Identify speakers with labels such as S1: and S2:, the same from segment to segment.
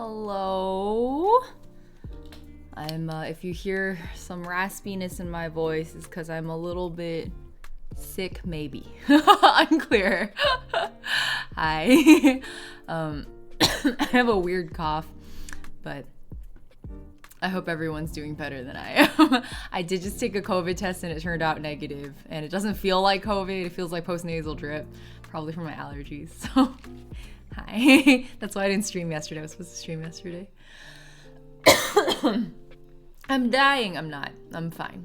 S1: Hello. If you hear some raspiness in my voice, it's because I'm a little bit sick, maybe. Unclear. Hi. I have a weird cough, but I hope everyone's doing better than I am. I did just take a COVID test and it turned out negative, and it doesn't feel like COVID. It feels like postnasal drip, probably from my allergies. So, hi. That's why I didn't stream yesterday. I was supposed to stream yesterday. I'm dying. I'm not. I'm fine.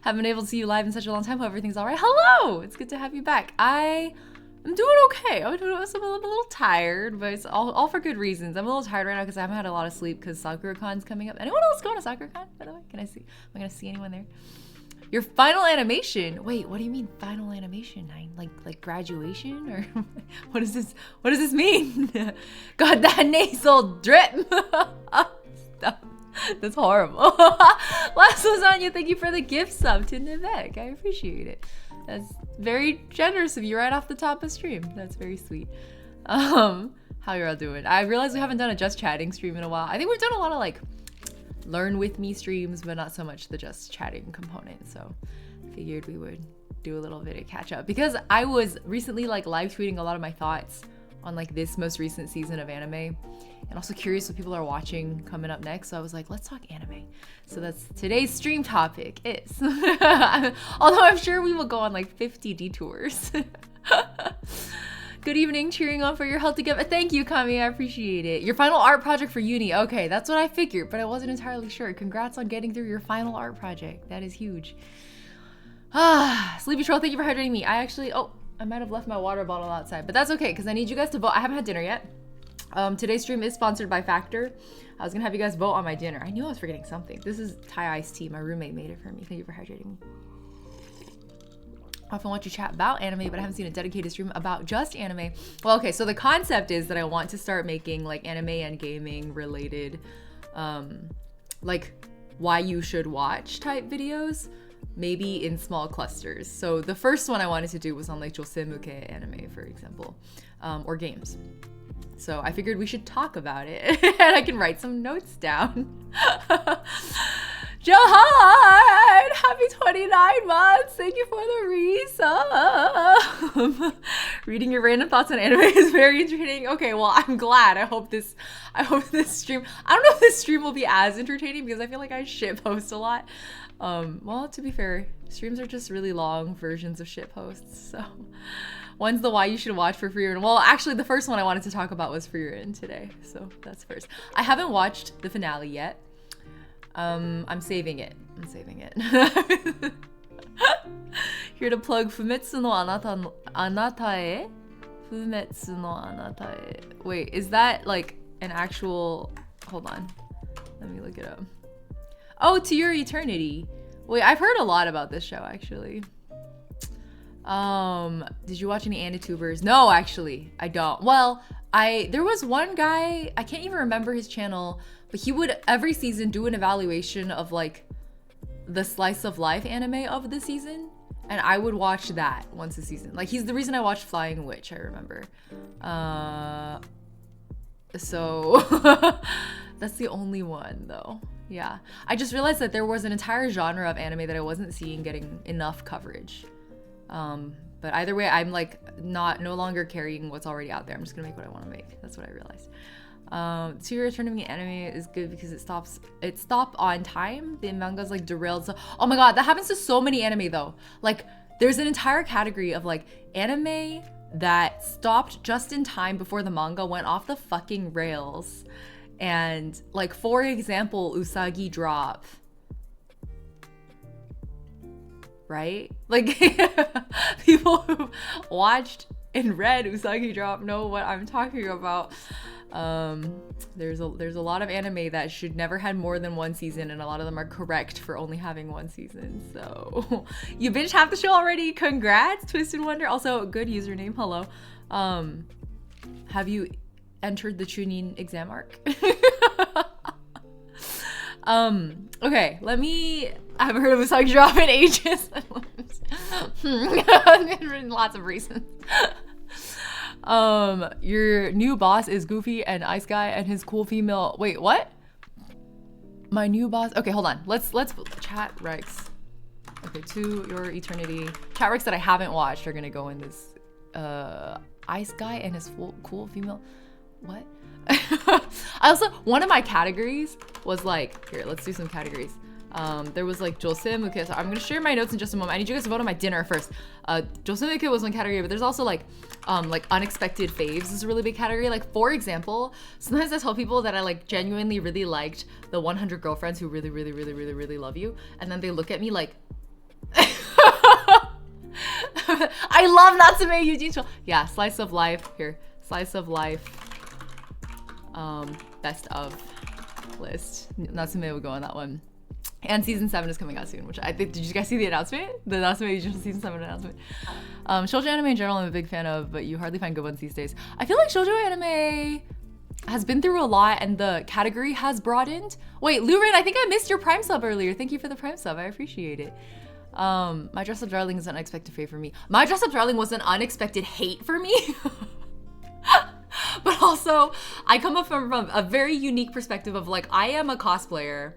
S1: Haven't been able to see you live in such a long time. Hope everything's all right. Hello. It's good to have you back. I'm doing okay. I'm a little tired, but it's all for good reasons. I'm a little tired right now because I haven't had a lot of sleep because SakuraCon's coming up. Anyone else going to SakuraCon, by the way? Am I going to see anyone there? Your final animation? Wait, what do you mean final animation? Nine? Like graduation? Or what does this mean? God, that nasal drip. Stop. That's horrible. Last Lasagna, thank you for the gift sub to Nivek. I appreciate it. That's very generous of you right off the top of stream. That's very sweet. How you're all doing? I realize we haven't done a Just Chatting stream in a while. I think we've done a lot of like learn with me streams, but not so much the Just Chatting component. So figured we would do a little bit of catch up because I was recently like live tweeting a lot of my thoughts on like this most recent season of anime, and also curious what people are watching coming up next. So I was like, let's talk anime. So that's today's stream topic is. Although I'm sure we will go on like 50 detours. Good evening, cheering on for your health together. Thank you, Kami, I appreciate it. Your final art project for uni. Okay, that's what I figured, but I wasn't entirely sure. Congrats on getting through your final art project. That is huge. Sleepy Troll, thank you for hydrating me. I might have left my water bottle outside, but that's okay because I need you guys to vote. I haven't had dinner yet. Today's stream is sponsored by Factor. I was gonna have you guys vote on my dinner. I knew I was forgetting something. This is Thai iced tea. My roommate made it for me. Thank you for hydrating me. I often want to chat about anime, but I haven't seen a dedicated stream about just anime. Well, okay, so the concept is that I want to start making like anime and gaming related, like why you should watch type videos, maybe in small clusters. So the first one I wanted to do was on like Josemuke anime, for example, or games. So I figured we should talk about it and I can write some notes down. Johan, happy 29 months. Thank you for the resub. Reading your random thoughts on anime is very entertaining. Okay, well, I'm glad. I hope this stream, I don't know if this stream will be as entertaining because I feel like I shitpost a lot. Well, to be fair, streams are just really long versions of shitposts. So one's the why you should watch for Frieren. Well, actually, the first one I wanted to talk about was Frieren today. So that's first. I haven't watched the finale yet. I'm saving it. Here to plug Fumetsu no Anatae. Fumetsu no Anatae. Wait, is that like an actual... Hold on. Let me look it up. Oh, To Your Eternity. Wait, I've heard a lot about this show, actually. Did you watch any Anitubers? No, actually, I don't. Well, there was one guy, I can't even remember his channel, but he would every season do an evaluation of like the slice of life anime of the season, and I would watch that once a season. Like, he's the reason I watched Flying Witch, I remember. So that's the only one though. Yeah, I just realized that there was an entire genre of anime that I wasn't seeing getting enough coverage. But either way, I'm like no longer carrying what's already out there. I'm just gonna make what I want to make. That's what I realized. To Your Eternity anime is good because it stopped on time. The manga's like derailed. So, oh my god, that happens to so many anime though. Like, there's an entire category of like anime that stopped just in time before the manga went off the fucking rails. And like, for example, Usagi Drop. Right? Like, people who watched and read Usagi Drop know what I'm talking about. There's a lot of anime that should never had more than one season, and a lot of them are correct for only having one season. So you binged half the show already. Congrats, Twisted Wonder. Also, good username. Hello. Have you entered the Chunin exam arc? Okay, I haven't heard of Usagi Drop in ages. Lots of reasons. Your new boss is Goofy and Ice Guy and his cool female. Wait, what? My new boss. Okay, hold on. Let's chat Rex. Okay, to your eternity. Chat Rex that I haven't watched are gonna go in this. Ice Guy and his cool female. What? I also, one of my categories was like, here, let's do some categories. There was like Joseum. Okay, so I'm gonna share my notes in just a moment. I need you guys to vote on my dinner first. Joseum was one category, but there's also like unexpected faves is a really big category. Like, for example, sometimes I tell people that I like genuinely really liked the 100 girlfriends who really, really, really, really, really love you, and then they look at me like, I love Natsume Yujincho. Yeah, slice of life here. Slice of life. Best of list. Natsume would go on that one. And season 7 is coming out soon, which I think, did you guys see the announcement? The Natsume Yujincho season 7 announcement. Shoujo anime in general I'm a big fan of, but you hardly find good ones these days. I feel like shoujo anime has been through a lot and the category has broadened. Wait, Lurin, I think I missed your Prime sub earlier. Thank you for the Prime sub, I appreciate it. My Dress Up Darling is an unexpected fave for me. My Dress Up Darling was an unexpected hate for me. But also, I come up from a very unique perspective of like, I am a cosplayer.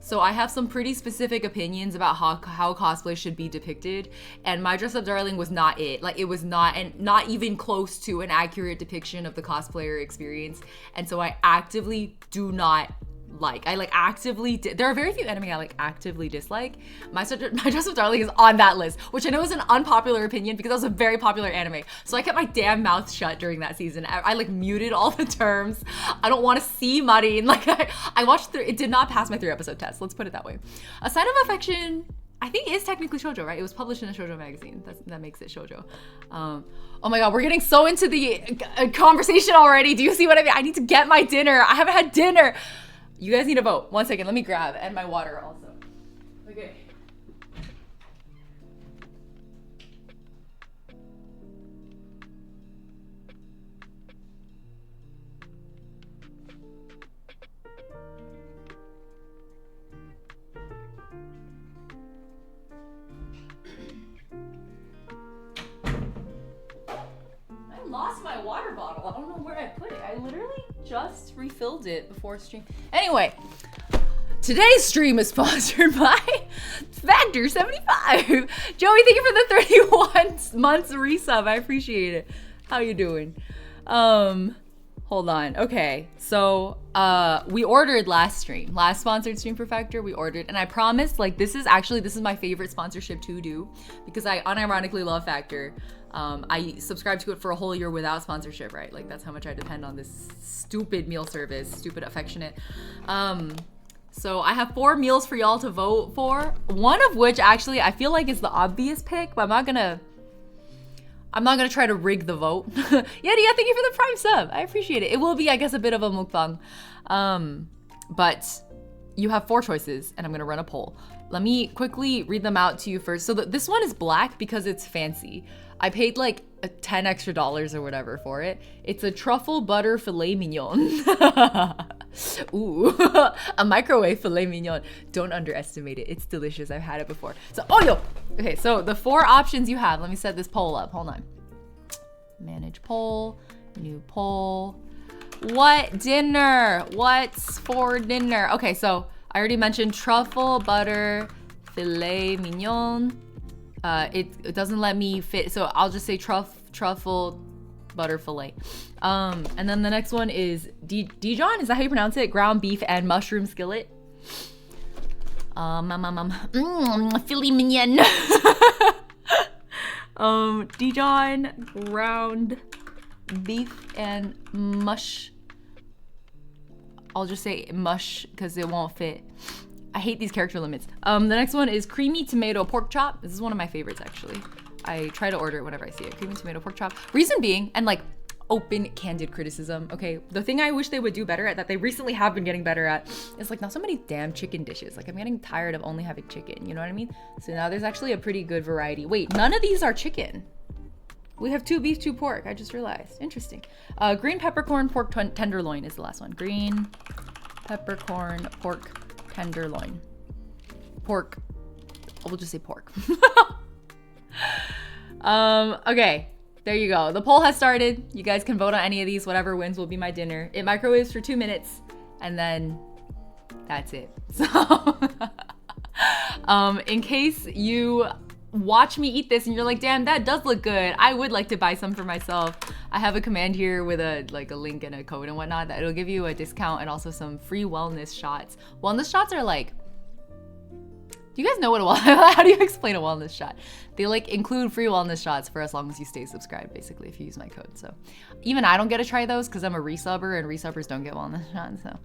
S1: So I have some pretty specific opinions about how cosplay should be depicted. And My Dress Up Darling was not it. Like, it was not, and not even close to an accurate depiction of the cosplayer experience. And so I actively do not like. I like actively, there are very few anime I like actively dislike. My Dress Up Darling is on that list, which I know is an unpopular opinion because that was a very popular anime. So I kept my damn mouth shut during that season. I like muted all the terms. I don't want to see Marin. Like I watched it did not pass my 3-episode test. Let's put it that way. A Sign of Affection, I think is technically shoujo, right? It was published in a shoujo magazine. That makes it shoujo. Oh my god, we're getting so into the conversation already. Do you see what I mean? I need to get my dinner. I haven't had dinner. You guys need to vote. 1 second, let me grab and my water also. Okay. I lost my water bottle. I don't know where I put it. I literally just refilled it before stream. Anyway, today's stream is sponsored by Factor 75. Joey, thank you for the 31 months resub. I appreciate it. How you doing? Hold on. Okay, so we ordered last sponsored stream for Factor. We ordered, and I promised, like, this is my favorite sponsorship to do because I unironically love Factor. I subscribed to it for a whole year without sponsorship, right? Like, that's how much I depend on this stupid meal service, stupid affectionate. So I have 4 meals for y'all to vote for. One of which actually I feel like is the obvious pick, but I'm not gonna try to rig the vote. Yeah, thank you for the Prime sub. I appreciate it. It will be, I guess, a bit of a mukbang. But you have 4 choices and I'm gonna run a poll. Let me quickly read them out to you first. So this one is black because it's fancy. I paid like $10 extra or whatever for it. It's a truffle butter filet mignon. Ooh, a microwave filet mignon. Don't underestimate it. It's delicious. I've had it before. So, okay, so the 4 options you have. Let me set this poll up. Hold on. Manage poll. New poll. What dinner? What's for dinner? Okay, so I already mentioned truffle butter filet mignon. It doesn't let me fit, so I'll just say truffle butter fillet. And then the next one is Dijon, is that how you pronounce it? Ground beef and mushroom skillet. Filet mignon. Dijon, ground beef and mush. I'll just say mush because it won't fit. I hate these character limits. The next one is creamy tomato pork chop. This is one of my favorites, actually. I try to order it whenever I see it. Creamy tomato pork chop. Reason being, and like open, candid criticism, okay? The thing I wish they would do better at, that they recently have been getting better at, is like, not so many damn chicken dishes. Like, I'm getting tired of only having chicken, you know what I mean? So now there's actually a pretty good variety. Wait, none of these are chicken. We have 2 beef, 2 pork. I just realized. Interesting. Green peppercorn pork tenderloin is the last one. Green peppercorn pork tenderloin. Pork. We'll just say pork. Okay. there you go. The poll has started. You guys can vote on any of these. Whatever wins will be my dinner. It microwaves for 2 minutes, and then that's it. So, in case you watch me eat this and you're like, damn, that does look good, I would like to buy some for myself. I have a command here with a link and a code and whatnot that it'll give you a discount and also some free wellness shots. Wellness shots are like, do you guys know what how do you explain a wellness shot? They like include free wellness shots for as long as you stay subscribed, basically, if you use my code. So even I don't get to try those because I'm a resubber and resubbers don't get wellness shots. So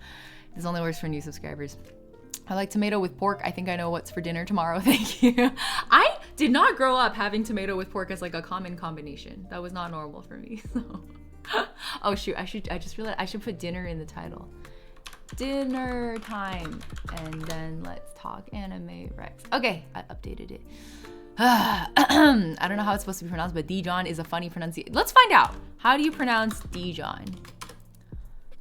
S1: this only works for new subscribers. I like tomato with pork. I think I know what's for dinner tomorrow. Thank you. I did not grow up having tomato with pork as like a common combination. That was not normal for me. So. Oh shoot, I just realized I should put dinner in the title. Dinner time, and then let's talk anime Rex. Okay, I updated it. I don't know how it's supposed to be pronounced, but Dijon is a funny pronunciation. Let's find out. How do you pronounce Dijon?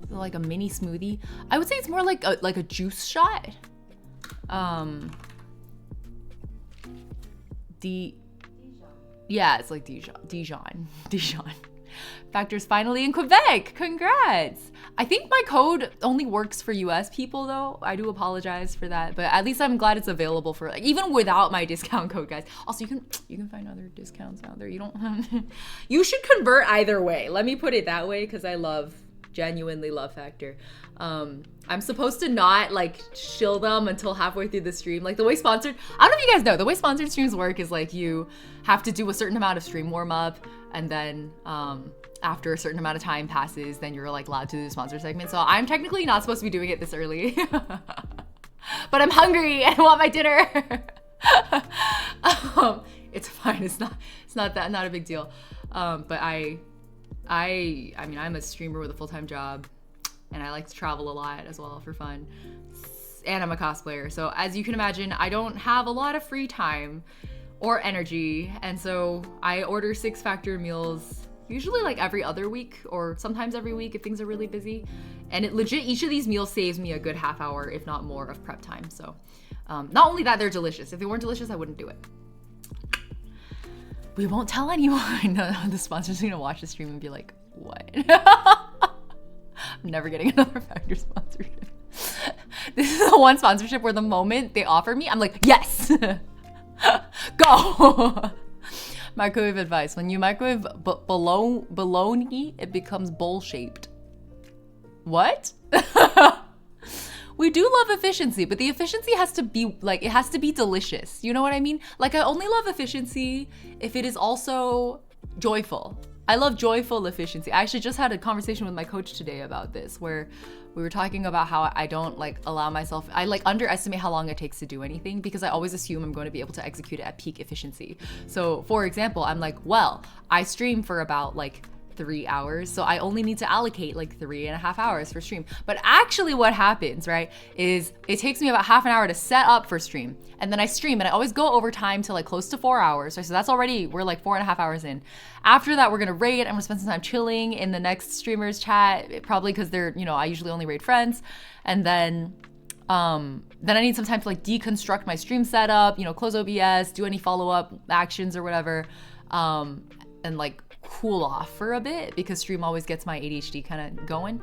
S1: Like a mini smoothie? I would say it's more like a juice shot. Yeah, it's like Dijon. Factor's finally in Quebec. Congrats. I think my code only works for US people though. I do apologize for that, but at least I'm glad it's available for like even without my discount code, guys. Also, you can find other discounts out there. You don't you should convert either way. Let me put it that way because I genuinely love Factor. I'm supposed to not like shill them until halfway through the stream. Like the way sponsored, I don't know if you guys know, the way sponsored streams work is like you have to do a certain amount of stream warm up, and then after a certain amount of time passes, then you're like allowed to do the sponsor segment. So I'm technically not supposed to be doing it this early, but I'm hungry and I want my dinner. It's fine. It's not a big deal. But I mean, I'm a streamer with a full-time job, and I like to travel a lot as well for fun. And I'm a cosplayer. So as you can imagine, I don't have a lot of free time or energy. And so I order 6 Factor meals, usually like every other week or sometimes every week if things are really busy. And it legit, each of these meals saves me a good half hour, if not more, of prep time. So not only that, they're delicious. If they weren't delicious, I wouldn't do it. We won't tell anyone. The sponsor's gonna watch the stream and be like, what? I'm never getting another Factor sponsorship. This is the one sponsorship where the moment they offer me, I'm like, yes! Go! Microwave advice. When you microwave bologna, it becomes bowl-shaped. What? We do love efficiency, but the efficiency has to be like, it has to be delicious. You know what I mean? Like I only love efficiency if it is also joyful. I love joyful efficiency. I actually just had a conversation with my coach today about this, where we were talking about how I don't like allow myself, I like underestimate how long it takes to do anything because I always assume I'm going to be able to execute it at peak efficiency. So for example, I'm like, well, I stream for about like 3 hours, so I only need to allocate like 3.5 hours for stream. But actually what happens, right, is it takes me about half an hour to set up for stream, and then I stream, and I always go over time to like close to 4 hours, right? So that's already, we're like 4.5 hours in. After that, we're gonna raid, I'm gonna spend some time chilling in the next streamer's chat, probably because they're, you know, I usually only raid friends, and then I need some time to like deconstruct my stream setup, you know, close OBS, do any follow-up actions or whatever, and like cool off for a bit because stream always gets my ADHD kind of going.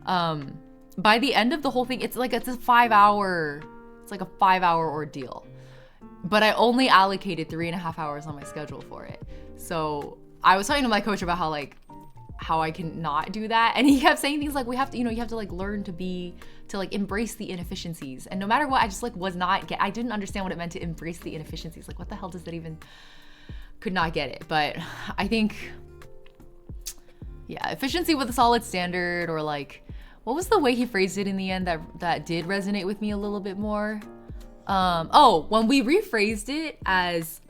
S1: By the end of the whole thing, it's a 5 hour ordeal, but I only allocated 3.5 hours on my schedule for it. So I was talking to my coach about how I can not do that, and he kept saying things like, we have to, you know, you have to like learn to like embrace the inefficiencies. And no matter what, I just like I didn't understand what it meant to embrace the inefficiencies. Like what the hell does that even, could not get it. But I think, yeah, efficiency with a solid standard, or like, what was the way he phrased it in the end that did resonate with me a little bit more? When we rephrased it as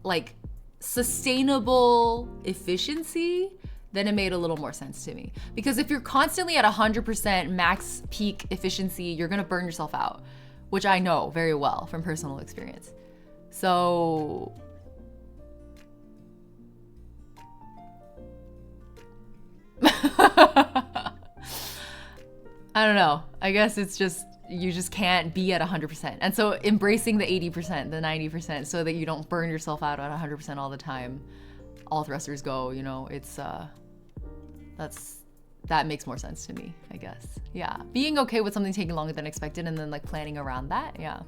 S1: like sustainable efficiency, then it made a little more sense to me. Because if you're constantly at 100% max peak efficiency, you're gonna burn yourself out, which I know very well from personal experience. So I don't know. I guess it's just, you just can't be at 100%. And so embracing the 80%, the 90%, so that you don't burn yourself out at 100% all the time, all thrusters go, you know, that makes more sense to me, I guess. Yeah, being okay with something taking longer than expected and then like planning around that. Yeah,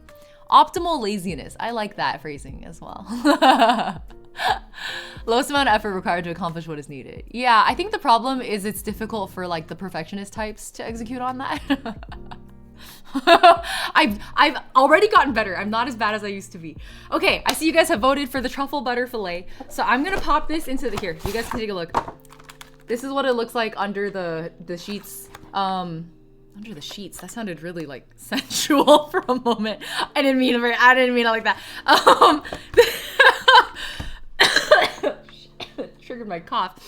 S1: optimal laziness. I like that phrasing as well. Lowest amount of effort required to accomplish what is needed. Yeah, I think the problem is it's difficult for like the perfectionist types to execute on that. I've already gotten better. I'm not as bad as I used to be. Okay, I see you guys have voted for the truffle butter fillet. So I'm gonna pop this into the, here, you guys can take a look. This is what it looks like under the sheets. Under the sheets. That sounded really like sensual for a moment. I didn't mean it like that. Triggered my cough.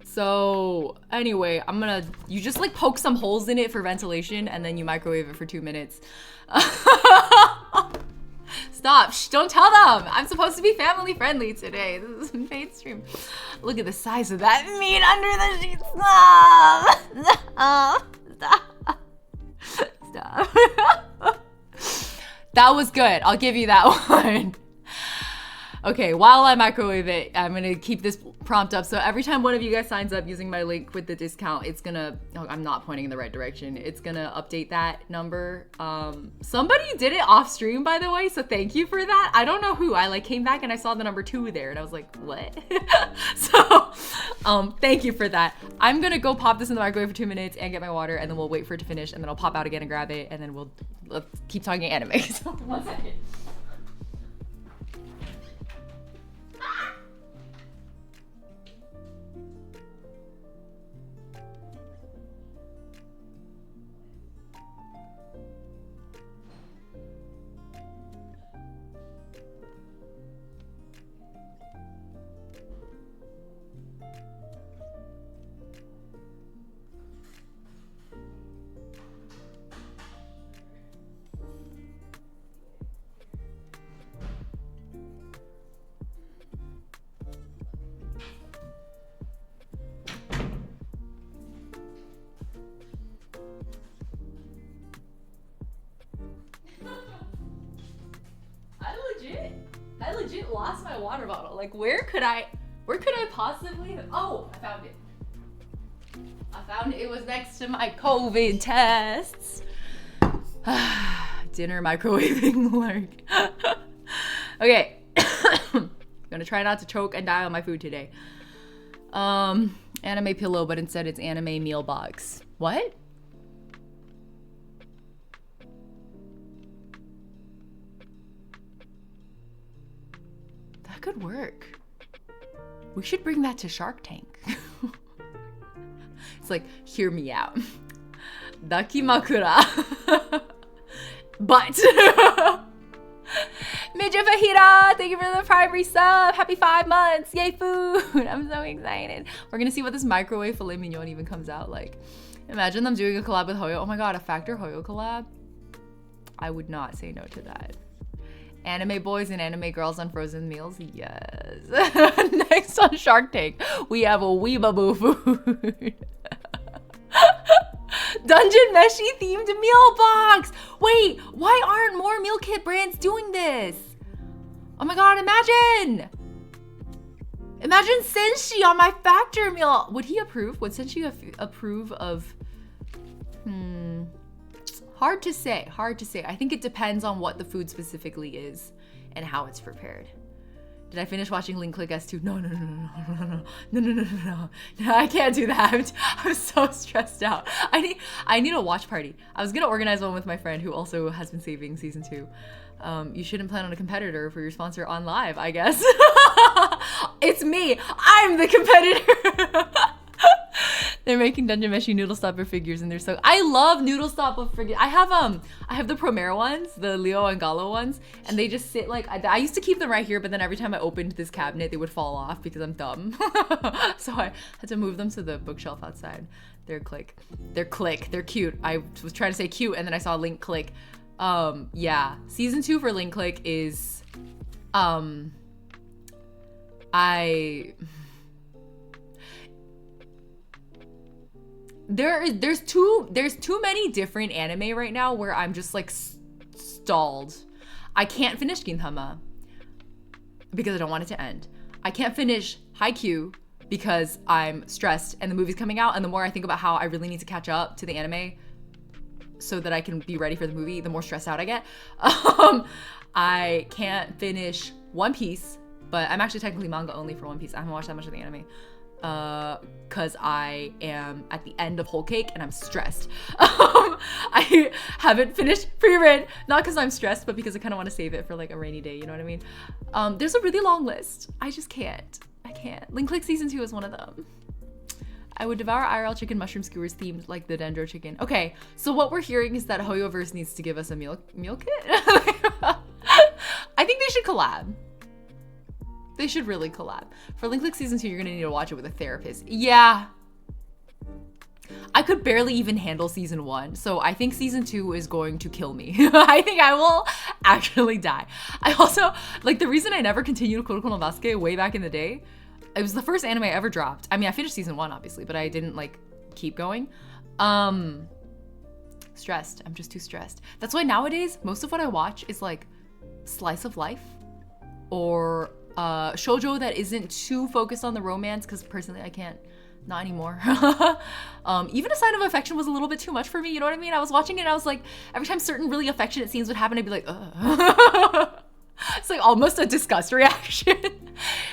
S1: So anyway, you just like poke some holes in it for ventilation and then you microwave it for 2 minutes. Stop, shh, don't tell them. I'm supposed to be family friendly today. This is paid stream. Look at the size of that meat under the sheets. Stop. That was good, I'll give you that one. Okay, while I microwave it, I'm gonna keep this prompt up. So every time one of you guys signs up using my link with the discount, it's gonna, oh, I'm not pointing in the right direction. It's gonna update that number. Somebody did it off stream, by the way, so thank you for that. I don't know who, I like came back and I saw the number 2 there and I was like, what? So, thank you for that. I'm gonna go pop this in the microwave for 2 minutes and get my water and then we'll wait for it to finish and then I'll pop out again and grab it and then let's keep talking anime. So 1 second. I legit lost my water bottle. Like where could I possibly, oh, I found it. It was next to my COVID tests. Dinner microwaving lurk. Okay. I'm gonna try not to choke and die on my food today. Anime pillow, but instead it's anime meal box. What? That could work. We should bring that to Shark Tank. It's like, hear me out. Dakimakura. But Midja Fajita, thank you for the primary sub. Happy 5 months. Yay, food. I'm so excited. We're gonna see what this microwave filet mignon even comes out like. Imagine them doing a collab with Hoyo. Oh my god, a Factor Hoyo collab. I would not say no to that. Anime boys and anime girls on frozen meals. Yes. Next on Shark Tank, we have a Weebaboo food. Dungeon Meshi themed meal box. Wait, why aren't more meal kit brands doing this? Oh my god, imagine Senshi on my Factor meal. Would he approve? Would Senshi approve of, hard to say. I think it depends on what the food specifically is and how it's prepared. Did I finish watching Link Click S2? No. No, I can't do that. I'm so stressed out. I need a watch party. I was gonna organize one with my friend who also has been saving season 2. You shouldn't plan on a competitor for your sponsor on live, I guess. It's me. I'm the competitor. They're making Dungeon Meshi Noodle Stopper figures and they're so, I love Noodle Stopper figures. I have the Promare ones, the Leo and Gallo ones, and they just sit like, I used to keep them right here, but then every time I opened this cabinet, they would fall off because I'm dumb. So I had to move them to the bookshelf outside. They're cute. I was trying to say cute and then I saw Link Click. Yeah, season 2 for Link Click is, there's too many different anime right now where I'm just like stalled. I can't finish Gintama. because I don't want it to end. I can't finish Haikyuu because I'm stressed and the movie's coming out, and the more I think about how I really need to catch up to the anime so that I can be ready for the movie, the more stressed out I get. I can't finish One Piece, but I'm actually technically manga only for One Piece. I haven't watched that much of the anime because I am at the end of Whole Cake and I'm stressed. I haven't finished Frieren, not because I'm stressed, but because I kind of want to save it for like a rainy day, you know what I mean? There's a really long list. I just can't. I can't. Link Click Season 2 is one of them. I would devour IRL chicken mushroom skewers themed like the Dendro chicken. Okay, so what we're hearing is that Hoyoverse needs to give us a meal kit? I think they should collab. They should really collab. For Link Click Season 2, you're gonna need to watch it with a therapist. Yeah. I could barely even handle Season 1, so I think Season 2 is going to kill me. I think I will actually die. I also, like, the reason I never continued Kuroko no Basuke way back in the day, it was the first anime I ever dropped. I mean, I finished Season 1, obviously, but I didn't, like, keep going. Stressed. I'm just too stressed. That's why nowadays, most of what I watch is, like, slice of life or shoujo that isn't too focused on the romance, because personally I can't, not anymore. Even A Sign of Affection was a little bit too much for me, you know what I mean? I was watching it and I was like, every time certain really affectionate scenes would happen, I'd be like, ugh. It's like almost a disgust reaction.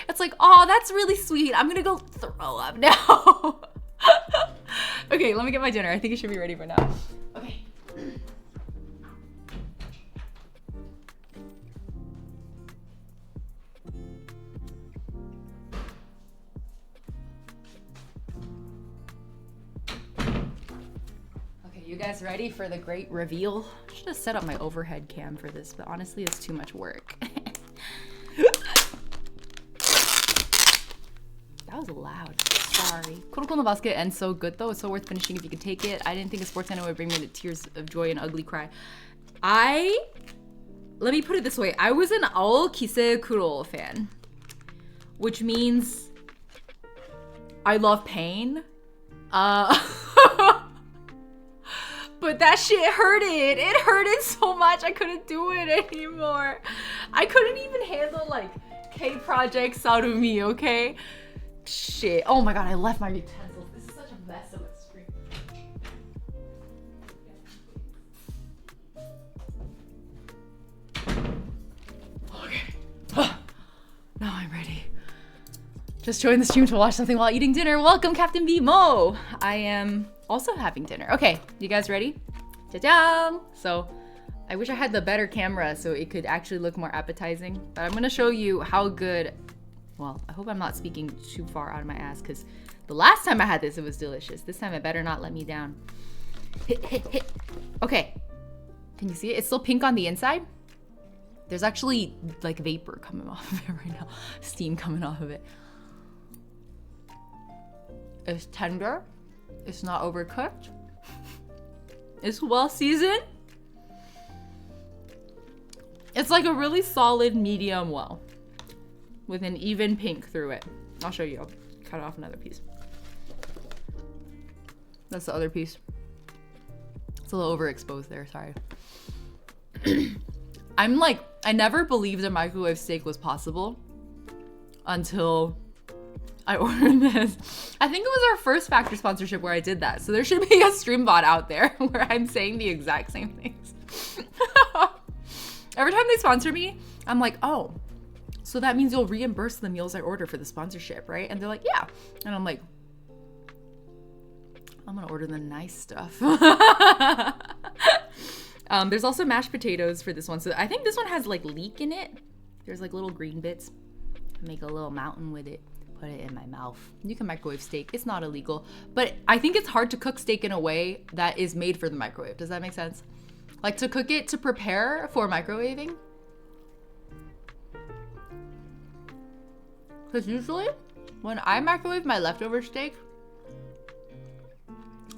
S1: It's like, oh, that's really sweet. I'm gonna go throw up now. Okay, let me get my dinner. I think it should be ready for now. Okay. You guys ready for the great reveal? I should have set up my overhead cam for this, but honestly, it's too much work. That was loud. Sorry. Kuroko no Basuke ends so good though. It's so worth finishing if you could take it. I didn't think a sports anime would bring me to tears of joy and ugly cry. Let me put it this way. I was an Ao Kisei Kuro fan, which means I love pain. But that shit hurted. It hurted so much I couldn't do it anymore. I couldn't even handle like K-Project Sarumi, okay? Shit. Oh my god, I left my utensils. This is such a mess of a screen. Okay. Now I'm ready. Just joined the stream to watch something while eating dinner. Welcome, Captain B Mo. I am also having dinner. Okay, you guys ready? Cha-chang! So, I wish I had the better camera so it could actually look more appetizing, but I'm gonna show you how good, well, I hope I'm not speaking too far out of my ass, because the last time I had this, it was delicious. This time it better not let me down. Hit, hit, hit. Okay, can you see it? It's still pink on the inside. There's actually like vapor coming off of it right now. Steam coming off of it. It's tender. It's not overcooked. It's well seasoned. It's like a really solid medium well with an even pink through it. I'll show you. I'll cut off another piece. That's the other piece. It's a little overexposed there, sorry. I'm like, I never believed a microwave steak was possible until I ordered this. I think it was our first Factor sponsorship where I did that. So there should be a stream bot out there where I'm saying the exact same things. Every time they sponsor me, I'm like, oh, so that means you'll reimburse the meals I order for the sponsorship, right? And they're like, yeah. And I'm like, I'm gonna order the nice stuff. There's also mashed potatoes for this one. So I think this one has like leek in it. There's like little green bits. Make a little mountain with it. Put it in my mouth. You can microwave steak. It's not illegal. But I think it's hard to cook steak in a way that is made for the microwave. Does that make sense? Like to cook it to prepare for microwaving. Because usually when I microwave my leftover steak,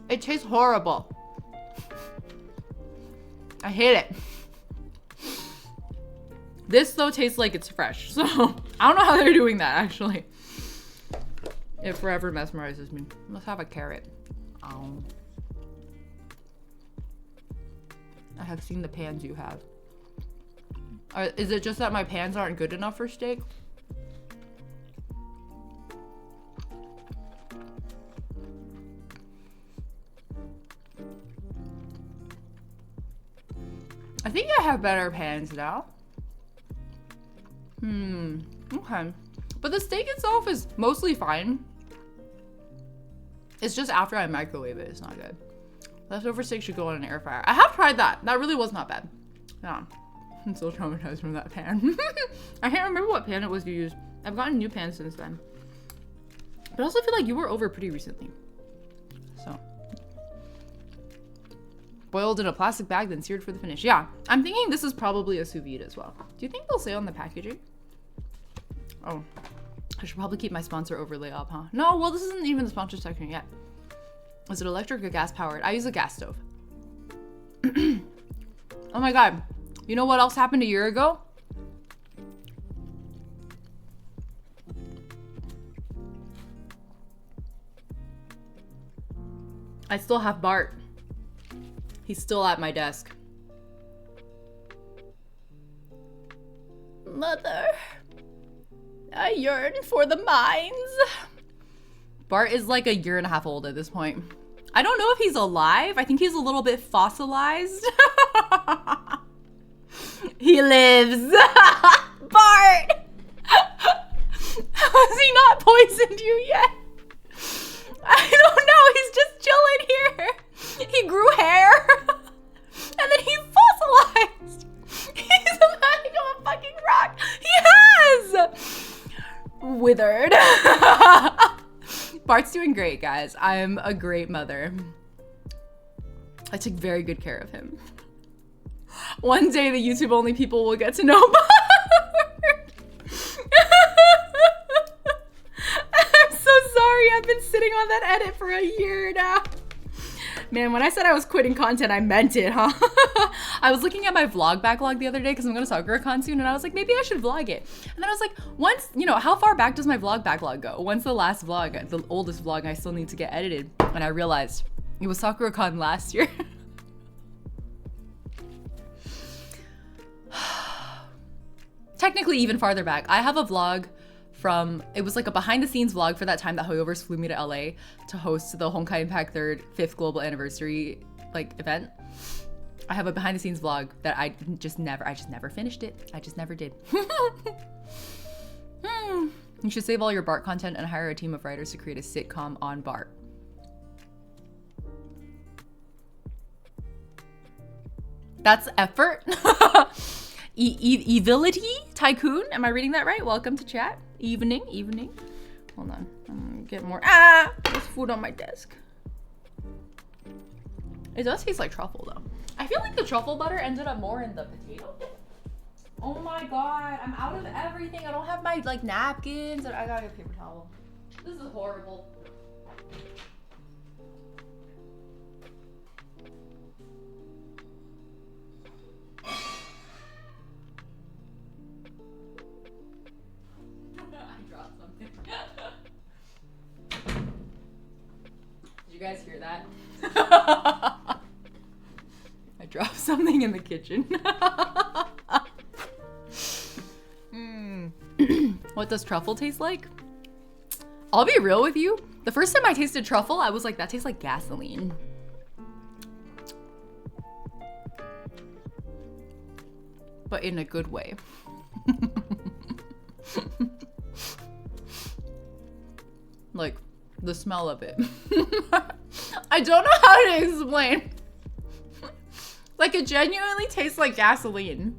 S1: it tastes horrible. I hate it. This though tastes like it's fresh. So I don't know how they're doing that actually. It forever mesmerizes me. Let's have a carrot. I have seen the pans you have. Is it just that my pans aren't good enough for steak?
S2: I think I have better pans now. Okay. But the steak itself is mostly fine. It's just after I microwave it, it's not good. Leftover steak should go in an air fryer. I have tried that. That really was not bad. Yeah. I'm still traumatized from that pan. I can't remember what pan it was you used. I've gotten new pans since then. But I also feel like you were over pretty recently. So. Boiled in a plastic bag, then seared for the finish. Yeah, I'm thinking this is probably a sous vide as well. Do you think they'll say on the packaging? Oh, I should probably keep my sponsor overlay up, huh? No, well, this isn't even the sponsor section yet. Is it electric or gas powered? I use a gas stove. Oh my God. You know what else happened a year ago? I still have Bart. He's still at my desk. Mother, I yearn for the mines. Bart is like a year and a half old at this point. I don't know if he's alive. I think he's a little bit fossilized. He lives. Bart! Has he not poisoned you yet? I don't know. He's just chilling here. He grew hair. And then he's fossilized. He's about to become a fucking rock. He has! Withered. Bart's doing great, guys. I'm a great mother. I took very good care of him. One day the YouTube only people will get to know Bart. I'm so sorry. I've been sitting on that edit for a year now. Man, when I said I was quitting content, I meant it, huh? I was looking at my vlog backlog the other day because I'm going to SakuraCon soon, and I was like, maybe I should vlog it. And then I was like, once, you know, how far back does my vlog backlog go? Once the last vlog, the oldest vlog, I still need to get edited. And I realized it was SakuraCon last year. Technically even farther back. I have a vlog from, it was like a behind the scenes vlog for that time that Hoyoverse flew me to LA to host the Honkai Impact 3rd 5th global anniversary like event. I have a behind the scenes vlog that I just never finished it. I just never did. You should save all your Bart content and hire a team of writers to create a sitcom on Bart. That's effort. Evility Tycoon. Am I reading that right? Welcome to chat. Evening. Hold on. I'm gonna get more. There's food on my desk. It does taste like truffle though. I feel like the truffle butter ended up more in the potato. Oh my God. I'm out of everything. I don't have my like napkins. I gotta get a paper towel. This is horrible. Did you guys hear that? I dropped something in the kitchen. What does truffle taste like? I'll be real with you. The first time I tasted truffle, I was like, that tastes like gasoline. But in a good way. Like, the smell of it. I don't know how to explain. Like, it genuinely tastes like gasoline.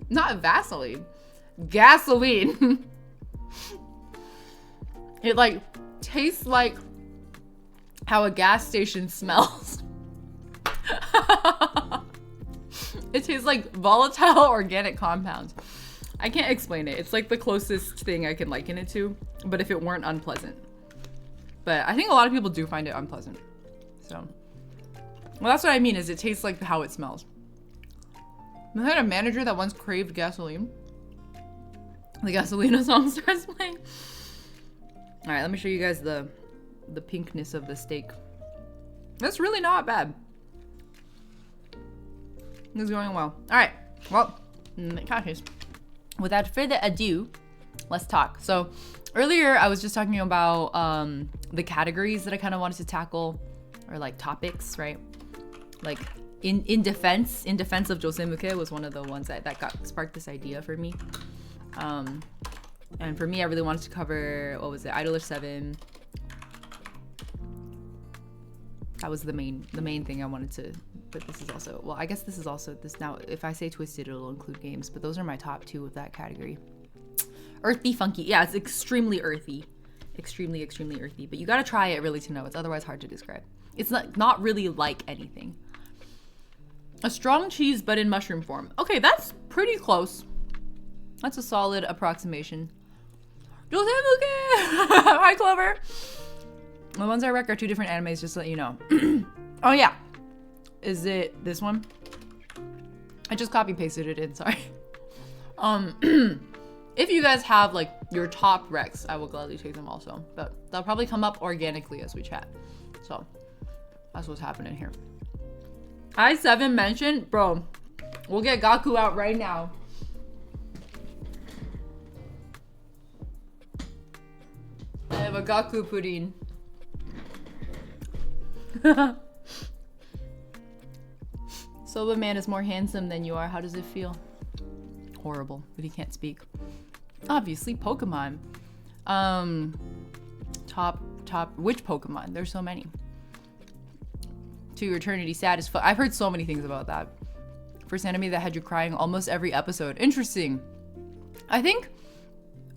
S2: Not Vaseline. Gasoline. It, like, tastes like how a gas station smells. It tastes like volatile organic compounds. I can't explain it. It's like the closest thing I can liken it to, but if it weren't unpleasant. But I think a lot of people do find it unpleasant. So, well, that's what I mean, is it tastes like how it smells. I had a manager that once craved gasoline. The Gasolina song starts playing. All right, let me show you guys the pinkness of the steak. That's really not bad. This is going well. All right, well, without further ado, let's talk. So earlier I was just talking about the categories that I kind of wanted to tackle, or like topics, right? Like in defense of Josemuke was one of the ones that got sparked this idea for me. And for me, I really wanted to cover, what was it, Idolish 7. That was the main thing I wanted to, but this is also, well, I guess this is also, this now, if I say Twisted, it'll include games, but those are my top 2 of that category. Earthy, funky. Yeah, it's extremely earthy. Extremely, extremely earthy, but you gotta try it really to know. It's otherwise hard to describe. It's not really like anything. A strong cheese, but in mushroom form. Okay, that's pretty close. That's a solid approximation. Josemuke! Hi, Clover! The ones I rec are 2 different animes, just to let you know. Oh, yeah. Is it this one? I just copy-pasted it in, sorry. If you guys have, like, your top recs, I will gladly take them also. But they'll probably come up organically as we chat. So, that's what's happening here. I7 mentioned? Bro, we'll get Gaku out right now. I have a Gaku pudding. Soba Man is more handsome than you are. How does it feel? Horrible, but he can't speak. Obviously, Pokemon. Top, which Pokemon? There's so many. To Your Eternity, sad as fuck. I've heard so many things about that. First anime that had you crying almost every episode. Interesting. I think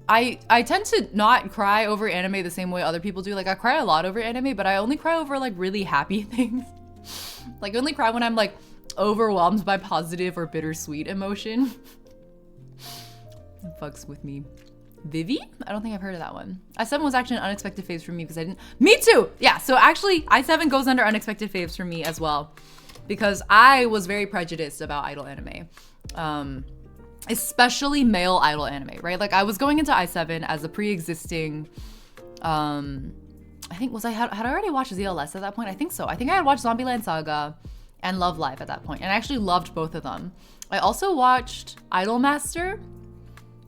S2: I tend to not cry over anime the same way other people do. Like, I cry a lot over anime, but I only cry over, like, really happy things. Like, I only cry when I'm, like, overwhelmed by positive or bittersweet emotion. It fucks with me. Vivi? I don't think I've heard of that one. I7 was actually an unexpected faves for me because I didn't... Me too! Yeah, so actually, I7 goes under unexpected faves for me as well. Because I was very prejudiced about idol anime. Especially male idol anime, right? Like, I was going into I7 as a pre-existing... I think, had I already watched ZLS at that point? I think so. I think I had watched Zombieland Saga and Love Live at that point. And I actually loved both of them. I also watched Idolmaster.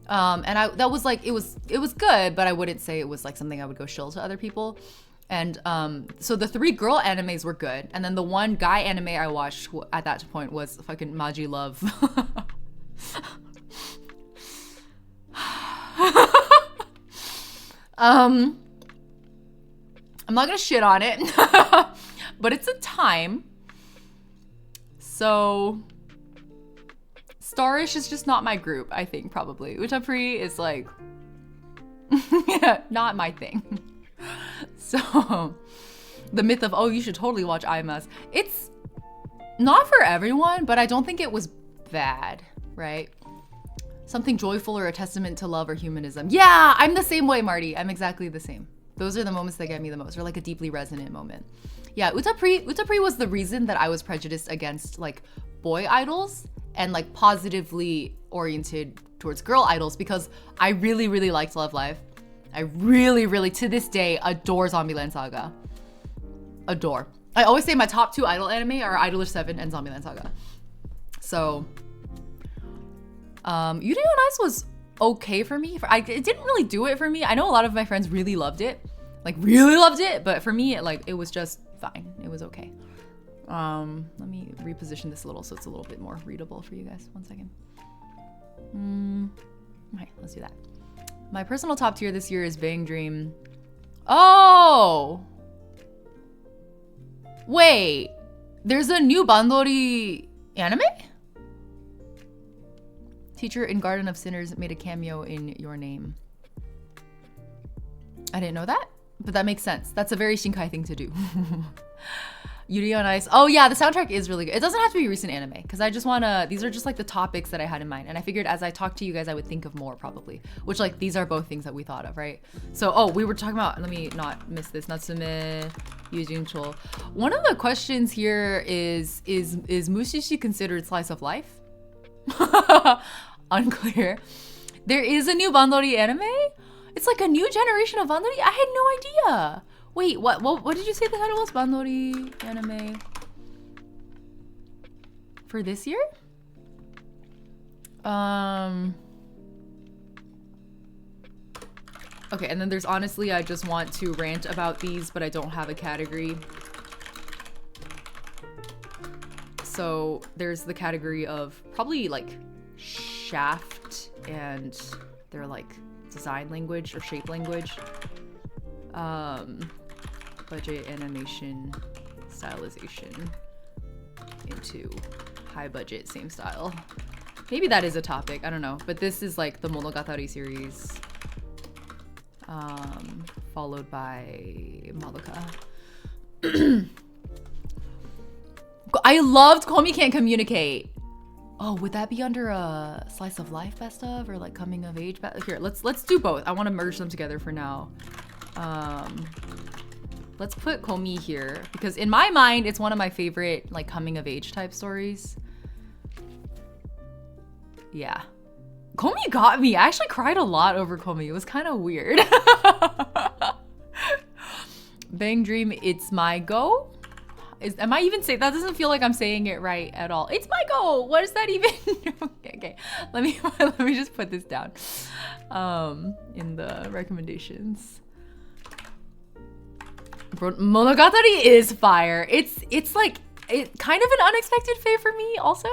S2: And that was like, it was good, but I wouldn't say it was like something I would go shill to other people. And so the 3 girl animes were good, and then the 1 guy anime I watched at that point was fucking Maji Love. I'm not gonna shit on it, but it's a time. So Starish is just not my group, I think, probably. Utapri is like, not my thing. So, the myth of, oh, you should totally watch IMS. It's not for everyone, but I don't think it was bad, right? Something joyful or a testament to love or humanism. Yeah, I'm the same way, Marty. I'm exactly the same. Those are the moments that get me the most, or like a deeply resonant moment. Yeah, Utapri was the reason that I was prejudiced against like boy idols and like positively oriented towards girl idols, because I really, really liked Love Live. I really, really, to this day, adore Zombieland Saga. Adore. I always say my top 2 idol anime are Idolish 7 and Zombieland Saga. So, Yuri on Ice was okay for me. It didn't really do it for me. I know a lot of my friends really loved it. Like, really loved it. But for me, it was just fine. It was okay. Let me reposition this a little so it's a little bit more readable for you guys. 1 second. Okay, let's do that. My personal top tier this year is Bang Dream. Oh! Wait, there's a new Bandori anime? Teacher in Garden of Sinners made a cameo in Your Name. I didn't know that, but that makes sense. That's a very Shinkai thing to do. Yuri on Ice. Oh yeah, the soundtrack is really good. It doesn't have to be recent anime, because I just wanna, these are just like the topics that I had in mind. And I figured as I talk to you guys, I would think of more probably, which like, these are both things that we thought of, right? So, oh, we were talking about, let me not miss this, Natsume Yujinchul. One of the questions here is Mushishi considered slice of life? Unclear. There is a new Bandori anime? It's like a new generation of Bandori? I had no idea. Wait, what did you say the title was? Bandori anime for this year? Okay, and then there's honestly, I just want to rant about these, but I don't have a category.
S1: So there's the category of probably like Shaft and their like design language or shape language. Budget, animation, stylization into high budget, same style. Maybe that is a topic, I don't know. But this is like the Monogatari series. Followed by Madoka. I loved Komi Can't Communicate. Oh, would that be under a slice of life best of or like coming of age? Here, let's do both. I want to merge them together for now. Let's put Komi here because in my mind, it's one of my favorite like coming of age type stories. Yeah. Komi got me. I actually cried a lot over Komi. It was kind of weird. Bang Dream, It's My Go. Am I even saying that? Doesn't feel like I'm saying it right at all. It's my go. What does that even? Okay. Let me just put this down in the recommendations. Monogatari is fire. It's like kind of an unexpected fave for me also.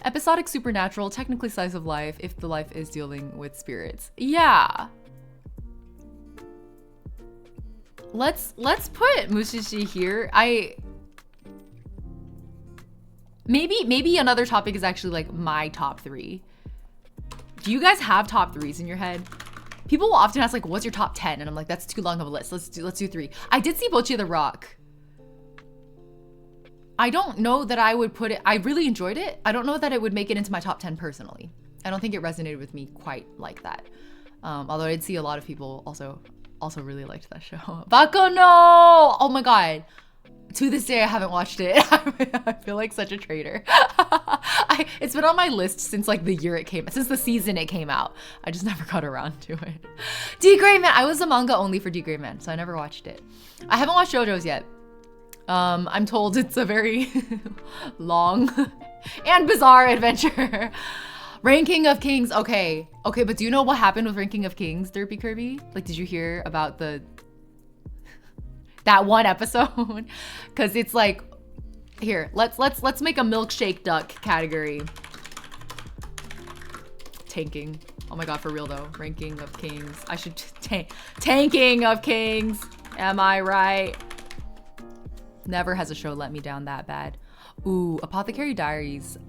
S1: Episodic supernatural, technically slice of life if the life is dealing with spirits. Yeah. Let's put Mushishi here. Maybe another topic is actually like my top 3. Do you guys have top 3s in your head? People will often ask like, what's your top 10? And I'm like, that's too long of a list. Let's do 3. I did see Bocchi the Rock. I don't know that I would put it, I really enjoyed it. I don't know that it would make it into my top 10 personally. I don't think it resonated with me quite like that. Although I did see a lot of people also really liked that show. Baccano! Oh my god. To this day, I haven't watched it. I feel like such a traitor. It's been on my list since like the year it came, since the season it came out. I just never got around to it. D Gray Man, I was a manga only for D Gray Man, so I never watched it. I haven't watched JoJo's yet. I'm told it's a very long and bizarre adventure. Ranking of Kings, okay, but do you know what happened with Ranking of Kings, Derpy Kirby? Like, did you hear about that one episode? Cause it's like, here, let's make a milkshake duck category. Tanking. Oh my god, for real though. Ranking of Kings. I should tanking of Kings. Am I right? Never has a show let me down that bad. Ooh, Apothecary Diaries.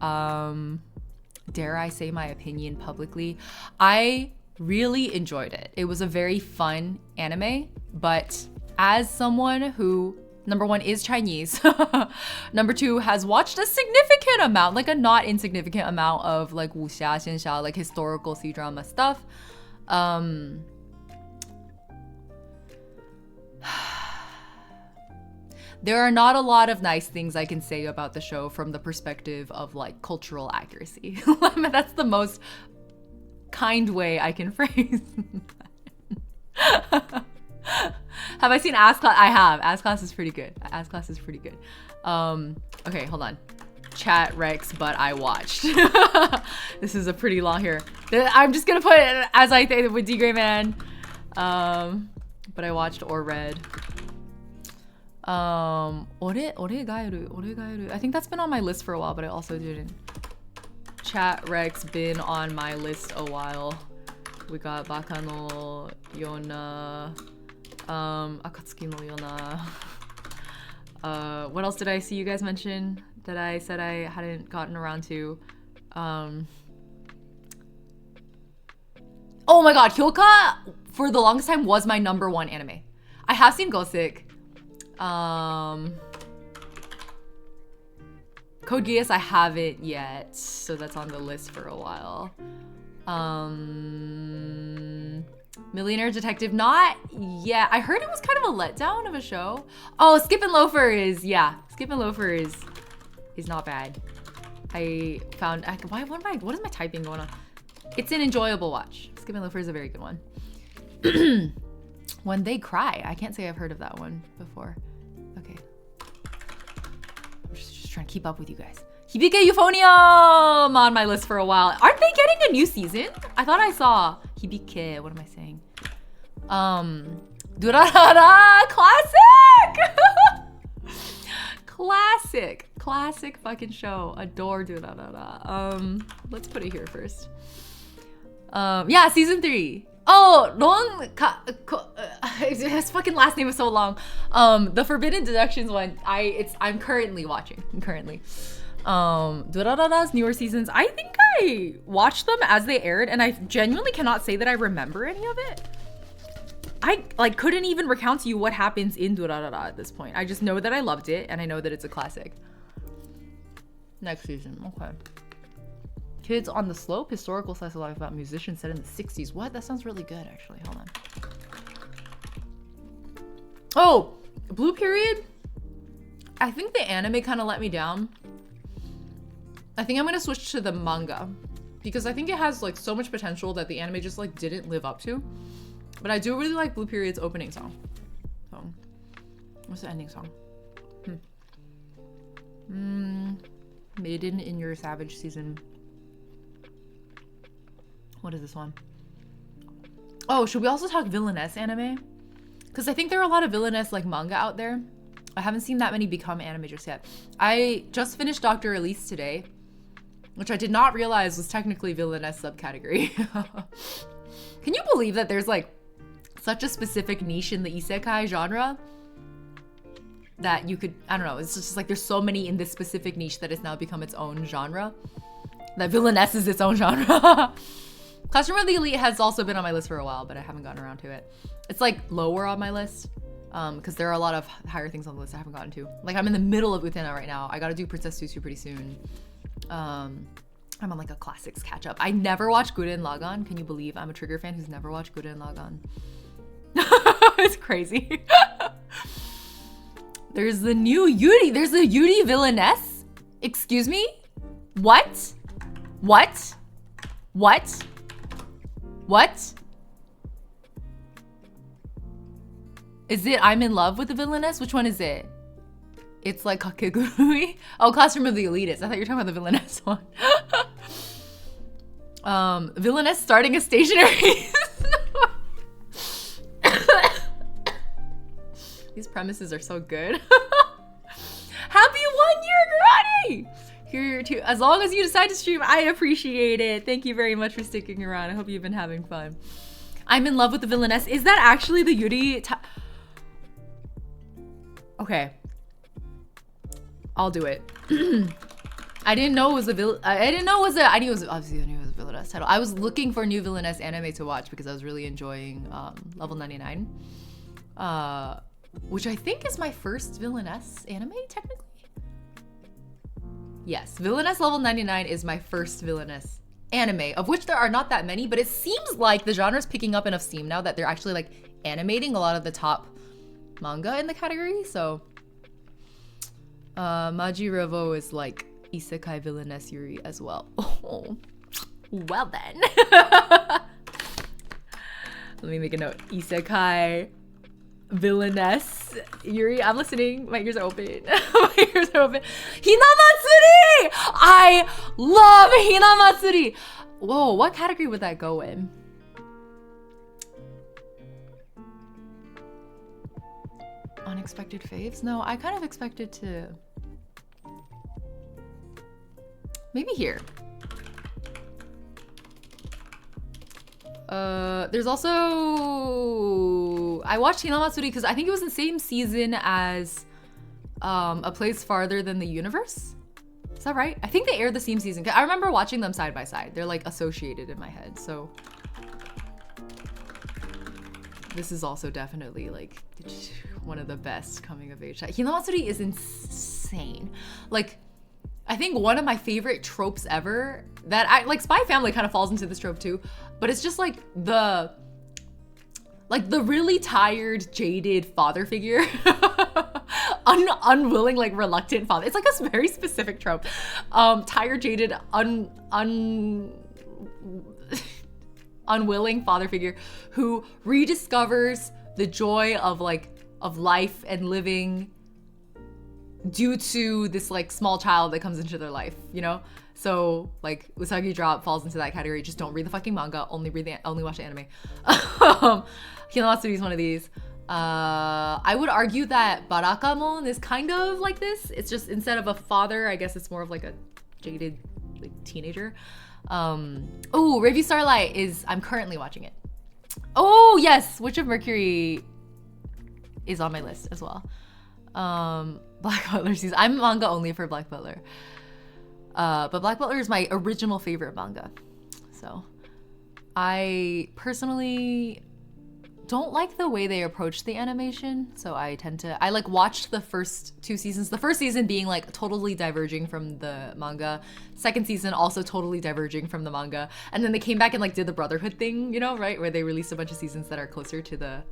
S1: Dare I say my opinion publicly? I really enjoyed it. It was a very fun anime, but as someone who, number 1, is Chinese, number 2, has watched a significant amount, like a not insignificant amount of like wuxia, xianxia, like historical C-drama stuff. There are not a lot of nice things I can say about the show from the perspective of like cultural accuracy. That's the most kind way I can phrase that. Have I seen Ass Class? I have. Ass Class is pretty good. Ass Class is pretty good. Okay, hold on. Chat Rex, but I watched. This is a pretty long here. I'm just gonna put it as I think with D Gray Man. But I watched or read. Oregaeru. I think that's been on my list for a while, but I also didn't. Chat Rex been on my list a while. We got Baccano, Yona, Akatsuki no Yona. What else did I see you guys mention that I said I hadn't gotten around to? Oh my god, Hyoka for the longest time was my number 1 anime. I have seen Gothic. Code Geass I haven't yet, so that's on the list for a while. Millionaire Detective, not yet. I heard it was kind of a letdown of a show. Oh, Skip and Loafer is, yeah. Skip and Loafer is not bad. I found, what is my typing going on? It's an enjoyable watch. Skip and Loafer is a very good one. When They Cry. I can't say I've heard of that one before. Okay. I'm just trying to keep up with you guys. Hibike Euphonium on my list for a while. Aren't they getting a new season? I thought I saw Hibike. What am I saying? Durarara! Classic! classic fucking show. Adore Durarara. Let's put it here first. Yeah, season 3. Oh, his fucking last name is so long. The Forbidden Deductions one. I'm currently watching. Durarara's newer seasons. I think I watched them as they aired, and I genuinely cannot say that I remember any of it. I like couldn't even recount to you what happens in Durarara at this point. I just know that I loved it, and I know that it's a classic. Next season, okay. Kids on the Slope, historical slice of life about musicians set in the 60s. What? That sounds really good, actually. Hold on. Oh, Blue Period. I think the anime kind of let me down. I think I'm gonna switch to the manga because I think it has like so much potential that the anime just like didn't live up to. But I do really like Blue Period's opening song. So, what's the ending song? Maiden in Your Savage Season. What is this one? Oh, should we also talk Villainess anime? Because I think there are a lot of Villainess like manga out there. I haven't seen that many become anime just yet. I just finished Dr. Elise today, which I did not realize was technically Villainess subcategory. Can you believe that there's like such a specific niche in the isekai genre that you could, I don't know, it's just like there's so many in this specific niche that it's now become its own genre. That Villainess is its own genre. Classroom of the Elite has also been on my list for a while, but I haven't gotten around to it. It's like lower on my list because there are a lot of higher things on the list I haven't gotten to. Like I'm in the middle of Utena right now. I gotta do Princess Tutu pretty soon. I'm on like a classics catch up. I never watched Gurren Lagann. Can you believe I'm a Trigger fan who's never watched Gurren Lagann? It's crazy. There's the new Yuri. There's the Yuri Villainess. Excuse me? What? What? What? What? Is it I'm in love with the Villainess? Which one is it? It's like Kakegurui. Oh, Classroom of the Elitists. I thought you were talking about the Villainess one. Villainess starting a stationery. These premises are so good. Happy 1 year, Karate! Here too. As long as you decide to stream, I appreciate it. Thank you very much for sticking around. I hope you've been having fun. I'm in love with the Villainess. Is that actually the Yuri? Okay. I'll do it. I didn't know it was a I didn't know it was a, I knew it was, obviously I knew it was a Villainess title. I was looking for new Villainess anime to watch because I was really enjoying Level 99. Which I think is my first Villainess anime, technically. Yes, Villainess Level 99 is my first Villainess anime, of which there are not that many, but it seems like the genre is picking up enough steam now that they're actually like animating a lot of the top manga in the category, so. Maji Revo is like Isekai Villainess Yuri as well. Oh, well then. Let me make a note. Isekai Villainess Yuri. I'm listening. My ears are open. My ears are open. Hinamatsuri! I love Hinamatsuri! Whoa, what category would that go in? Unexpected faves? No, I kind of expected to... Maybe here. There's also... I watched Hinamatsuri because I think it was the same season as A Place Farther Than the Universe. Is that right? I think they aired the same season. I remember watching them side by side. They're like associated in my head, so... This is also definitely like one of the best coming of age. Hinamatsuri is insane. Like, I think one of my favorite tropes ever that I like, Spy Family kind of falls into this trope too, but it's just like the really tired, jaded father figure. Unwilling, like reluctant father. It's like a very specific trope. Tired, jaded, unwilling father figure who rediscovers the joy of life and living due to this like small child that comes into their life, you know? So like Usagi Drop falls into that category. Just don't read the fucking manga, only watch the anime. Hinamatsuri is one of these. I would argue that Barakamon is kind of like this. It's just instead of a father, I guess it's more of like a jaded like teenager. Oh, Revue Starlight is, I'm currently watching it. Oh yes, Witch of Mercury is on my list as well. Black Butler season. I'm manga only for Black Butler. But Black Butler is my original favorite manga. So I personally don't like the way they approach the animation. So I like watched the first 2 seasons. The first season being like totally diverging from the manga. Second season also totally diverging from the manga. And then they came back and like did the Brotherhood thing, you know, right? Where they released a bunch of seasons that are closer to the...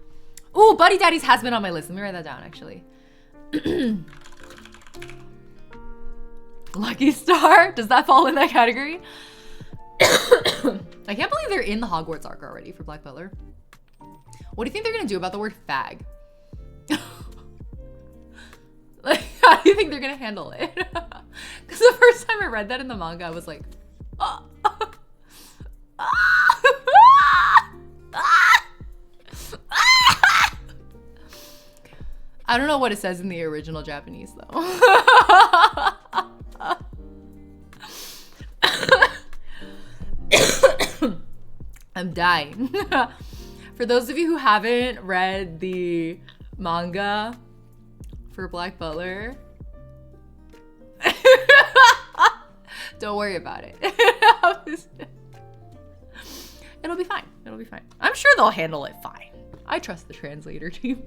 S1: Ooh, Buddy Daddies has been on my list. Let me write that down actually. Lucky Star? Does that fall in that category? I can't believe they're in the Hogwarts arc already for Black Butler. What do you think they're gonna do about the word fag? Like, how do you think they're gonna handle it? Because the first time I read that in the manga, I was like, oh. I don't know what it says in the original Japanese though. I'm dying. For those of you who haven't read the manga for Black Butler, don't worry about it. It'll be fine. It'll be fine. I'm sure they'll handle it fine. I trust the translator team.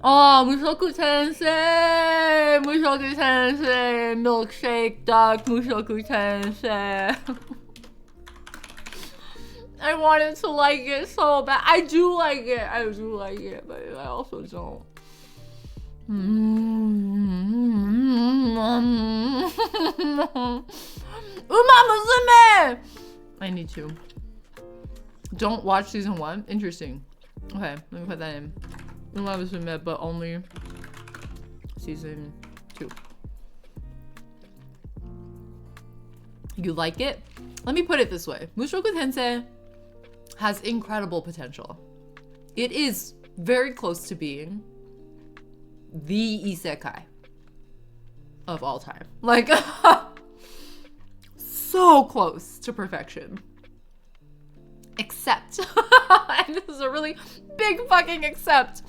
S1: Oh, Mushoku Tensei! Mushoku Tensei! Milkshake Duck Mushoku Tensei! I wanted to like it so bad. I do like it, but I also don't. Umamusume! I need to. Don't watch season 1? Interesting. Okay, let me put that in. Umamusume, but only season 2. You like it? Let me put it this way. Mushoku Tensei has incredible potential. It is very close to being the isekai of all time. Like, so close to perfection. Except, and this is a really big fucking except.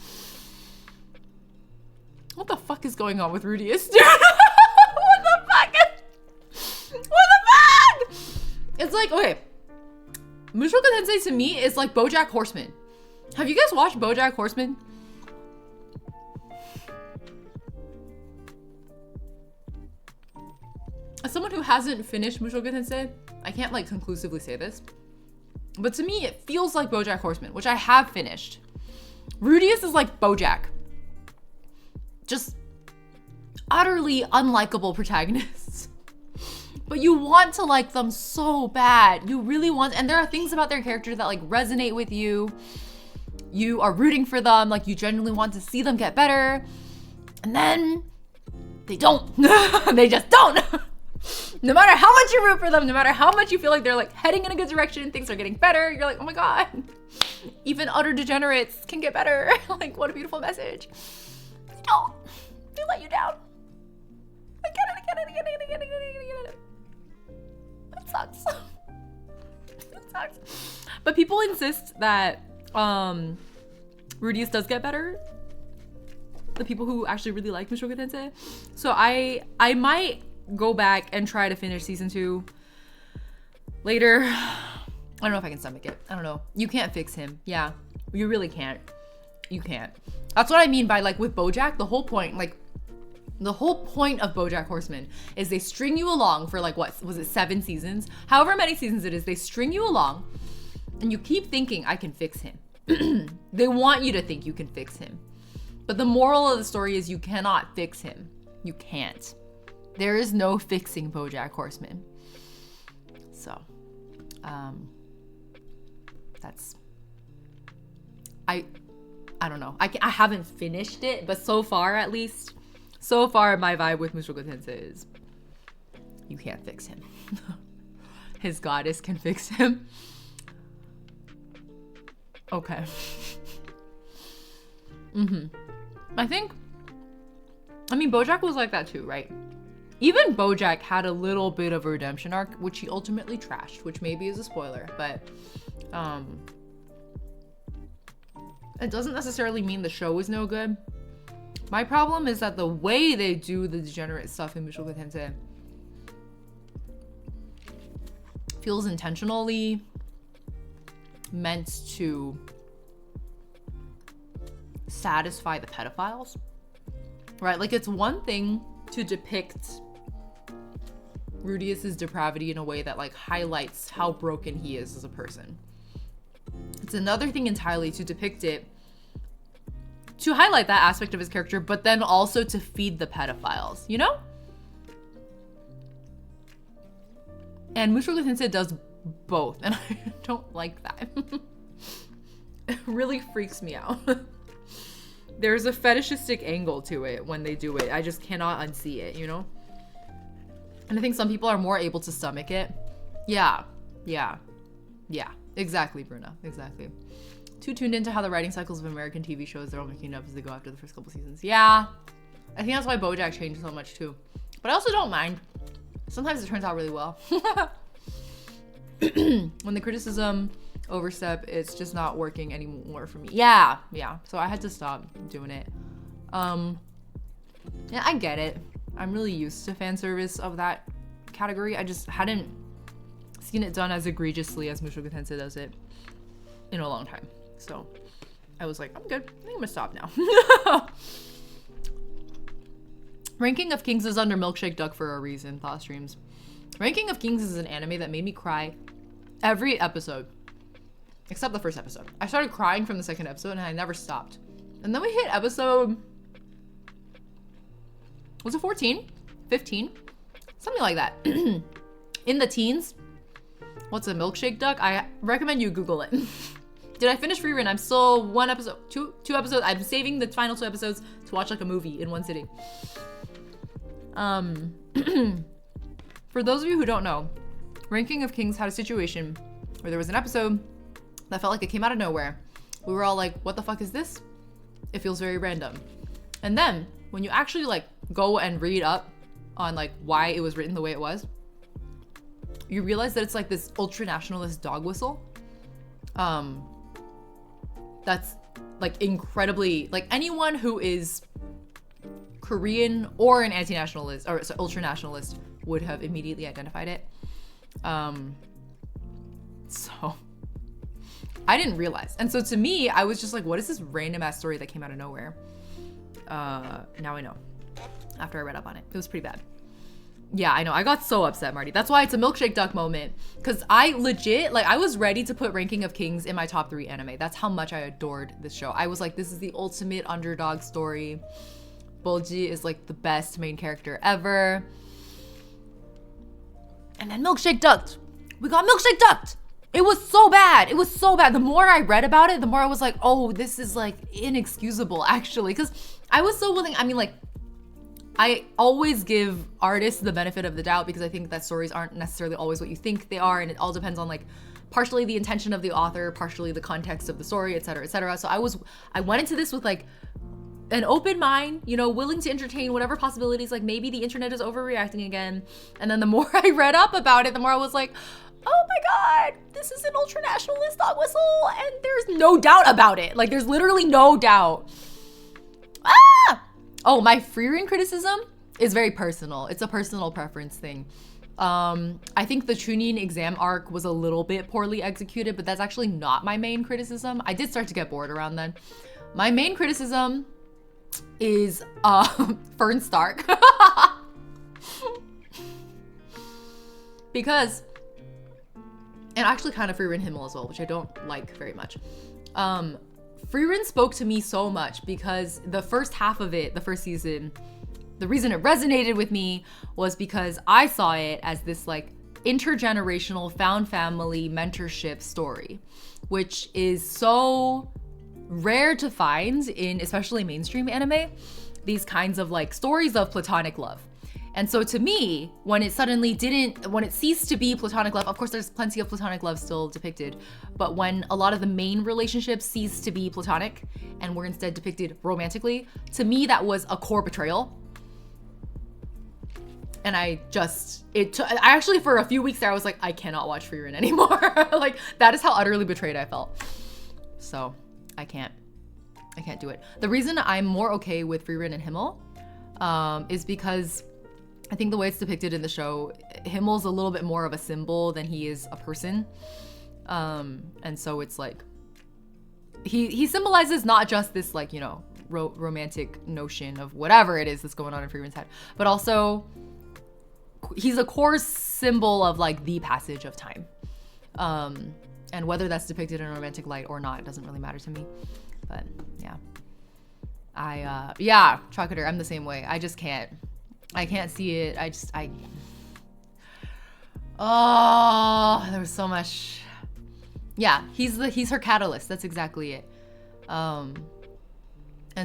S1: What the fuck is going on with Rudius, dude? What the fuck? What the fuck? It's like, okay. Mushoku Tensei to me is like BoJack Horseman. Have you guys watched BoJack Horseman? As someone who hasn't finished Mushoku Tensei, I can't like conclusively say this. But to me, it feels like BoJack Horseman, which I have finished. Rudius is like BoJack. Just utterly unlikable protagonists. But you want to like them so bad. You really want, and there are things about their character that like resonate with you. You are rooting for them, like you genuinely want to see them get better. And then they don't. They just don't. No matter how much you root for them, no matter how much you feel like they're like heading in a good direction, things are getting better, you're like, oh my god, even utter degenerates can get better. Like, what a beautiful message. They don't. They let you down. Again. It sucks. It sucks. But people insist that Rudius does get better. The people who actually really like Mushoku Tensei. So I might go back and try to finish season 2 later. I don't know if I can stomach it. I don't know. You can't fix him. Yeah, you really can't. You can't. That's what I mean by like with BoJack, the whole point of BoJack Horseman is they string you along for like, what was it, 7 seasons? However many seasons it is, they string you along and you keep thinking, I can fix him. They want you to think you can fix him. But the moral of the story is you cannot fix him. You can't. There is no fixing BoJack Horseman. So, that's, I don't know. I haven't finished it, but so far at least, my vibe with Mushoku Tensei is you can't fix him. His goddess can fix him. Okay.
S2: I think, I mean, BoJack was like that too, right? Even BoJack had a little bit of a redemption arc, which he ultimately trashed, which maybe is a spoiler, but it doesn't necessarily mean the show is no good. My problem is that the way they do the degenerate stuff in Mushoku Tensei feels intentionally meant to satisfy the pedophiles, right? Like, it's one thing to depict Rudius's depravity in a way that like highlights how broken he is as a person. It's another thing entirely to depict it to highlight that aspect of his character, but then also to feed the pedophiles, you know? And Mushoku Tensei does both, and I don't like that. It really freaks me out. There's a fetishistic angle to it when they do it. I just cannot unsee it, you know? And I think some people are more able to stomach it. Yeah. Exactly, Bruna. Exactly. Too tuned into how the writing cycles of American TV shows, they're all making up as they go after the first couple seasons. Yeah. I think that's why BoJack changed so much too. But I also don't mind. Sometimes it turns out really well. When the criticism overstep, it's just not working anymore for me. Yeah. So I had to stop doing it. Yeah, I get it. I'm really used to fan service of that category. I just hadn't seen it done as egregiously as Mushoku Tensei does it in a long time. So I was like, I'm good. I think I'm gonna stop now. Ranking of Kings is under Milkshake Duck for a reason, Thought Streams. Ranking of Kings is an anime that made me cry every episode. Except the first episode. I started crying from the second episode and I never stopped. And then we hit episode... was it 14? 15? Something like that. In the teens. What's a Milkshake Duck? I recommend you Google it. Did I finish Free Run? I'm still one episode, two episodes. I'm saving the final 2 episodes to watch like a movie in one sitting. For those of you who don't know, Ranking of Kings had a situation where there was an episode that felt like it came out of nowhere. We were all like, what the fuck is this? It feels very random. And then when you actually like go and read up on like why it was written the way it was, you realize that it's like this ultra nationalist dog whistle. That's like incredibly, like anyone who is Korean or an anti-nationalist or ultra nationalist would have immediately identified it. So I didn't realize. And so to me, I was just like, what is this random ass story that came out of nowhere? Now I know. After I read up on it. It was pretty bad. Yeah, I know. I got so upset, Marty. That's why it's a Milkshake Duck moment. Because I legit, like, I was ready to put Ranking of Kings in my top 3 anime. That's how much I adored this show. I was like, this is the ultimate underdog story. Bolji is, like, the best main character ever. And then Milkshake Ducked. We got Milkshake Ducked. It was so bad. It was so bad. The more I read about it, the more I was like, oh, this is, like, inexcusable, actually. Because I was so willing, I mean, like, I always give artists the benefit of the doubt because I think that stories aren't necessarily always what you think they are, and it all depends on like partially the intention of the author, partially the context of the story, etc., etc. So I went into this with like an open mind, you know, willing to entertain whatever possibilities, like maybe the internet is overreacting again. And then the more I read up about it, the more I was like, oh my god, this is an ultra-nationalist dog whistle, and there's no doubt about it. Like, there's literally no doubt. Ah! Oh, my free reign criticism is very personal. It's a personal preference thing. I think the Chunin exam arc was a little bit poorly executed, but that's actually not my main criticism. I did start to get bored around then. My main criticism is Fern Stark. Because, and actually kind of Frieren Himmel as well, which I don't like very much. Frieren spoke to me so much because the first half of it, the first season, the reason it resonated with me was because I saw it as this like intergenerational found family mentorship story, which is so rare to find in especially mainstream anime, these kinds of like stories of platonic love.
S1: And so to me, when it ceased to be platonic love, of course there's plenty of platonic love still depicted, but when a lot of the main relationships ceased to be platonic and were instead depicted romantically, to me that was a core betrayal. And I actually for a few weeks there, I was like, I cannot watch Frieren anymore. Like, that is how utterly betrayed I felt. So I can't do it. The reason I'm more okay with Frieren and Himmel is because I think the way it's depicted in the show, Himmel's a little bit more of a symbol than he is a person. And so it's like, he symbolizes not just this, like, you know, romantic notion of whatever it is that's going on in Frieren's head, but also he's a core symbol of like the passage of time. And whether that's depicted in a romantic light or not, it doesn't really matter to me. But yeah. Yeah, Chocolate, I'm the same way. I just can't. I can't see it. Oh, there was so much. Yeah, he's her catalyst. That's exactly it. And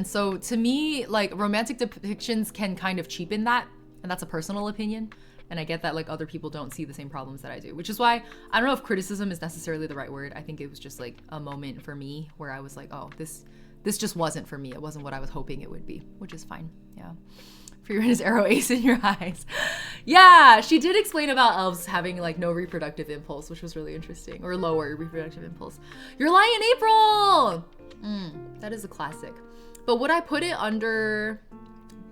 S1: so to me, like, romantic depictions can kind of cheapen that, and that's a personal opinion. And I get that like other people don't see the same problems that I do, which is why I don't know if criticism is necessarily the right word. I think it was just like a moment for me where I was like, oh, this just wasn't for me. It wasn't what I was hoping it would be, which is fine. Yeah. Frieren is arrow ace in your eyes. Yeah, she did explain about elves having like no reproductive impulse, which was really interesting, or lower reproductive impulse. You're lying, April! That is a classic. But would I put it under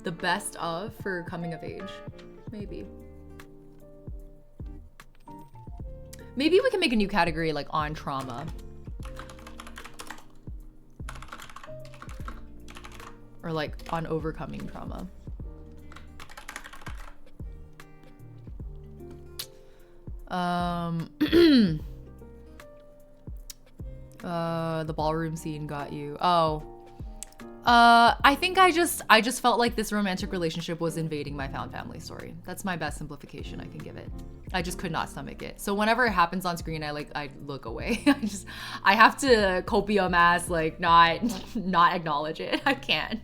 S1: the best of for coming of age? Maybe. Maybe we can make a new category like on trauma. Or like on overcoming trauma. The ballroom scene got you. Oh. I think I just felt like this romantic relationship was invading my found family story. That's my best simplification I can give it. I just could not stomach it. So whenever it happens on screen, I look away. I have to copium ass, like, not acknowledge it. I can't.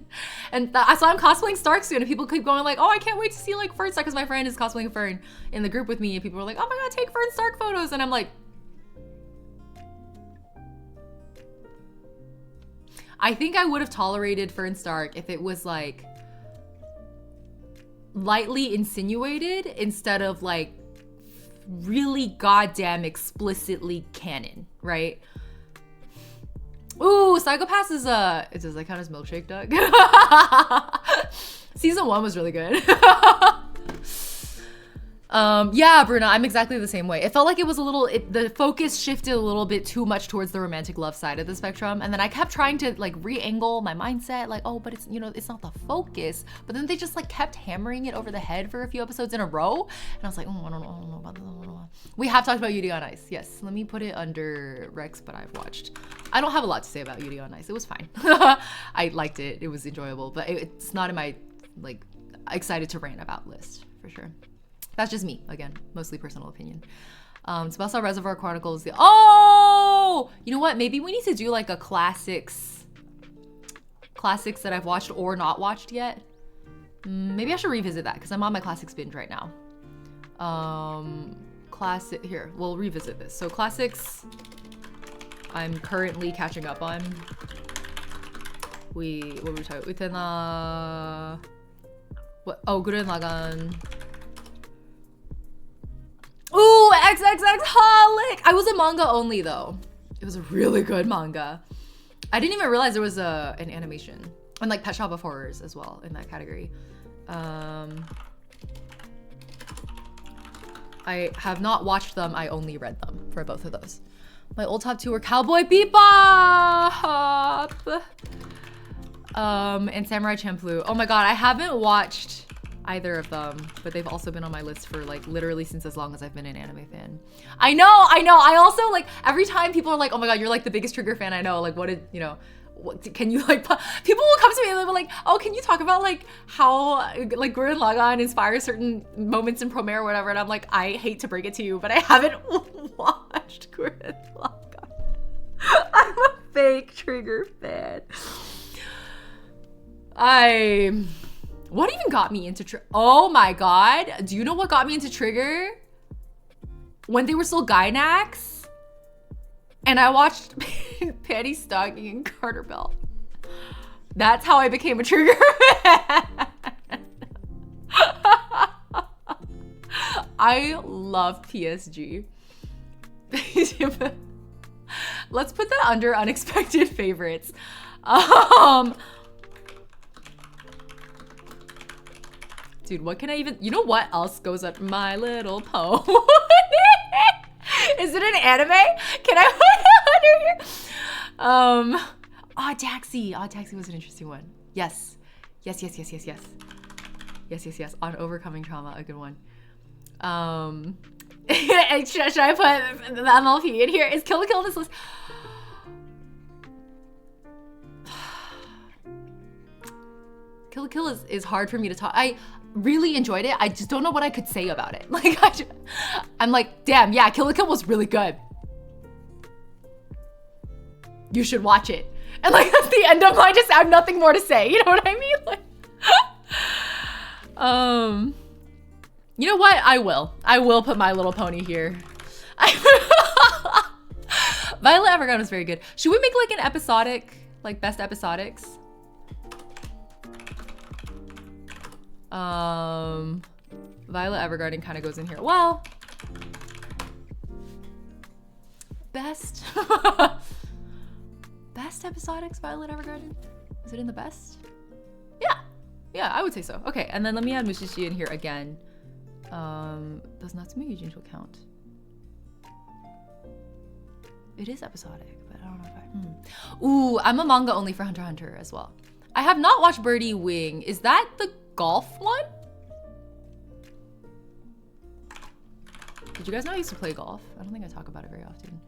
S1: And so I'm cosplaying Stark soon, and people keep going like, oh, I can't wait to see like Fern Stark, because my friend is cosplaying Fern in the group with me, and people are like, oh my god, take Fern Stark photos, and I'm like, I think I would have tolerated Fern Stark if it was like lightly insinuated instead of like really goddamn explicitly canon, right? Ooh, Psycho-Pass is does that count as Milkshake Duck? Season 1 was really good. Yeah, Bruna, I'm exactly the same way. It felt like it was the focus shifted a little bit too much towards the romantic love side of the spectrum. And then I kept trying to like re-angle my mindset, like, oh, but it's, you know, it's not the focus. But then they just like kept hammering it over the head for a few episodes in a row. And I was like, oh, I don't know about this. We have talked about Yuri on Ice. Yes, let me put it under Rex, but I've watched. I don't have a lot to say about Yuri on Ice. It was fine. I liked it. It was enjoyable, but it's not in my like excited to rant about list for sure. That's just me, again, mostly personal opinion. Tsubasa Reservoir Chronicles. Oh, you know what? Maybe we need to do like a classics that I've watched or not watched yet. Maybe I should revisit that because I'm on my classics binge right now. Classic here. We'll revisit this. So classics, I'm currently catching up on. What were we talking about? Utena. What? Oh, Gurren Lagann. Ooh, XXX Holic! I was a manga only though. It was a really good manga. I didn't even realize there was an animation. And like Pet Shop of Horrors as well in that category. I have not watched them, I only read them for both of those. My old top 2 were Cowboy Bebop! And Samurai Champloo. Oh my god, I haven't watched either of them, but they've also been on my list for like literally since as long as I've been an anime fan. I know. I also like every time people are like, oh my god, you're like the biggest Trigger fan I know. Like what did, you know, what can you like, people will come to me and they'll be like, oh, can you talk about like how like Gurren Lagann inspires certain moments in Promare or whatever. And I'm like, I hate to break it to you, but I haven't watched Gurren Lagann. I'm a fake Trigger fan. What even got me into oh my god. Do you know what got me into Trigger? When they were still Gynax. And I watched Panty Stocking and Carter Bell. That's how I became a Trigger fan. I love PSG. Let's put that under unexpected favorites. Dude, what can I even... You know what else goes up? My Little Pony. Is it an anime? Can I put it under here? Odd Taxi. Odd Taxi was an interesting one. Yes. Yes. On overcoming trauma, a good one. Should I put the MLP in here? Is Kill la Kill in this list? Kill la Kill is hard for me to talk. I really enjoyed it. I just don't know what I could say about it. Like, I'm like, damn, yeah, Kill la Kill was really good. You should watch it. And like, that's the end of my, I have nothing more to say. You know what I mean? Like, you know what? I will put My Little Pony here. Violet Evergarden was very good. Should we make like an episodic, like best episodics? Violet Evergarden kind of goes in here. Well, best best episodics Violet Evergarden? Is it in the best? Yeah, I would say so. Okay, and then let me add Mushishi in here again. Does Natsume Yujincho count? It is episodic, but I don't know if I... Ooh, I'm a manga only for Hunter x Hunter as well. I have not watched Birdie Wing. Is that the golf one? Did you guys know I used to play golf? I don't think I talk about it very often.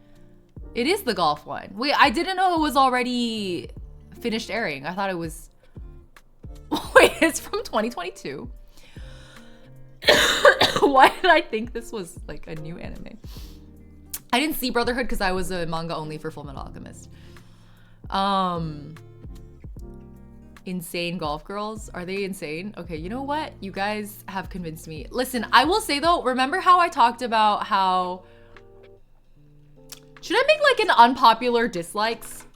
S1: It is the golf one. Wait, I didn't know it was already finished airing. I thought it was... Wait, it's from 2022. Why did I think this was like a new anime? I didn't see Brotherhood because I was a manga only for Fullmetal Alchemist. Insane golf girls. Are they insane? Okay, you know what? You guys have convinced me. Listen, I will say though, remember how I talked about how... Should I make like an unpopular dislikes?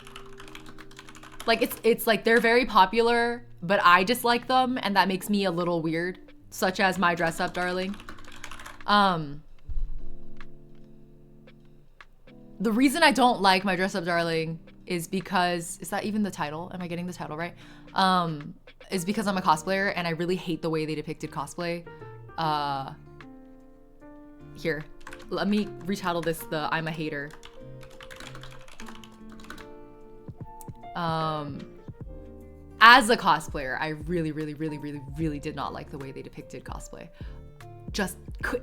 S1: Like it's like they're very popular, but I dislike them and that makes me a little weird. Such as My Dress Up Darling. The reason I don't like My Dress Up Darling is because, is that even the title? Am I getting the title right? Is because I'm a cosplayer and I really hate the way they depicted cosplay. Here, let me retitle this the I'm a hater. As a cosplayer, I really did not like the way they depicted cosplay.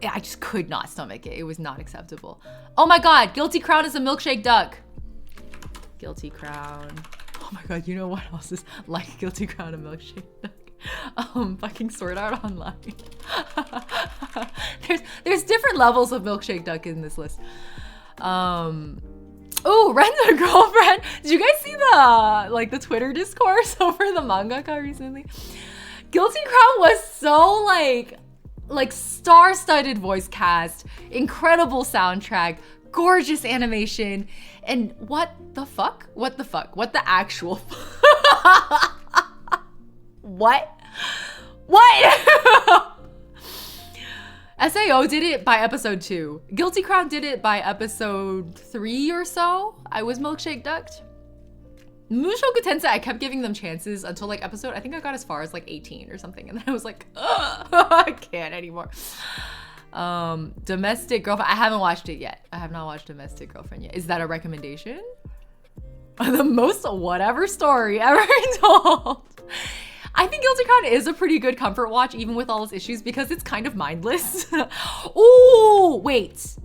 S1: I just could not stomach it. It was not acceptable. Oh my god, Guilty Crown is a milkshake duck. Guilty Crown. Oh my god, you know what else is like Guilty Crown, a milkshake duck? Fucking Sword Art Online. There's different levels of milkshake duck in this list. Oh, Ren's a girlfriend. Did you guys see the Twitter discourse over the mangaka recently? Guilty Crown was so like star-studded voice cast, incredible soundtrack, gorgeous animation, and what the fuck? What the actual What? SAO did it by episode 2. Guilty Crown did it by episode 3 or so. I was milkshake ducked. Mushoku Tensei, I kept giving them chances until like episode, I think I got as far as like 18 or something. And then I was like, ugh, I can't anymore. Domestic Girlfriend, I haven't watched it yet. I have not watched Domestic Girlfriend yet. Is that a recommendation? The most whatever story ever told. I think Guilty Crown is a pretty good comfort watch, even with all its issues, because it's kind of mindless. Ooh, wait.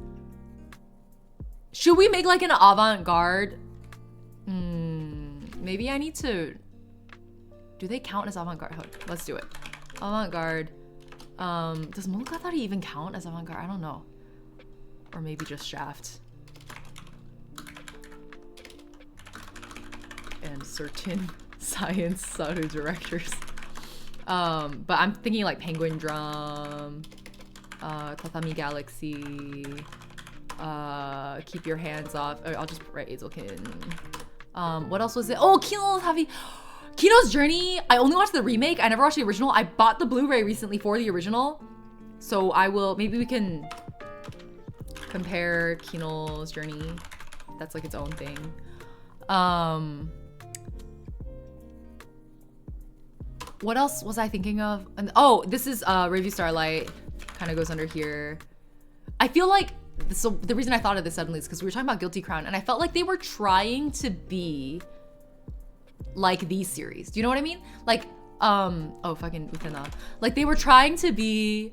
S1: Should we make like an avant-garde? Maybe I need to... Do they count as avant-garde? Let's do it. Avant-garde. Does Monogatari even count as avant-garde? I don't know. Or maybe just Shaft. And certain Science Saru directors. But I'm thinking like Penguin Drum, Tatami Galaxy, Keep Your Hands Off. I'll just write Eizouken. What else was it? Oh, Kino's Journey. I only watched the remake. I never watched the original. I bought the Blu-ray recently for the original. So I will, maybe we can compare Kino's Journey. That's like its own thing. What else was I thinking of? And oh, this is Revue Starlight. Kind of goes under here. I feel like, so the reason I thought of this suddenly is because we were talking about Guilty Crown, and I felt like they were trying to be like these series. Do you know what I mean? Like, oh, fucking Utena. Like, they were trying to be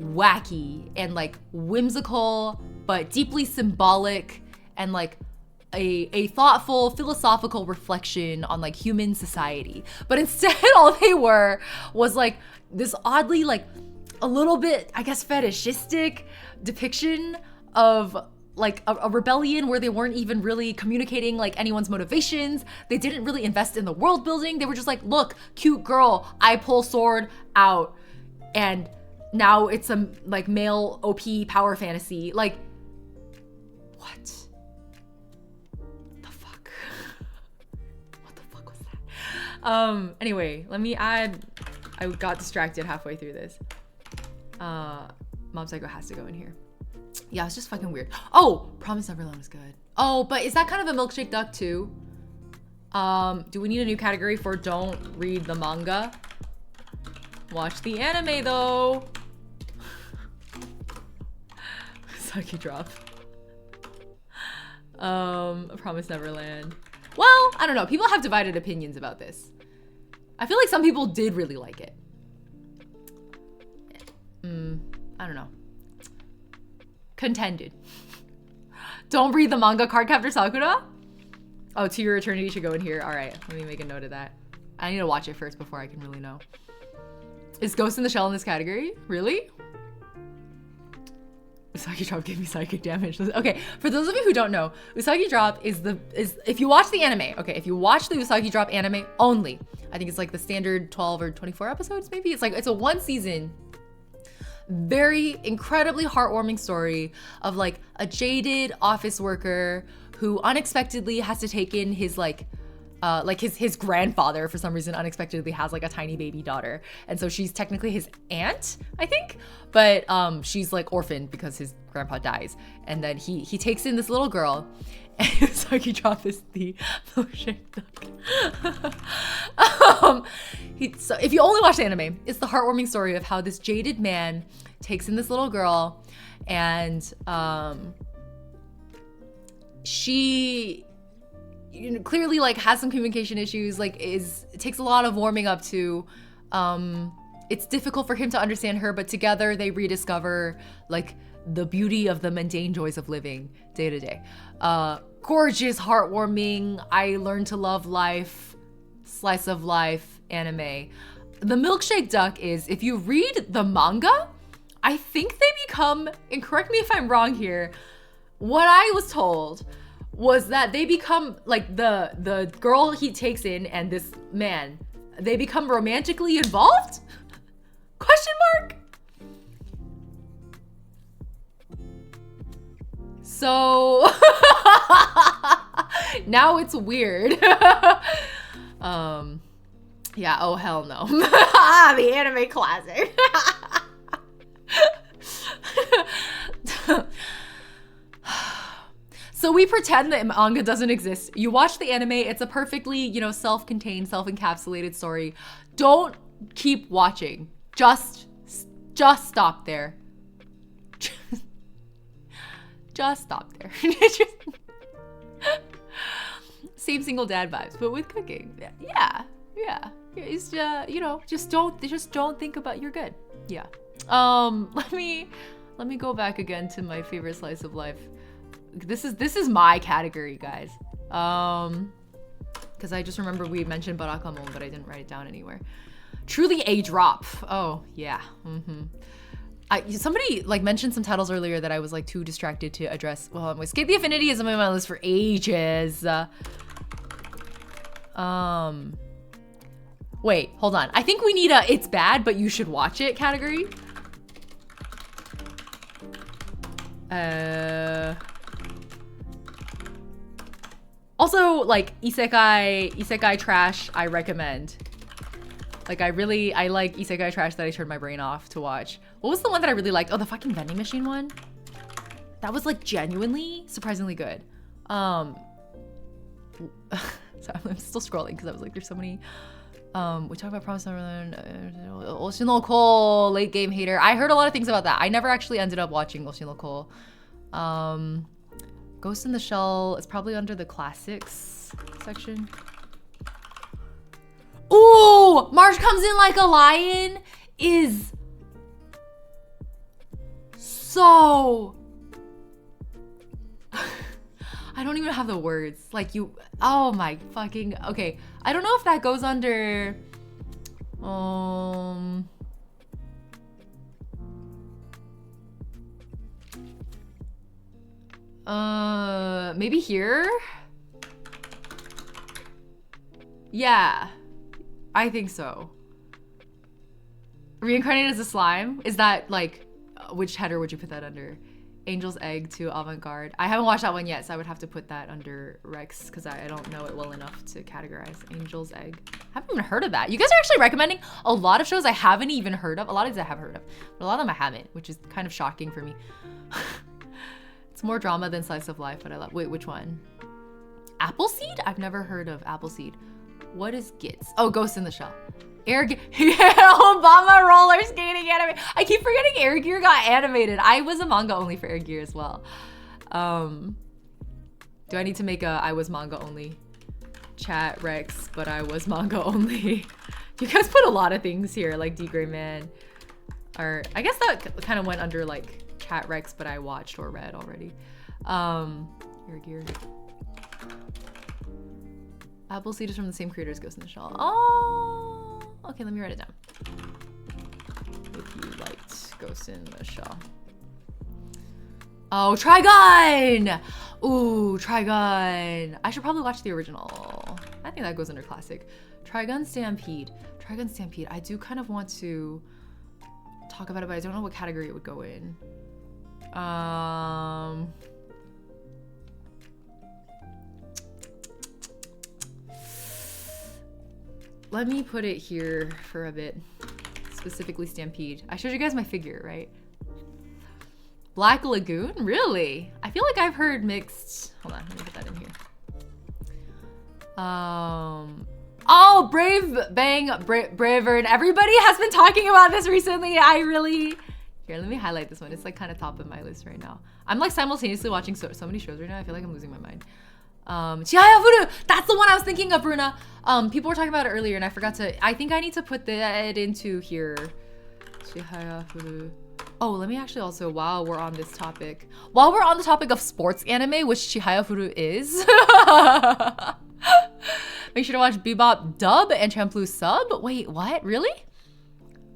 S1: wacky and like whimsical, but deeply symbolic, and like a thoughtful philosophical reflection on like human society. But instead all they were was like this oddly like a little bit, I guess, fetishistic depiction of like a rebellion where they weren't even really communicating like anyone's motivations. They didn't really invest in the world building. They were just like, look, cute girl, I pull sword out, and now it's a like male OP power fantasy. Like, what? Anyway, let me add, I got distracted halfway through this. Mob Psycho has to go in here. Yeah, it's just fucking weird. Oh, Promise Neverland is good. Oh, but is that kind of a milkshake duck too? Do we need a new category for don't read the manga? Watch the anime though. Saki drop. Promise Neverland. Well, I don't know. People have divided opinions about this. I feel like some people did really like it. I don't know. Contended. Don't read the manga Cardcaptor Sakura? Oh, To Your Eternity should go in here. All right, let me make a note of that. I need to watch it first before I can really know. Is Ghost in the Shell in this category? Really? Usagi Drop gave me psychic damage. Okay, for those of you who don't know, Usagi Drop is if you watch the anime, okay, if you watch the Usagi Drop anime only, I think it's like the standard 12 or 24 episodes maybe. It's like, it's a one season, very incredibly heartwarming story of like a jaded office worker who unexpectedly has to take in his his grandfather for some reason unexpectedly has like a tiny baby daughter, and so she's technically his aunt, I think, but she's like orphaned because his grandpa dies, and then he takes in this little girl, and Usagi Drop is the milkshake duck. So if you only watch the anime, it's the heartwarming story of how this jaded man takes in this little girl, and she clearly like has some communication issues, like it takes a lot of warming up to. It's difficult for him to understand her, but together they rediscover like the beauty of the mundane joys of living day to day. Gorgeous, heartwarming, I learned to love life, slice of life anime. The milkshake duck is, if you read the manga, I think they become, and correct me if I'm wrong here, what I was told was that they become like the girl he takes in and this man, they become romantically involved? Question mark? So now it's weird. Yeah, oh hell no. The anime classic. So we pretend that manga doesn't exist. You watch the anime, it's a perfectly, self-contained, self-encapsulated story. Don't keep watching. Just stop there. Just stop there. Same single dad vibes, but with cooking. Yeah. It's just don't think about, you're good. Yeah. Let me go back again to my favorite slice of life. This is my category, guys. Because I just remember we mentioned Barakamon, but I didn't write it down anywhere. Truly a drop. Oh yeah. Somebody like mentioned some titles earlier that I was like too distracted to address. Well, Escape the Affinity is on my list for ages. Wait, hold on. I think we need a it's bad, but you should watch it category. Also, like, isekai trash, I recommend. Like, I like isekai trash that I turned my brain off to watch. What was the one that I really liked? Oh, the fucking vending machine one? That was, like, genuinely surprisingly good. So I'm still scrolling because I was like, there's so many. We talked about Promise Neverland, Ocean Cole, late game hater. I heard a lot of things about that. I never actually ended up watching Ocean Cole. Ghost in the Shell is probably under the classics section. Ooh, March Comes In Like a Lion is so... I don't even have the words. Like you, oh my fucking, okay. I don't know if that goes under, maybe here? Yeah, I think so. Reincarnated as a slime? Is that like, which header would you put that under? Angel's Egg to Avant-Garde. I haven't watched that one yet, so I would have to put that under Rex because I don't know it well enough to categorize. Angel's Egg. I haven't even heard of that. You guys are actually recommending a lot of shows I haven't even heard of. A lot of these I have heard of, but a lot of them I haven't, which is kind of shocking for me. It's more drama than slice of life, but I love. Wait, which one? Appleseed? I've never heard of Appleseed. What is Gits? Oh, Ghost in the Shell. Air Gear, yeah, Obama roller skating anime. I keep forgetting Air Gear got animated. I was a manga only for Air Gear as well. Do I need to make a I was manga only chat, Rex, but I was manga only? You guys put a lot of things here, like D Gray Man. Or I guess that kind of went under like chat Rex, but I watched or read already. Air Gear. Appleseed is from the same creator as Ghost in the Shell. Oh, okay, let me write it down. If you liked Ghost in the Shell. Oh, Trigun! Ooh, Trigun. I should probably watch the original. I think that goes under classic. Trigun Stampede. Trigun Stampede. I do kind of want to talk about it, but I don't know what category it would go in. Let me put it here for a bit. Specifically Stampede. I showed you guys my figure, right? Black Lagoon? Really? I feel like I've heard mixed... Hold on, let me put that in here. Oh, Brave Bang Bravern. Everybody has been talking about this recently. I really... Here, let me highlight this one. It's like kind of top of my list right now. I'm like simultaneously watching so many shows right now. I feel like I'm losing my mind. Chihaya Furu! That's the one I was thinking of, Bruna. People were talking about it earlier and I forgot to... I think I need to put that into here. Chihaya Furu. Oh, let me actually also, while we're on this topic, while we're on the topic of sports anime, which Chihaya Furu is, make sure to watch Bebop dub and Champloo sub. Wait, what? Really?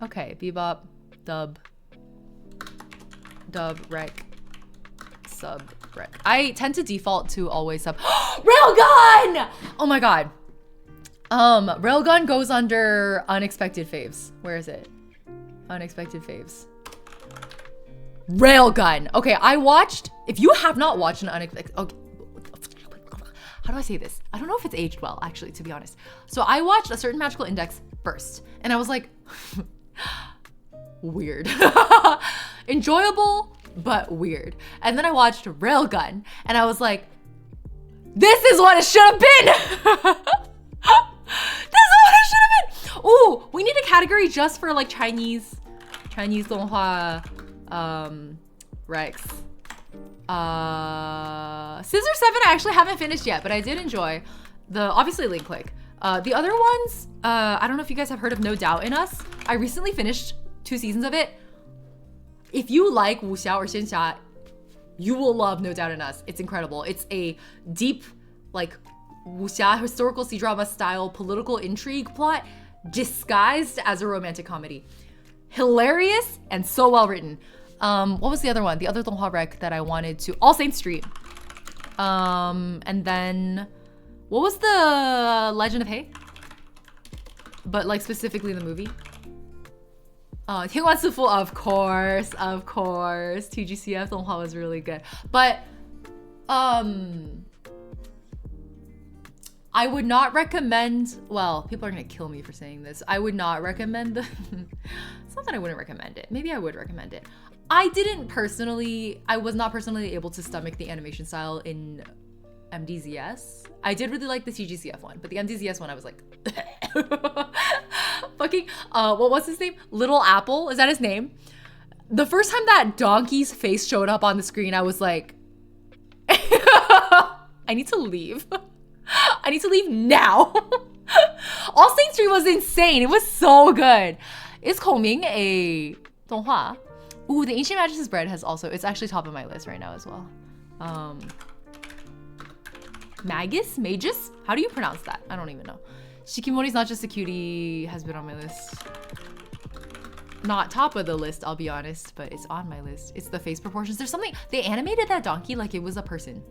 S1: Okay, Bebop dub rec sub rec. I tend to default to always sub. Railgun! Oh my god. Railgun goes under unexpected faves. Where is it? Unexpected faves. Railgun. Okay, I watched. If you have not watched an unexpected, okay, how do I say this? I don't know if it's aged well, actually, to be honest. So I watched A Certain Magical Index first, and I was like, weird, enjoyable but weird. And then I watched Railgun, and I was like, this is what it should have been. This is what it should have been. Ooh, we need a category just for like Chinese donghua. Rex. Scissor 7 I actually haven't finished yet, but I did enjoy obviously Link Click. The other ones, I don't know if you guys have heard of No Doubt in Us. I recently finished 2 seasons of it. If you like wuxia or xianxia, you will love No Doubt in Us. It's incredible. It's a deep, like, wuxia historical C-drama style political intrigue plot disguised as a romantic comedy. Hilarious and so well written. What was the other one? The other donghua rec that I wanted to... All Saints Street. And then... What was the Legend of Hei? but like specifically the movie. Tianguan of course, of course. TGCF 动画 was really good, but I would not recommend. Well, people are gonna kill me for saying this. I would not recommend the. It's not that I wouldn't recommend it. Maybe I would recommend it. I was not personally able to stomach the animation style in MDZS. I did really like the TGCF one, but the MDZS one I was like, fucking, what was his name? Little Apple, is that his name? The first time that donkey's face showed up on the screen, I was like, I need to leave. I need to leave now. All Saints 3 was insane. It was so good. Is Koming a 动画? Ooh, the Ancient Magus' Bread has also, it's actually top of my list right now as well. Magus? How do you pronounce that? I don't even know. Shikimori's Not Just a Cutie has been on my list. Not top of the list, I'll be honest, but it's on my list. It's the face proportions. There's something, they animated that donkey like it was a person.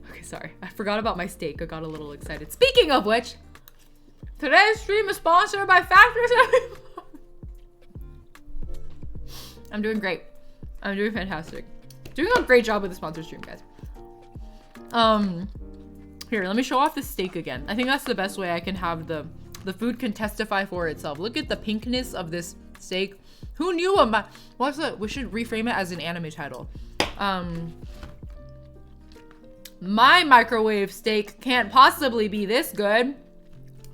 S1: Okay, sorry. I forgot about my steak. I got a little excited. Speaking of which, today's stream is sponsored by Factor 75. I'm doing great. I'm doing fantastic. Doing a great job with the sponsor stream, guys. Here, let me show off the steak again. I think that's the best way I can have the food can testify for itself. Look at the pinkness of this steak. Who knew we should reframe it as an anime title. My microwave steak can't possibly be this good.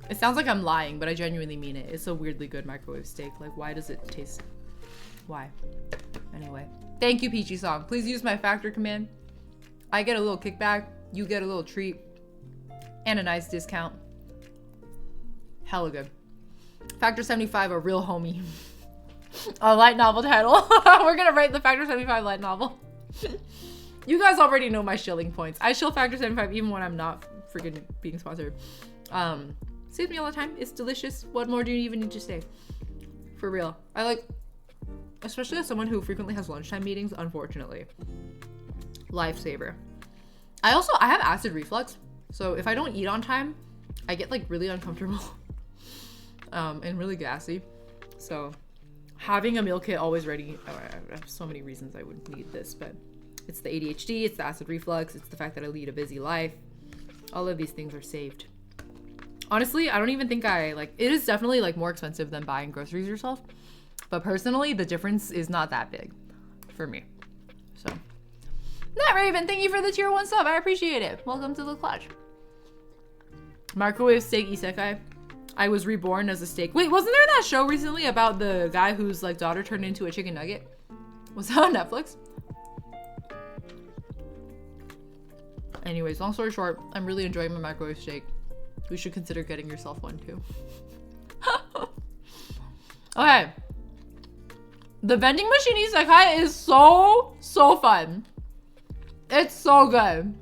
S1: It sounds like I'm lying, but I genuinely mean it. It's a weirdly good microwave steak. Like, why does it taste? Why? Anyway, thank you, Peachy Song. Please use my factor command. I get a little kickback. You get a little treat. And a nice discount. Hella good. Factor 75, a real homie. A light novel title. We're gonna write the Factor 75 light novel. You guys already know my shilling points. I shill Factor 75 even when I'm not freaking being sponsored. Saves me all the time. It's delicious. What more do you even need to say? For real. I like, especially as someone who frequently has lunchtime meetings, unfortunately. Lifesaver. I have acid reflux. So if I don't eat on time, I get like really uncomfortable and really gassy. So having a meal kit always ready. Oh, I have so many reasons I would need this, but it's the ADHD, it's the acid reflux, it's the fact that I lead a busy life. All of these things are saved. Honestly, I don't even think it is definitely like more expensive than buying groceries yourself. But personally, the difference is not that big for me. So, Nat Raven, thank you for the tier 1 sub. I appreciate it. Welcome to the clutch. Microwave steak isekai. I was reborn as a steak. Wait, wasn't there that show recently about the guy whose like daughter turned into a chicken nugget? Was that on Netflix? Anyways, long story short, I'm really enjoying my microwave steak. You should consider getting yourself one too. Okay. The vending machine isekai is so fun. It's so good.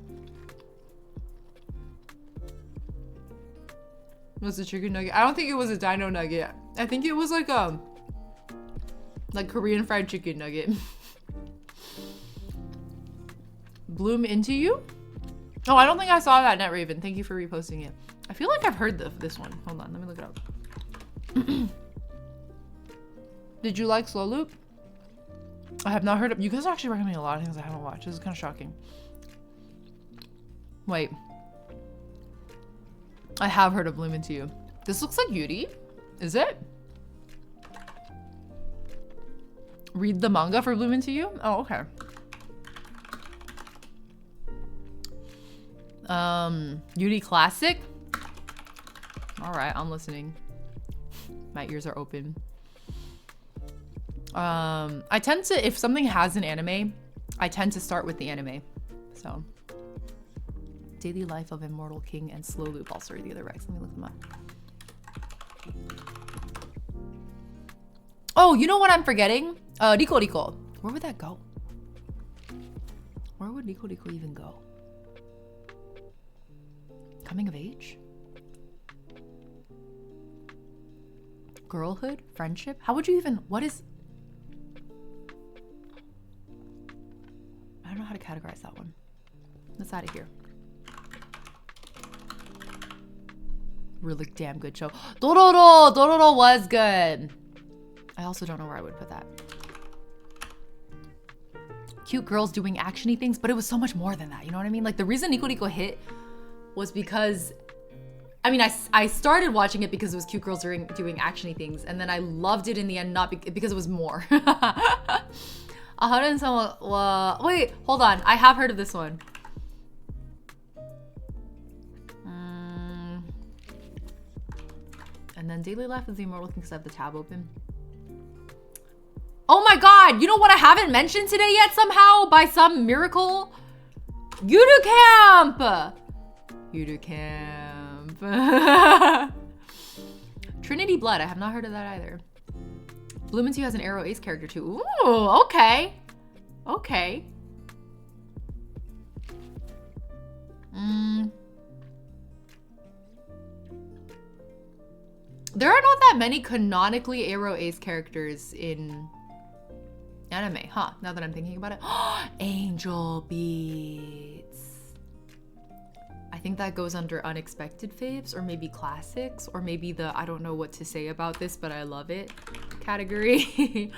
S1: Was a chicken nugget? I don't think it was a dino nugget. I think it was like a Korean fried chicken nugget. Bloom Into You? Oh, I don't think I saw that, Net Raven. Thank you for reposting it. I feel like I've heard this one. Hold on, let me look it up. Did you like Slow Loop? I have not heard of. You guys are actually recommending a lot of things I haven't watched. This is kind of shocking. Wait. I have heard of Bloom Into You. This looks like Yuri. Is it? Read the manga for Bloom Into You? Oh, okay. Yuri Classic? Alright, I'm listening. My ears are open. I tend to, if something has an anime, I tend to start with the anime. So, Daily Life of Immortal King and Slow Loop. Also read the other Rex. Let me look them up. Oh, you know what I'm forgetting? Rico Rico. Where would that go? Where would Rico Rico even go? Coming of age? Girlhood? Friendship? How would you even, what is, I don't know how to categorize that one. Let's out of here. Really damn good show. Dororo was good. I also don't know where I would put that. Cute girls doing actiony things, but it was so much more than that. You know what I mean? Like the reason Nico Nico hit was because, I mean, I started watching it because it was cute girls doing actiony things, and then I loved it in the end, not because it was more. Wait, hold on. I have heard of this one. And then Daily Life of the Immortal King, because I have the tab open. Oh my god, you know what I haven't mentioned today yet somehow? By some miracle? Yudu Camp! Yudu Camp. Trinity Blood, I have not heard of that either. Blooming 2 has an Arrow Ace character too. Ooh, okay. Okay. There are not that many canonically Arrow Ace characters in anime, huh? Now that I'm thinking about it. Angel Beats. I think that goes under unexpected faves, or maybe classics, or maybe the I don't know what to say about this, but I love it category.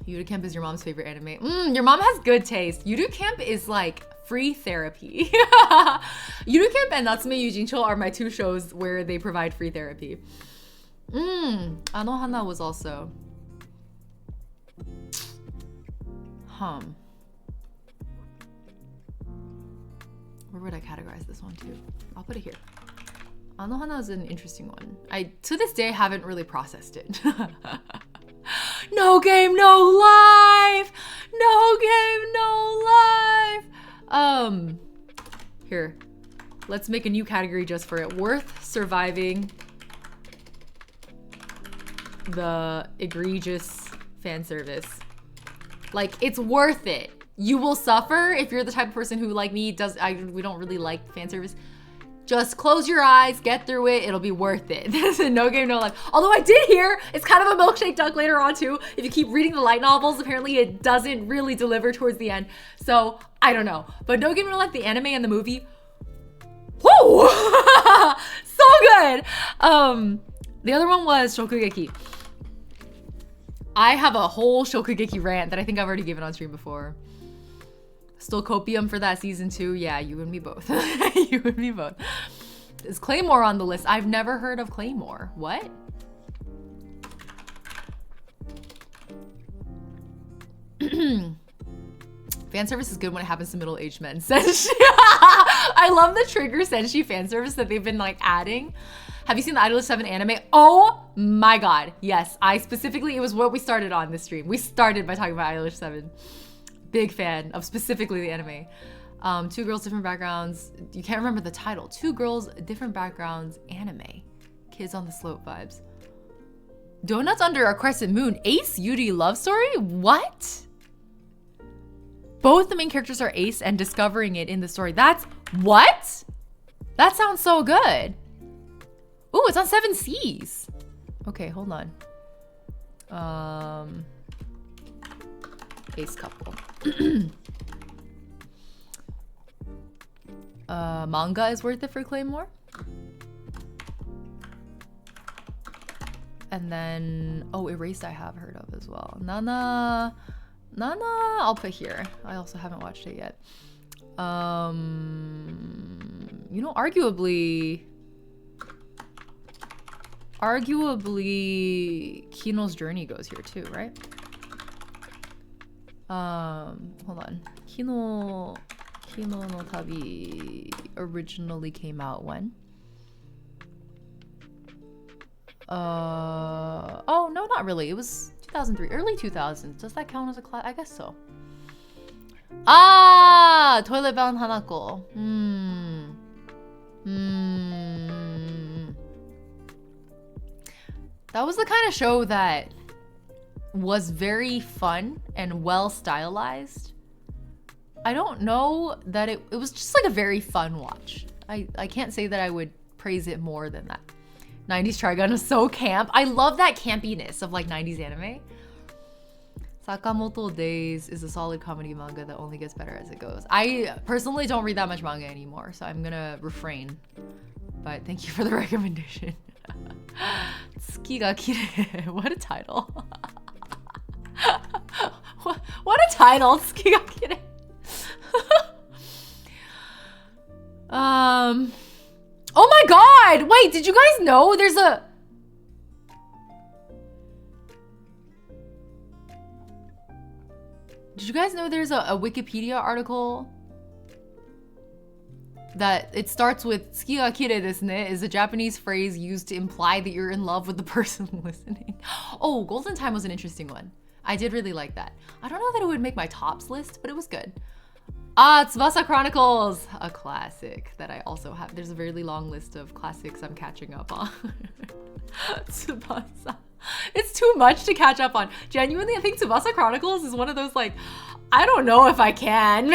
S1: Yudu Camp is your mom's favorite anime. Your mom has good taste. Yudu Camp is like free therapy. Yudu Camp and Natsume Yujincho are my two shows where they provide free therapy. Anohana was also. Where would I categorize this one too? I'll put it here. Anohana is an interesting one. I, to this day, haven't really processed it. No game, no life! No game, no life! Here. Let's make a new category just for it. Worth surviving the egregious fan service. Like, it's worth it. You will suffer if you're the type of person who, like me, we don't really like fan service. Just close your eyes, get through it, it'll be worth it. No game, no life. Although I did hear it's kind of a milkshake duck later on too. If you keep reading the light novels, apparently it doesn't really deliver towards the end. So, I don't know. But No Game, No Life, the anime and the movie, whoo! So good! The other one was Shokugeki. I have a whole Shokugeki rant that I think I've already given on stream before. Still copium for that season 2. Yeah, you and me both. You and me both. Is Claymore on the list? I've never heard of Claymore. What? Fan service is good when it happens to middle-aged men. Senshi. I love the trigger Senshi fan service that they've been like adding. Have you seen the Idolish 7 anime? Oh my god. Yes, it was what we started on this stream. We started by talking about Idolish 7. Big fan of specifically the anime. Two girls, different backgrounds. You can't remember the title. Two girls, different backgrounds, anime. Kids on the Slope vibes. Donuts Under a Crescent Moon. Ace Yuri love story? What? Both the main characters are Ace and discovering it in the story. That's what? That sounds so good. Ooh, it's on 7 Seas. Okay, hold on. Ace couple. Manga is worth it for Claymore. And then, oh, Erased I have heard of as well. Nana, I'll put here. I also haven't watched it yet. You know, arguably, Kino's Journey goes here too, right? Hold on. Kino no Tabi originally came out when? Oh, no, not really. It was 2003, early 2000s. Does that count as a class? I guess so. Ah, Toilet Bound Hanako. That was the kind of show that was very fun and well stylized. I don't know that it was just like a very fun watch. I can't say that I would praise it more than that. 90s Trigun is so camp. I love that campiness of like 90s anime. Sakamoto Days is a solid comedy manga that only gets better as it goes. I personally don't read that much manga anymore, so I'm gonna refrain. But thank you for the recommendation. Tsuki ga kirei. What a title. What a title. Tsuki ga kirei. Oh my god! Wait, did you guys know there's a... Did you guys know there's a Wikipedia article that it starts with "Tsuki ga kirei desu ne" is a Japanese phrase used to imply that you're in love with the person listening. Oh, Golden Time was an interesting one. I did really like that. I don't know that it would make my tops list, but it was good. Ah, Tsubasa Chronicles, a classic that I also have. There's a really long list of classics I'm catching up on. Tsubasa. It's too much to catch up on. Genuinely, I think Tsubasa Chronicles is one of those, like, I don't know if I can.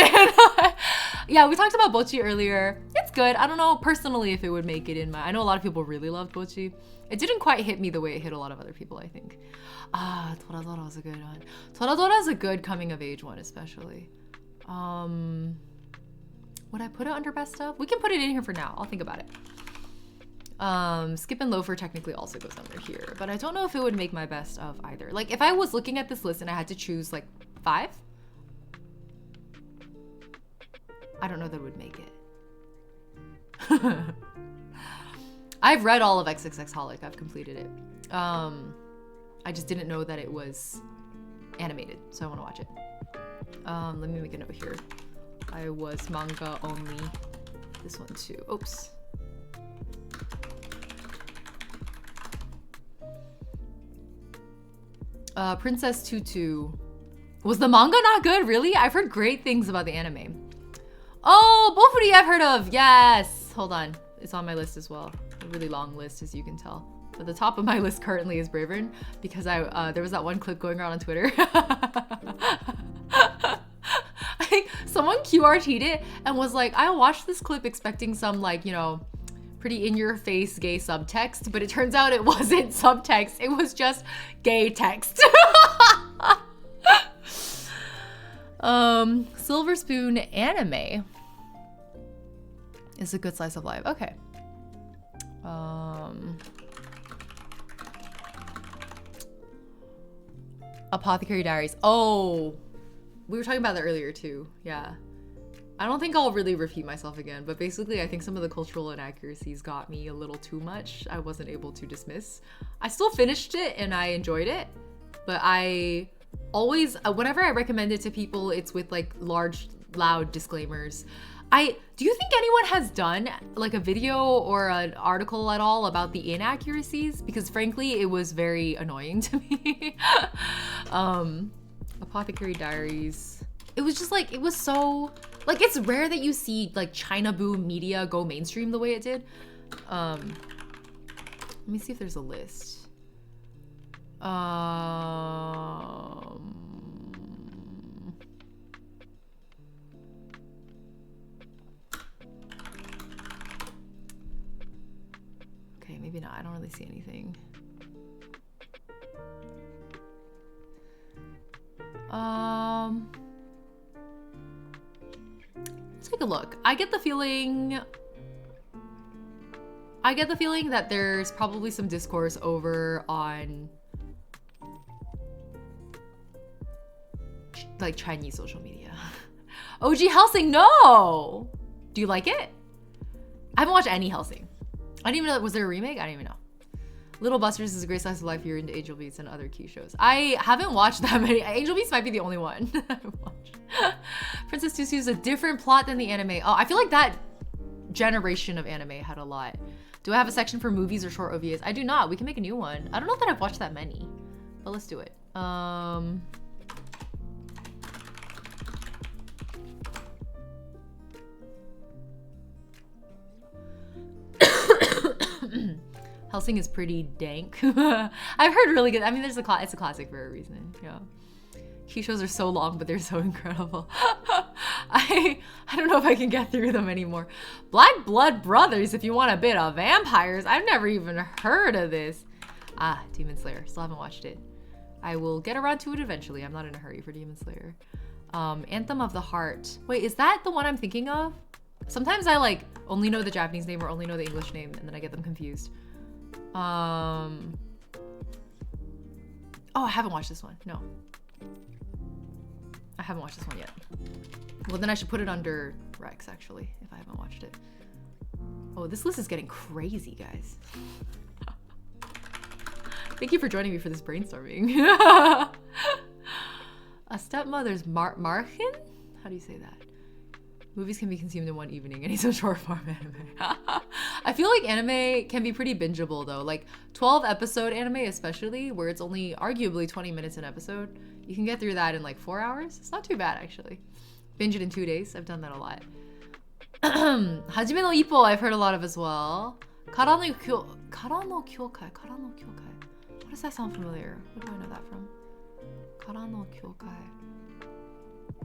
S1: Yeah, we talked about Bocchi earlier. It's good. I don't know personally if it would make it in my... I know a lot of people really loved Bocchi. It didn't quite hit me the way it hit a lot of other people, I think. Ah, Toradora was a good one. Toradora is a good coming of age one, especially. Would I put it under best of? We can put it in here for now. I'll think about it. Skip and Loafer technically also goes under here, but I don't know if it would make my best of either. Like, if I was looking at this list and I had to choose like 5, I don't know that it would make it. I've read all of XXXHolic. I've completed it. I just didn't know that it was animated, so I want to watch it. Let me make a note here. I was manga only. This one too. Oops. Princess Tutu. Was the manga not good? Really? I've heard great things about the anime. Oh, Bofuri I've heard of. Yes. Hold on. It's on my list as well. A really long list, as you can tell. But the top of my list currently is Bravern because there was that one clip going around on Twitter. I think someone QRT'd it and was like, I watched this clip expecting some, like, you know, pretty in-your-face gay subtext, but it turns out it wasn't subtext. It was just gay text. Silver Spoon anime is a good slice of life. Okay. Apothecary Diaries. Oh, we were talking about that earlier too. Yeah. I don't think I'll really repeat myself again, but basically I think some of the cultural inaccuracies got me a little too much. I wasn't able to dismiss. I still finished it and I enjoyed it, but I always, whenever I recommend it to people, it's with like large, loud disclaimers. Do you think anyone has done like a video or an article at all about the inaccuracies? Because frankly, it was very annoying to me. Apothecary Diaries. It was just like, it was so, like, it's rare that you see like China Boom Media go mainstream the way it did. Let me see if there's a list. Okay, maybe not. I don't really see anything. Let's take a look. I get the feeling that there's probably some discourse over on like Chinese social media. OG Hellsing, no! Do you like it? I haven't watched any Hellsing. I didn't even know, was there a remake? I didn't even know. Little Busters is a great slice of life. You're into Angel Beats and other key shows. I haven't watched that many. Angel Beats might be the only one I've watched. Princess Tutu is a different plot than the anime. Oh, I feel like that generation of anime had a lot. Do I have a section for movies or short OVAs? I do not. We can make a new one. I don't know that I've watched that many, but let's do it. Hellsing is pretty dank. I've heard really good. I mean, it's a classic for a reason. Yeah. Key shows are so long, but they're so incredible. I don't know if I can get through them anymore. Black Blood Brothers, if you want a bit of vampires. I've never even heard of this. Ah, Demon Slayer. Still haven't watched it. I will get around to it eventually. I'm not in a hurry for Demon Slayer. Anthem of the Heart. Wait, is that the one I'm thinking of? Sometimes I like only know the Japanese name or only know the English name and then I get them confused. Oh, I haven't watched this one. No. I haven't watched this one yet. Well, then I should put it under Rex, actually, if I haven't watched it. Oh, this list is getting crazy, guys. Thank you for joining me for this brainstorming. A Stepmother's Marchen? How do you say that? Movies can be consumed in one evening. Any some short form anime. I feel like anime can be pretty bingeable though. Like 12 episode anime especially, where it's only arguably 20 minutes an episode. You can get through that in like 4 hours. It's not too bad actually. Binge it in 2 days. I've done that a lot. Hajime no Ippo I've heard a lot of as well. Kara no Kyokai. Why does that sound familiar? Where do I know that from? Kara no Kyokai.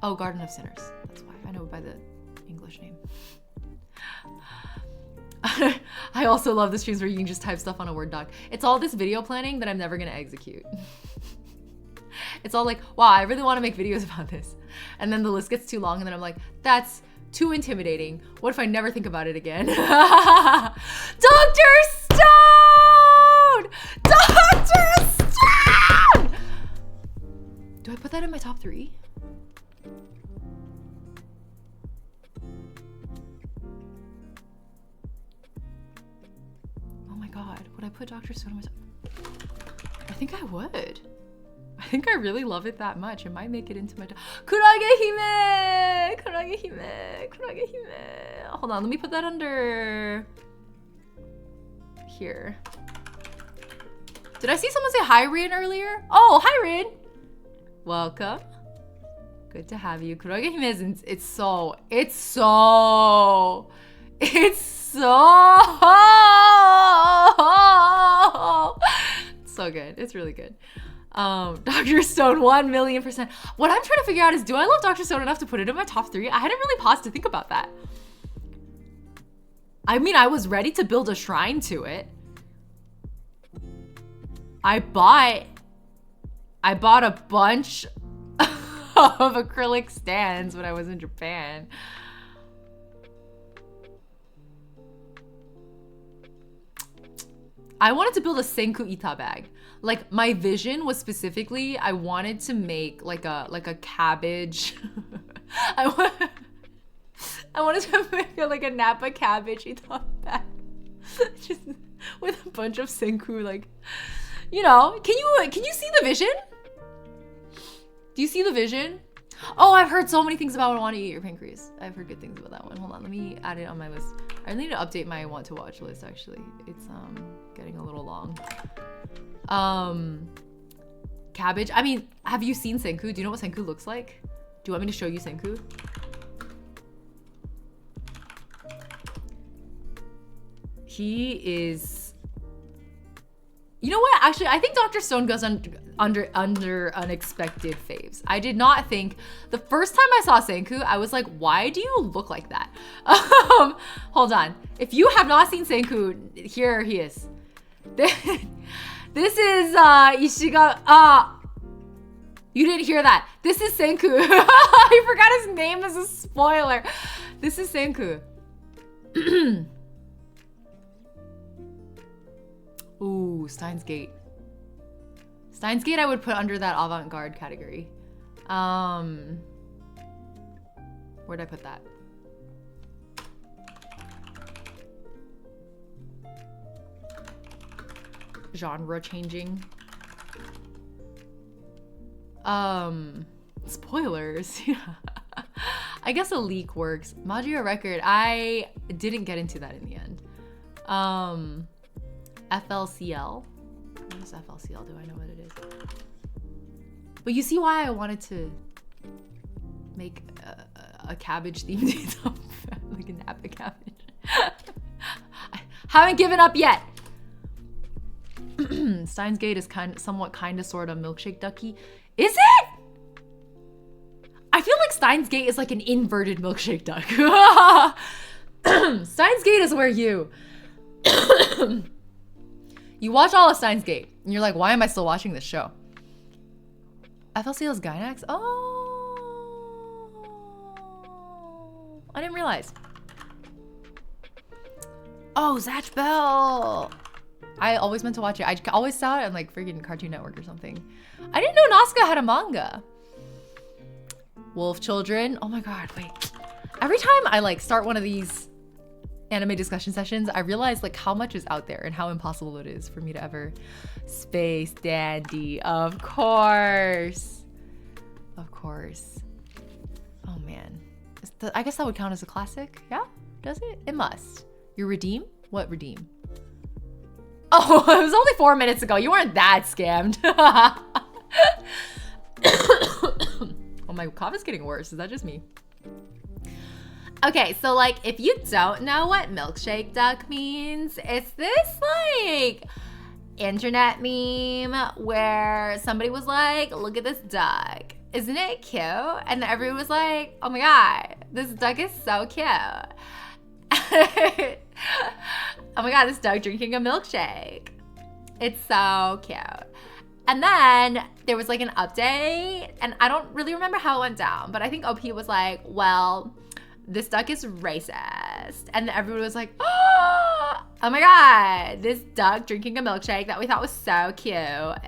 S1: Oh, Garden of Sinners. That's why. I know it by the English name. I also love the streams where you can just type stuff on a Word doc. It's all this video planning that I'm never gonna execute. It's all like, wow, I really want to make videos about this. And then the list gets too long and then I'm like, that's too intimidating. What if I never think about it again? Dr. Stone! Dr. Stone! Do I put that in my top 3? Oh my god, would I put Dr. Stone in my top? I think I would. I think I really love it that much. It might make it into my top. Kurage Hime! Kurage Hime! Kurage Hime! Hold on, let me put that under here. Did I see someone say hi, Rin, earlier? Oh, hi, Rin! Welcome. Good to have you. Kurage Hime is, it's so good. It's really good. Dr. Stone, 1,000,000%. What I'm trying to figure out is, do I love Dr. Stone enough to put it in my top 3? I hadn't really paused to think about that. I mean, I was ready to build a shrine to it. I bought a bunch of acrylic stands when I was in Japan. I wanted to build a Senku Ita bag. Like my vision was specifically, I wanted to make like a cabbage. I wanted to make like a Napa cabbage Ita bag, just with a bunch of Senku, like, you know. Can you see the vision? Do you see the vision? Oh, I've heard so many things about I Want to Eat Your Pancreas. I've heard good things about that one. Hold on, let me add it on my list. I need to update my want to watch list actually. It's getting a little long. Cabbage. I mean, have you seen Senku? Do you know what Senku looks like? Do you want me to show you Senku? He is... You know what? Actually, I think Dr. Stone goes under unexpected faves. I did not think... The first time I saw Senku, I was like, why do you look like that? Hold on. If you have not seen Senku, here he is. This is Ishiga... You didn't hear that. This is Senku. I forgot his name as a spoiler. This is Senku. Ooh, Steins Gate. Steins Gate I would put under that avant-garde category. Where'd I put that? Genre changing. Spoilers. I guess a leak works. Majima Record, I didn't get into that in the end. FLCL. What is FLCL? Do I know what it is? But you see why I wanted to make a cabbage themed like a Napa cabbage. I haven't given up yet. Steins Gate is somewhat sort of milkshake ducky. Is it? I feel like Steins Gate is like an inverted milkshake duck. Steins Gate is where you watch all of Steins Gate and you're like, why am I still watching this show? FLCL's Gynax? Oh, I didn't realize. Oh, Zatch Bell. I always meant to watch it. I always saw it on like freaking Cartoon Network or something. I didn't know Nazca had a manga. Wolf Children. Oh my god, wait. Every time I like start one of these anime discussion sessions, I realize like how much is out there and how impossible it is for me to ever. Space Dandy, of course. Of course. Oh man. I guess that would count as a classic. Yeah? Does it? It must. You redeem? What redeem? Oh, it was only 4 minutes ago. You weren't that scammed. Oh, my cough is getting worse. Is that just me? Okay, so like if you don't know what milkshake duck means, it's this like internet meme where somebody was like, look at this duck. Isn't it cute? And everyone was like, oh my god, this duck is so cute. Oh my god, this duck drinking a milkshake. It's so cute. And then there was like an update, and I don't really remember how it went down, but I think OP was like, well, this duck is racist. And everyone was like, oh my god, this duck drinking a milkshake that we thought was so cute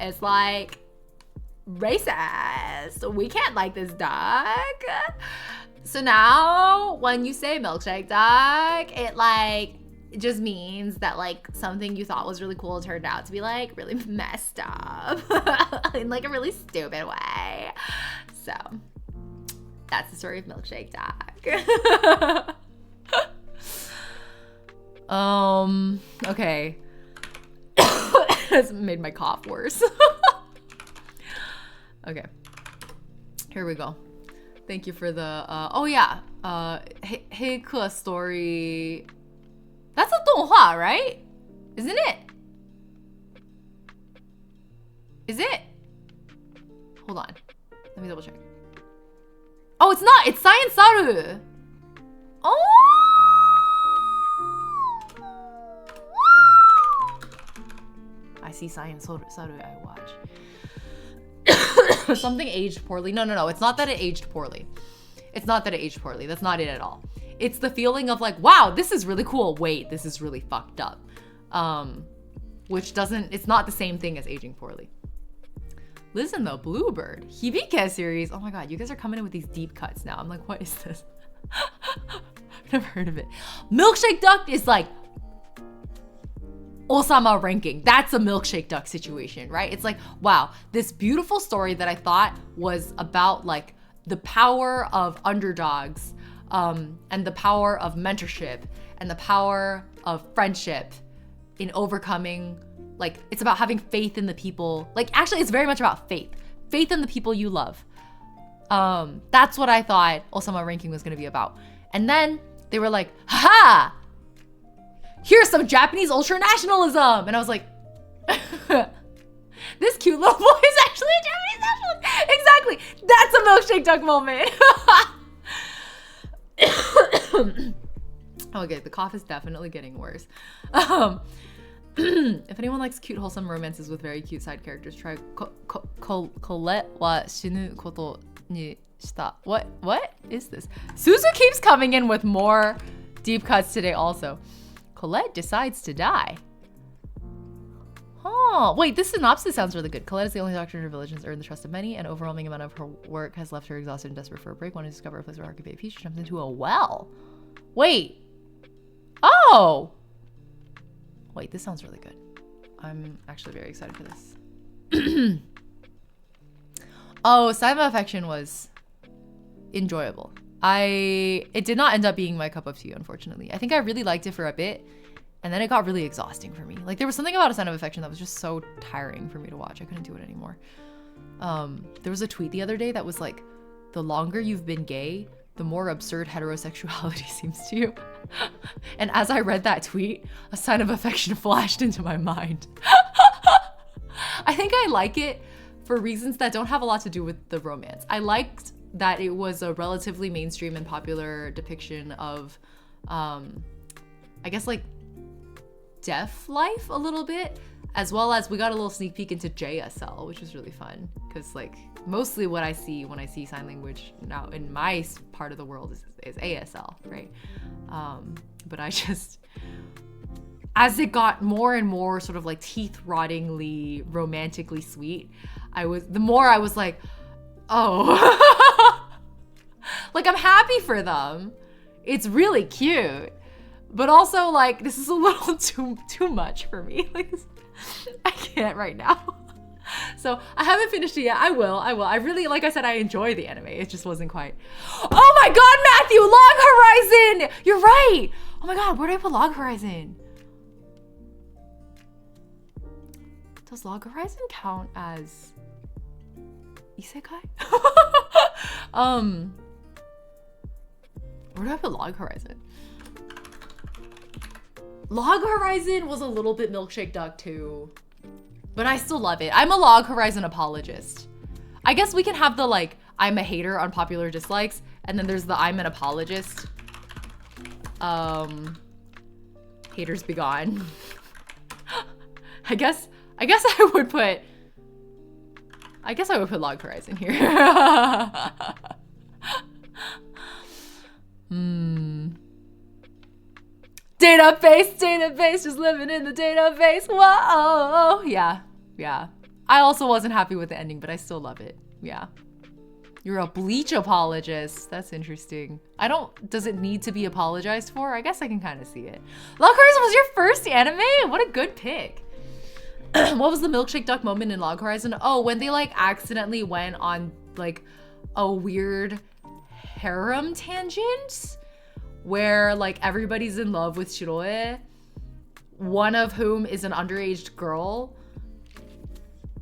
S1: is like racist. We can't like this duck. So now when you say milkshake duck, it just means that like something you thought was really cool turned out to be like really messed up in like a really stupid way. So that's the story of milkshake duck. Okay. That's made my cough worse. Okay. Here we go. Thank you for the oh yeah. Heiku story. That's a donghua, right? Isn't it? Is it? Hold on. Let me double check. Oh, it's not. It's Science Saru. Oh. I see Science Saru. I watch. Something aged poorly. No. It's not that it aged poorly. It's not that it aged poorly. That's not it at all. It's the feeling of like, wow, this is really cool. Wait, this is really fucked up. Which doesn't, it's not the same thing as aging poorly. Listen though, Bluebird. Hibike series. Oh my god, you guys are coming in with these deep cuts now. I'm like, what is this? I've never heard of it. Milkshake Duck is like Osama ranking. That's a milkshake duck situation, right? It's like, wow, this beautiful story that I thought was about like the power of underdogs, and the power of mentorship and the power of friendship in overcoming, like it's about having faith in the people. Like actually it's very much about faith in the people you love. That's what I thought Osama ranking was gonna be about. And then they were like, haha, here's some Japanese ultra-nationalism. And I was like, this cute little boy is actually a Japanese nationalist. Exactly, that's a milkshake duck moment. Okay, the cough is definitely getting worse. If anyone likes cute, wholesome romances with very cute side characters, try Colette wa shinu koto ni shita. What is this? Suzu keeps coming in with more deep cuts today also. Colette decides to die. Oh, wait, this synopsis sounds really good. Colette is the only doctor in her village and has earned the trust of many. An overwhelming amount of her work has left her exhausted and desperate for a break. Wanting to discover a place where her could be at peace, she jumps into a well. Wait. Oh. Wait, this sounds really good. I'm actually very excited for this. Oh, Cyber Affection was enjoyable. It did not end up being my cup of tea, unfortunately. I think I really liked it for a bit, and then it got really exhausting for me. Like there was something about A Sign of Affection that was just so tiring for me to watch. I couldn't do it anymore. There was a tweet the other day that was like, the longer you've been gay, the more absurd heterosexuality seems to you. And as I read that tweet, A Sign of Affection flashed into my mind. I think I like it for reasons that don't have a lot to do with the romance. I liked that it was a relatively mainstream and popular depiction of, I guess like deaf life a little bit, as well as we got a little sneak peek into JSL, which was really fun because like mostly what I see when I see sign language now in my part of the world is ASL, right? But I just, as it got more and more sort of like teeth-rottingly romantically sweet, the more I was like, oh, like I'm happy for them. It's really cute, but also like this is a little too much for me. Like I can't right now. So I haven't finished it yet. I will. I really, like I said, I enjoy the anime. It just wasn't quite. Oh my God, Matthew, Log Horizon. You're right. Oh my God, where did I put Log Horizon? Does Log Horizon count as isekai? Where do I put Log Horizon? Log Horizon was a little bit Milkshake Duck too, but I still love it. I'm a Log Horizon apologist. I guess we can have the like, I'm a hater on popular dislikes, and then there's the I'm an apologist. Haters be gone. I guess I would put Log Horizon here. Database, just living in the database. Whoa, yeah. I also wasn't happy with the ending, but I still love it. Yeah. You're a Bleach apologist. That's interesting. Does it need to be apologized for? I guess I can kind of see it. Log Horizon was your first anime? What a good pick. What was the Milkshake Duck moment in Log Horizon? Oh, when they like accidentally went on like a weird harem tangent where like everybody's in love with Shiroe, one of whom is an underage girl.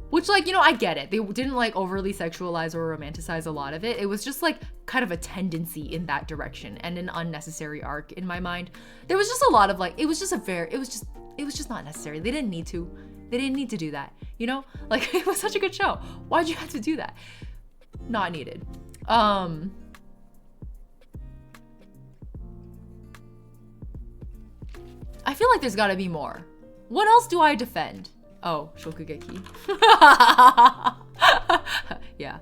S1: Which, like, you know, I get it. They didn't, like, overly sexualize or romanticize a lot of it. It was just, like, kind of a tendency in that direction and an unnecessary arc in my mind. There was just a lot of, like, it was just not necessary. They didn't need to. They didn't need to do that, you know? Like, it was such a good show. Why'd you have to do that? Not needed. I feel like there's gotta be more. What else do I defend? Oh, Shokugeki. Yeah.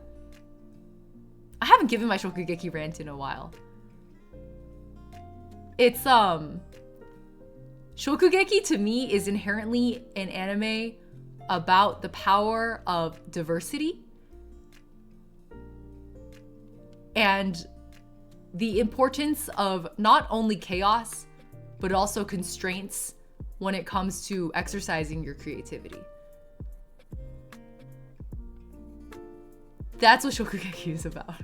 S1: I haven't given my Shokugeki rant in a while. It's, Shokugeki to me is inherently an anime about the power of diversity and the importance of not only chaos, but also constraints when it comes to exercising your creativity. That's what Shokugeki is about.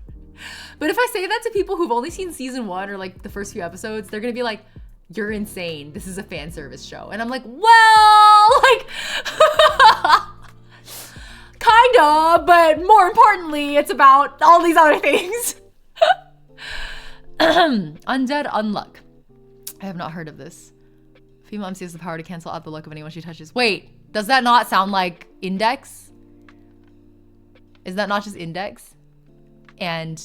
S1: But if I say that to people who've only seen season 1 or like the first few episodes, they're gonna be like, you're insane. This is a fan service show. And I'm like, well, like, kinda, but more importantly, it's about all these other things. Undead Unluck. I have not heard of this. Female MC has the power to cancel out the luck of anyone she touches. Wait, does that not sound like Index? Is that not just Index and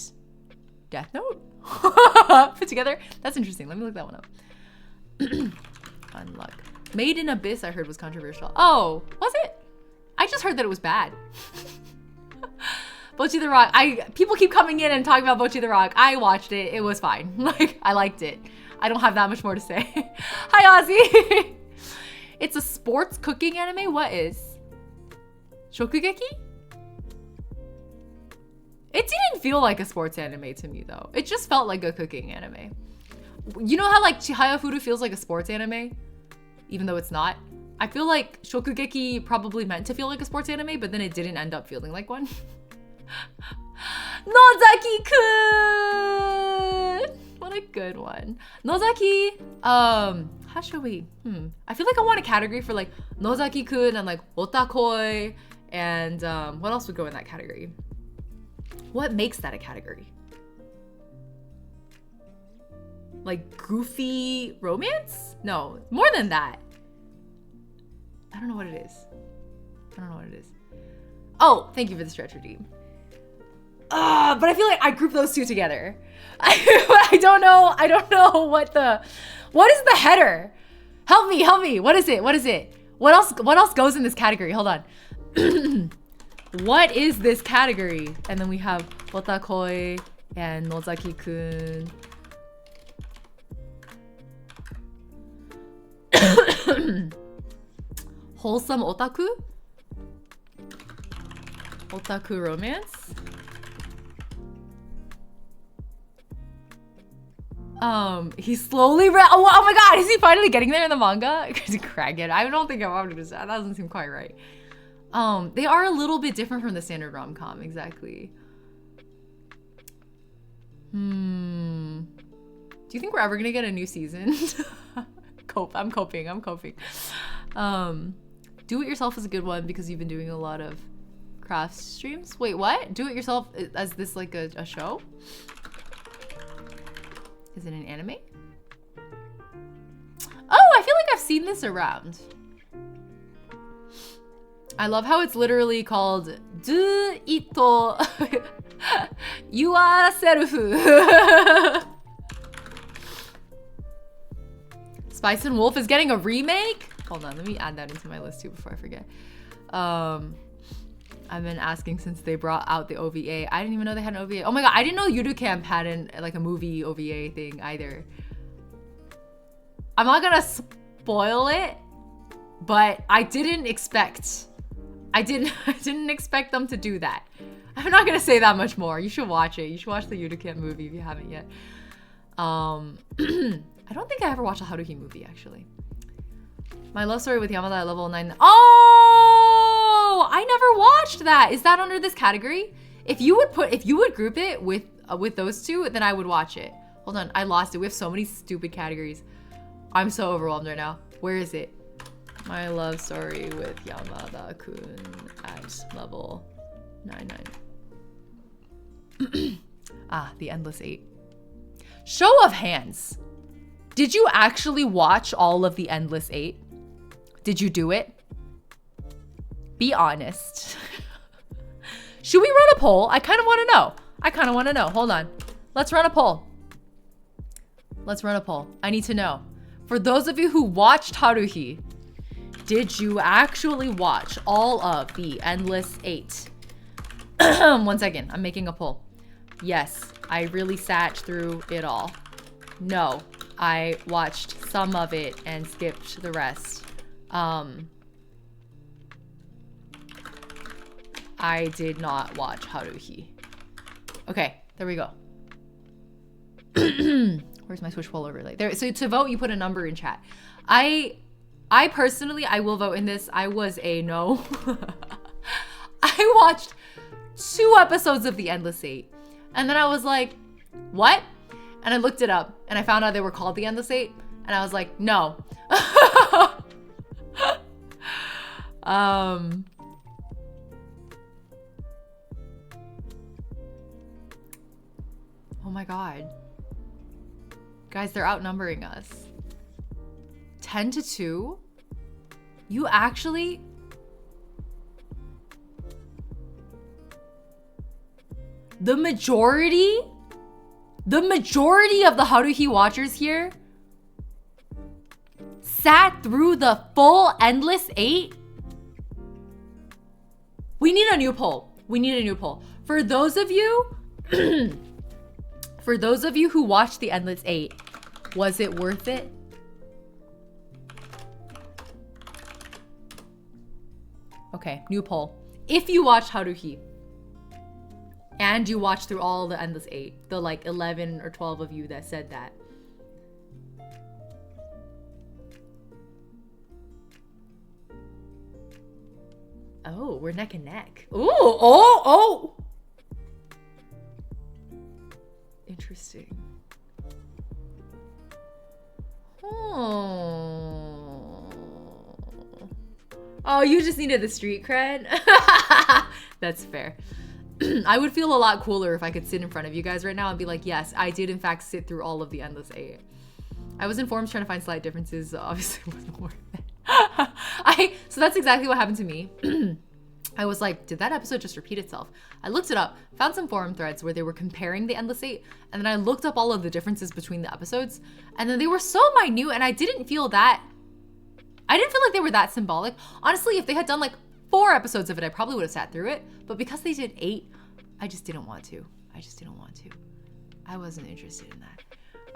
S1: Death Note put together? That's interesting. Let me look that one up. Unluck. Made in Abyss I heard was controversial. Oh, was it? I just heard that it was bad. Bocchi the Rock. People keep coming in and talking about Bocchi the Rock. I watched it. It was fine. Like, I liked it. I don't have that much more to say. Hi, Ozzy. It's a sports cooking anime? What is? Shokugeki? It didn't feel like a sports anime to me, though. It just felt like a cooking anime. You know how, like, Chihaya Furu feels like a sports anime? Even though it's not? I feel like Shokugeki probably meant to feel like a sports anime, but then it didn't end up feeling like one. Nozaki-kun! What a good one. Nozaki, how should we, I feel like I want a category for like Nozaki-kun and like Otakoi and what else would go in that category? What makes that a category? Like goofy romance? No, more than that. I don't know what it is. Oh, thank you for the stretch redeem. But I feel like I group those two together. I don't know what is the header? Help me. What is it? What else goes in this category? Hold on. What is this category? And then we have Otakoi and Nozaki-kun. Wholesome otaku? Otaku romance? He's slowly oh my god, is he finally getting there in the manga? Because Kraken. I don't think I wanted to say that. Doesn't seem quite right. They are a little bit different from the standard rom-com, exactly. Do you think we're ever gonna get a new season? I'm coping. Do It Yourself is a good one because you've been doing a lot of craft streams. Wait, what? Do It Yourself as this like a show? Is it an anime? Oh, I feel like I've seen this around. I love how it's literally called Do Ito Yourself. Spice and Wolf is getting a remake? Hold on, let me add that into my list too before I forget. I've been asking since they brought out the OVA. I didn't even know they had an OVA. Oh my god, I didn't know Yudu Camp had like a movie OVA thing either. I'm not gonna spoil it, but I didn't expect them to do that. I'm not gonna say that much more. You should watch it. You should watch the Yudu Camp movie if you haven't yet. I don't think I ever watched a Haruhi movie actually. My love story with Yamada at level 9. Oh, I never watched that. Is that under this category? If you would group it with those two, then I would watch it. Hold on, I lost it. We have so many stupid categories. I'm so overwhelmed right now. Where is it? My love story with Yamada-kun at level 99. Ah, the Endless 8. Show of hands. Did you actually watch all of the Endless 8? Did you do it? Be honest. Should we run a poll? I kind of want to know. Hold on. Let's run a poll. I need to know. For those of you who watched Haruhi, did you actually watch all of the Endless 8? 1 second. I'm making a poll. Yes, I really sat through it all. No, I watched some of it and skipped the rest. I did not watch Haruhi. Okay, there we go. Where's my switch poll overlay? There. So to vote, you put a number in chat. I personally, I will vote in this. I was a no. I watched 2 episodes of The Endless 8. And then I was like, what? And I looked it up and I found out they were called The Endless 8. And I was like, no. Oh my god. Guys, they're outnumbering us. 10-2? You actually... The majority of the Haruhi watchers here sat through the full Endless 8? We need a new poll. For those of you who watched the Endless 8, was it worth it? Okay, new poll. If you watched Haruhi and you watched through all the Endless 8, the like 11 or 12 of you that said that. Oh, we're neck and neck. Ooh, oh. Interesting. Oh, you just needed the street cred? That's fair. I would feel a lot cooler if I could sit in front of you guys right now and be like, yes, I did in fact sit through all of the Endless 8. I was in forums trying to find slight differences, so obviously it wasn't worth it. So that's exactly what happened to me. I was like, did that episode just repeat itself? I looked it up, found some forum threads where they were comparing the Endless 8, and then I looked up all of the differences between the episodes, and then they were so minute, and I didn't feel that I didn't feel like they were that symbolic. Honestly, if they had done like 4 episodes of it, I probably would have sat through it. But because they did 8, I just didn't want to. I wasn't interested in that.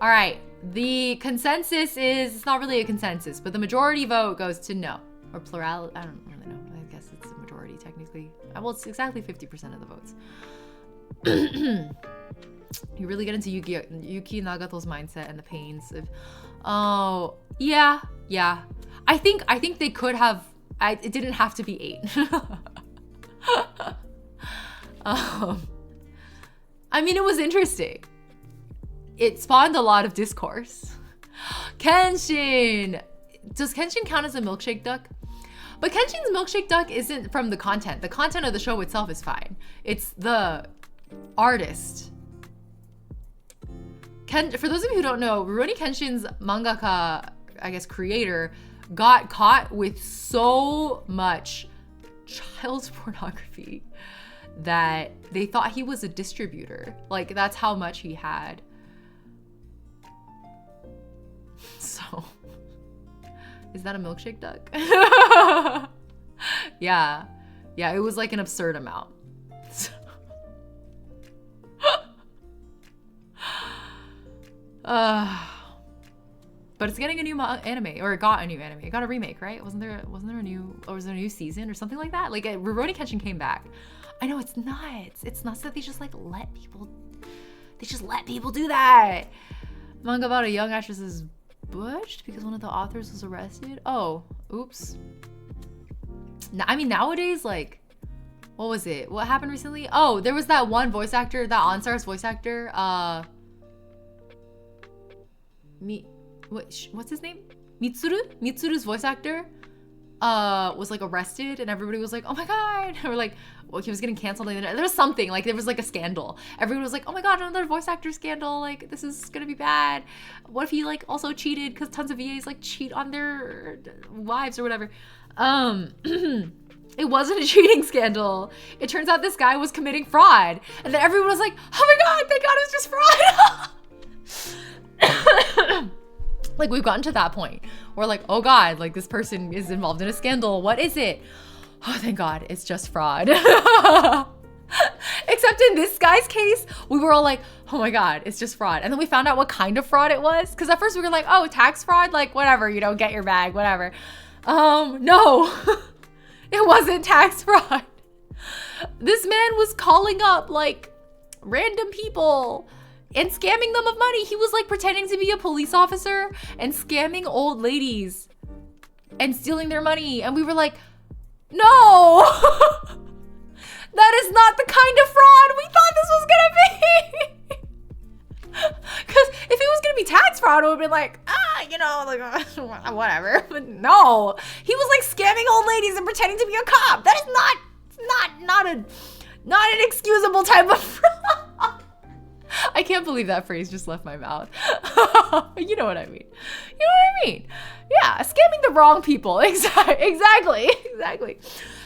S1: All right, the consensus is, it's not really a consensus, but the majority vote goes to no. Or plurality, I don't really know. I guess it's a majority technically. Well, it's exactly 50% of the votes. You really get into Yuki Nagato's mindset and the pains of, oh, yeah. I think they could have, it didn't have to be 8. I mean, it was interesting. It spawned a lot of discourse. Kenshin! Does Kenshin count as a milkshake duck? But Kenshin's milkshake duck isn't from the content. The content of the show itself is fine. It's the artist. For those of you who don't know, Rurouni Kenshin's mangaka, I guess creator, got caught with so much child pornography that they thought he was a distributor. Like, that's how much he had. So, is that a milkshake duck? Yeah, it was like an absurd amount. But it's getting a new anime, or it got a new anime. It got a remake, right? Wasn't there a new, or was there a new season or something like that? Like, Rurouni Kenshin came back. I know, it's nuts. It's nuts that they just like let people do that. Manga about a young actress is butched because one of the authors was arrested. Oh, oops. I mean, nowadays, like, what was it? What happened recently? Oh, there was that one voice actor, that OnStar's voice actor. What's his name? Mitsuru's voice actor was like arrested, and everybody was like, oh my god, or like, well, he was getting canceled. There was something, like, there was like a scandal. Everyone was like, oh my god, another voice actor scandal, like, this is gonna be bad. What if he like also cheated, because tons of VAs like cheat on their wives or whatever. It wasn't a cheating scandal. It turns out this guy was committing fraud, and then everyone was like, oh my god, thank god it was just fraud. Like, we've gotten to that point. We're like, oh god, like, this person is involved in a scandal. What is it? Oh, thank god, it's just fraud. Except in this guy's case, we were all like, oh my god, it's just fraud. And then we found out what kind of fraud it was. Because at first we were like, oh, tax fraud? Like, whatever, you know, get your bag, whatever. No, it wasn't tax fraud. This man was calling up, like, random people and scamming them of money. He was like pretending to be a police officer and scamming old ladies and stealing their money. And we were like, no, that is not the kind of fraud we thought this was gonna be. Because if it was gonna be tax fraud, it would have been like, you know, like, whatever. But no, he was like scamming old ladies and pretending to be a cop. That is not an excusable type of fraud. I can't believe that phrase just left my mouth. You know what I mean. Yeah, scamming the wrong people. Exactly.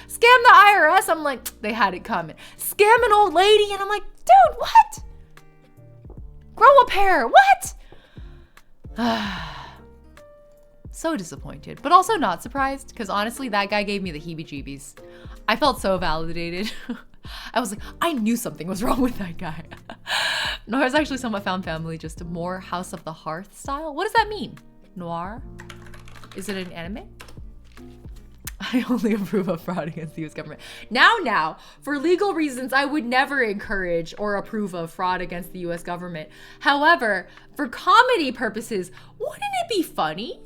S1: Scam the IRS, I'm like, they had it coming. Scam an old lady, and I'm like, dude, what? Grow a pair, what? So disappointed, but also not surprised, because honestly, that guy gave me the heebie-jeebies. I felt so validated. I was like, I knew something was wrong with that guy. Noir is actually somewhat found family, just a more House of the Hearth style. What does that mean? Noir? Is it an anime? I only approve of fraud against the US government. Now, for legal reasons, I would never encourage or approve of fraud against the US government. However, for comedy purposes, wouldn't it be funny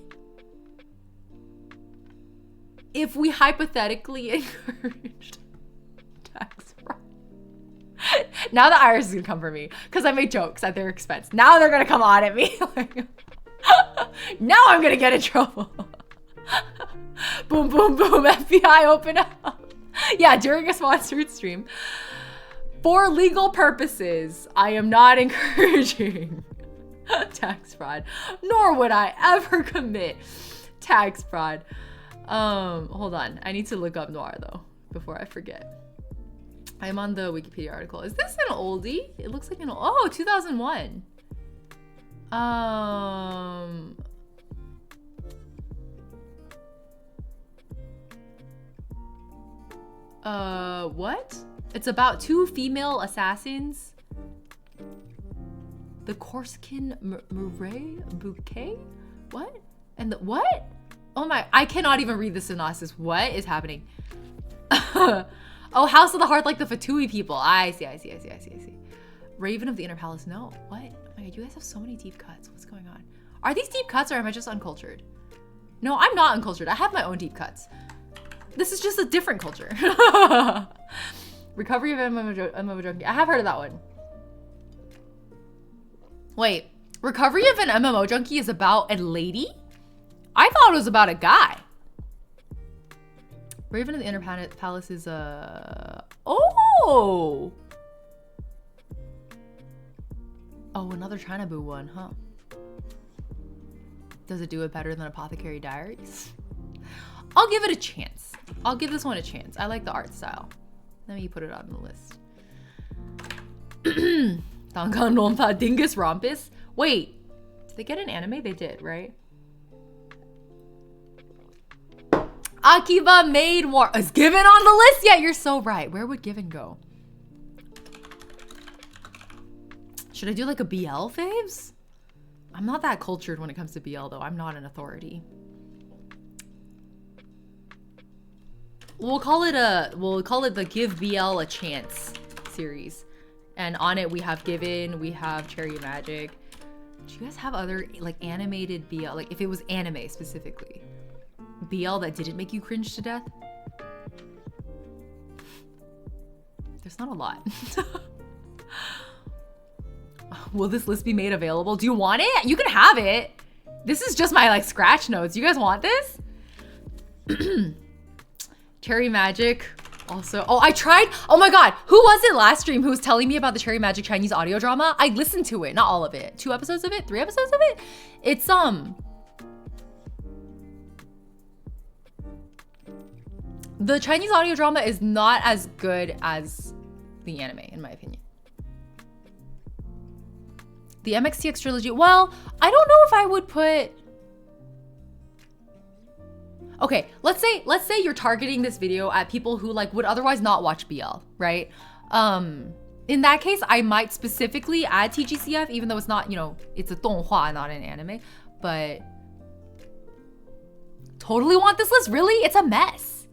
S1: if we hypothetically encouraged tax fraud? Now the IRS is gonna come for me because I made jokes at their expense. Now they're gonna come on at me. Now I'm gonna get in trouble. Boom, boom, boom, FBI, open up. Yeah, during a sponsored stream. For legal purposes, I am not encouraging tax fraud, nor would I ever commit tax fraud. Hold on, I need to look up Noir though, before I forget. I'm on the Wikipedia article. Is this an oldie? It looks like an old, oh, 2001. What? It's about two female assassins. The Corsican Murray Bouquet? What? And the what? Oh my, I cannot even read the synopsis. What is happening? Oh, House of the Heart, like the Fatui people. I see. Raven of the Inner Palace. No, what? Oh my god, you guys have so many deep cuts. What's going on? Are these deep cuts or am I just uncultured? No, I'm not uncultured. I have my own deep cuts. This is just a different culture. Recovery of MMO Junkie. I have heard of that one. Wait, Recovery of an MMO Junkie is about a lady? I thought it was about a guy. Raven of the Inner Palace is oh! Oh, another China Boo one, huh? Does it do it better than Apothecary Diaries? I'll give it a chance. I'll give this one a chance. I like the art style. Let me put it on the list. Danganronpa Dingus Rompus. Wait, did they get an anime? They did, right? Akiba Maid War. Is Given on the list? Yeah, you're so right. Where would Given go? Should I do like a BL faves? I'm not that cultured when it comes to BL though. I'm not an authority. We'll call it the Give BL a Chance series. And on it we have Given, we have Cherry Magic. Do you guys have other like animated BL? Like if it was anime specifically. BL that didn't make you cringe to death? There's not a lot. Will this list be made available? Do you want it? You can have it. This is just my like scratch notes. You guys want this? Cherry Magic. Also, oh, I tried. Oh my god, who was it last stream who was telling me about the Cherry Magic Chinese audio drama? I listened to it, not all of it. 2 episodes of it? 3 episodes of it? It's the Chinese audio drama is not as good as the anime, in my opinion. The MXTX trilogy, well, I don't know if I would put... Okay, let's say you're targeting this video at people who like would otherwise not watch BL, right? In that case, I might specifically add TGCF, even though it's not, you know, it's a donghua, not an anime, but totally want this list, really? It's a mess.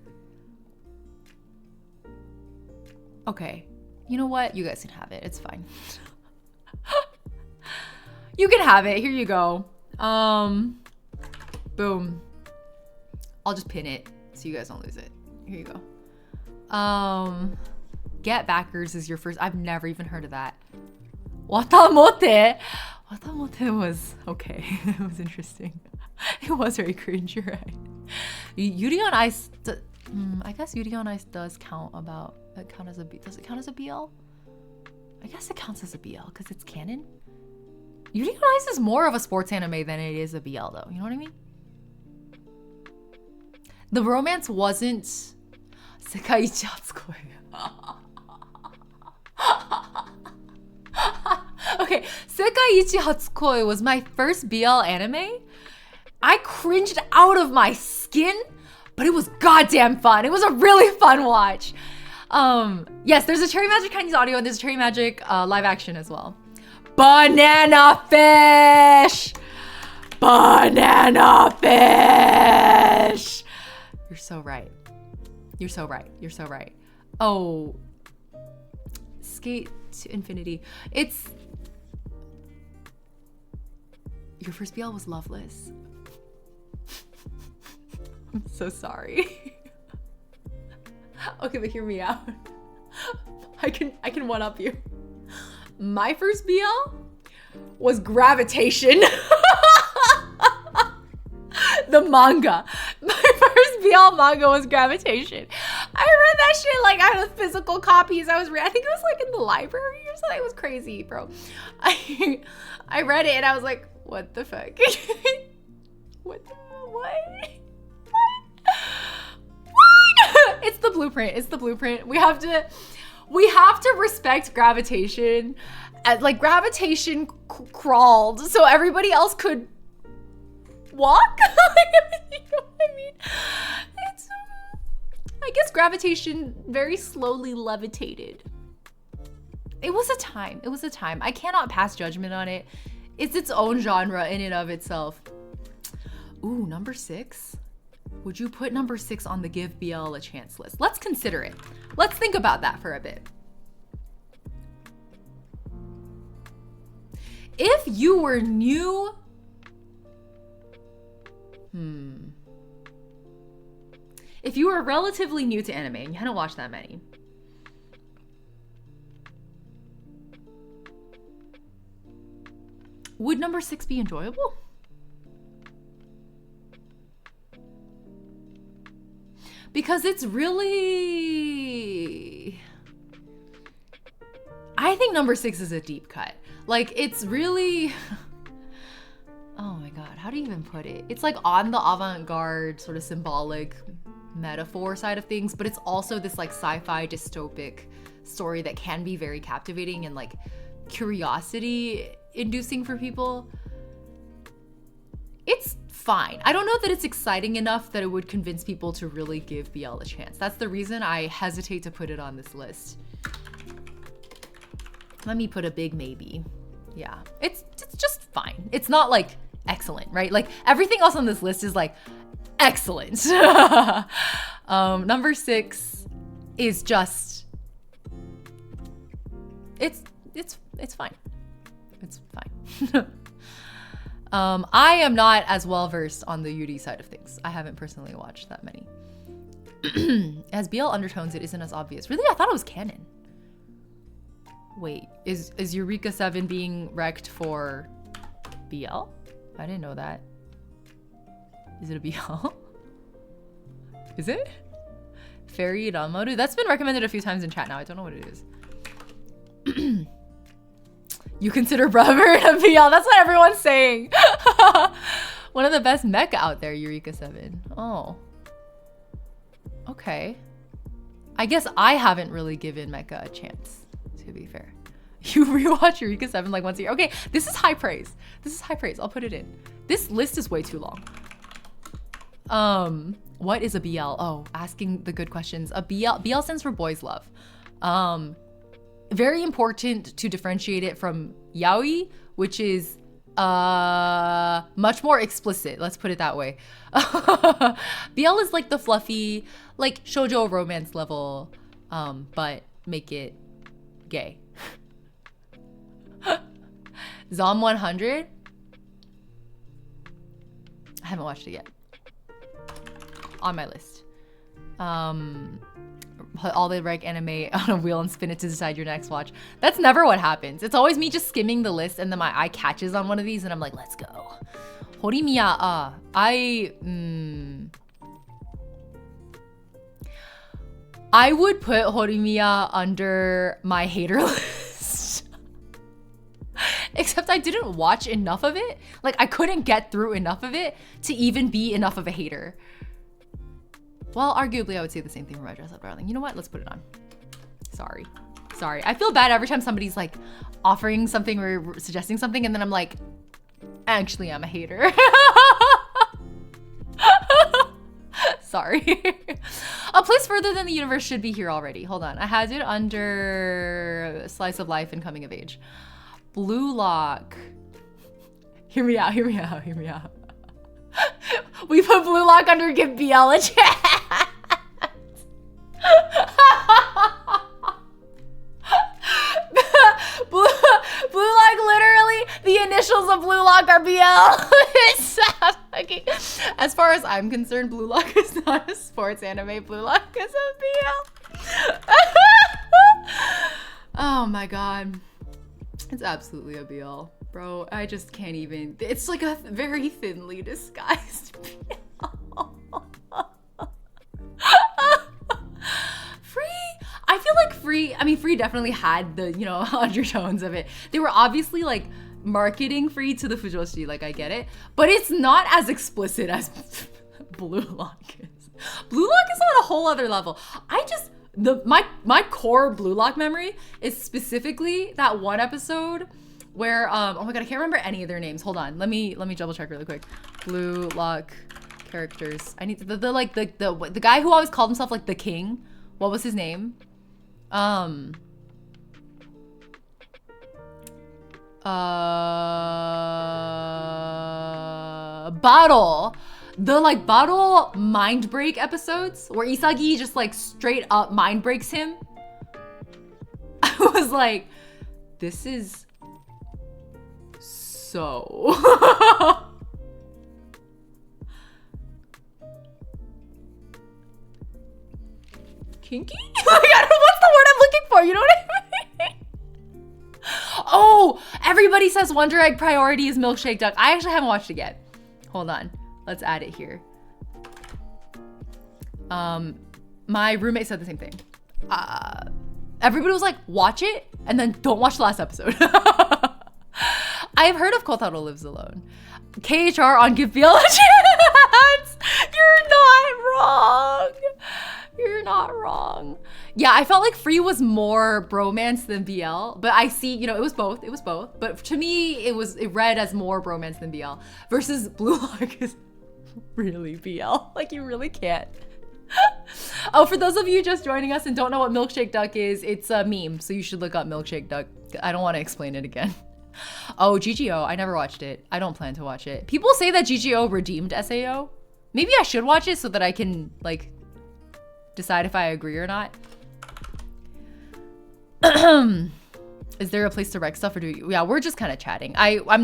S1: Okay, you know what? You guys can have it, it's fine. You can have it, here you go. Boom. I'll just pin it so you guys don't lose it. Here you go. Get Backers is your first. I've never even heard of that. Watamote. Watamote was okay. It was interesting. It was very cringe, you're right. Yuri on Ice. I guess Yuri on Ice does count about. Does it count as a BL? I guess it counts as a BL because it's canon. Yuri on Ice is more of a sports anime than it is a BL, though. You know what I mean? The romance wasn't Sekaiichi Hatsukoi. Okay, Sekaiichi Hatsukoi was my first BL anime. I cringed out of my skin, but it was goddamn fun. It was a really fun watch. Yes, there's a Cherry Magic Chinese audio and there's a Cherry Magic live action as well. Banana Fish! Banana Fish! You're so right. You're so right. You're so right. Oh, Skate to Infinity. It's... Your first BL was Loveless. I'm so sorry. Okay, but hear me out. I can one up you. My first BL was Gravitation. The manga. My first BL manga was Gravitation. I read that shit like out of physical copies. I think it was like in the library or something. It was crazy, bro. I read it and I was like, what the fuck? What? It's the blueprint. It's the blueprint. We have to respect Gravitation. Like Gravitation crawled so everybody else could walk. You know what I mean? It's I guess gravitation very slowly levitated. It was a time. It was a time. I cannot pass judgment on it. It's its own genre in and of itself. Ooh, number 6. Would you put number 6 on the Give BL a Chance list? Let's consider it. Let's think about that for a bit. If you were new, if you were relatively new to anime and you hadn't watched that many, would number 6 be enjoyable? Because it's really, I think number 6 is a deep cut. Like, it's really, oh my God, how do you even put it? It's like on the avant-garde sort of symbolic metaphor side of things, but it's also this like sci-fi dystopic story that can be very captivating and like curiosity inducing for people. It's fine. I don't know that it's exciting enough that it would convince people to really give BL a chance. That's the reason I hesitate to put it on this list. Let me put a big maybe. Yeah, it's just fine. It's not like excellent, right? Like everything else on this list is like excellent. Number 6 is just, it's fine. It's fine. I am not as well versed on the Yuri side of things. I haven't personally watched that many. As BL undertones, it isn't as obvious. Really, I thought it was canon. Wait, is Eureka 7 being wrecked for BL? I didn't know that. Is it a BL? Is it? Fairy Ranmaru? That's been recommended a few times in chat now. I don't know what it is. You consider Brother a BL? That's what everyone's saying. One of the best mecha out there, Eureka 7. Oh. Okay. I guess I haven't really given mecha a chance, to be fair. You rewatch Eureka 7 like once a year. Okay, this is high praise. This is high praise. I'll put it in. This list is way too long. What is a BL? Oh, asking the good questions. A BL stands for boys love. Very important to differentiate it from yaoi, which is much more explicit. Let's put it that way. BL is like the fluffy, like shoujo romance level, but make it gay. Zom 100. I haven't watched it yet. On my list. Put all the right anime on a wheel and spin it to decide your next watch. That's never what happens. It's always me just skimming the list and then my eye catches on one of these and I'm like, let's go. Horimiya, I would put Horimiya under my hater list. Except I didn't watch enough of it. Like I couldn't get through enough of it to even be enough of a hater. Well, arguably, I would say the same thing for My Dress Up Darling. You know what? Let's put it on. Sorry. I feel bad every time somebody's like offering something or suggesting something, and then I'm like, actually, I'm a hater. Sorry. A Place Further Than the Universe should be here already. Hold on. I had it under Slice of Life and Coming of Age. Blue Lock. Hear me out. We put Blue Lock under Give BL a chance. Blue Lock, literally, the initials of Blue Lock are BL. It's sad. Okay. As far as I'm concerned, Blue Lock is not a sports anime. Blue Lock is a BL. Oh my God. It's absolutely a BL. Bro, I just can't even. It's like a very thinly disguised BL. Free? I feel like Free definitely had the, undertones of it. They were obviously like marketing Free to the Fujoshi, like I get it. But it's not as explicit as Blue Lock is. Blue Lock is on a whole other level. My core Blue Lock memory is specifically that one episode where oh my God, I can't remember any of their names. Hold on, let me double check really quick. Blue Lock characters. I need the guy who always called himself like the king. What was his name? Bottle. The like Bottle mind break episodes where Isagi just like straight up mind breaks him. I was like, this is so kinky? Like, I don't know what's the word I'm looking for, you know what I mean? Oh, everybody says Wonder Egg priority is Milkshake Duck. I actually haven't watched it yet. Hold on. Let's add it here. My roommate said the same thing. Everybody was like, watch it and then don't watch the last episode. I've heard of Kotaro Lives Alone. KHR on Give BL a chance. You're not wrong. You're not wrong. Yeah, I felt like Free was more bromance than BL, but I see, you know, it was both. It was both. But to me, it read as more bromance than BL versus Blue Lock is really BL. Like, you really can't. Oh, for those of you just joining us and don't know what Milkshake Duck is, it's a meme, so you should look up Milkshake Duck. I don't want to explain it again. Oh, GGO, I never watched it. I don't plan to watch it. People say that GGO redeemed SAO. Maybe I should watch it so that I can, like, decide if I agree or not. Is there a place to rec stuff or do you? Yeah, we're just kind of chatting.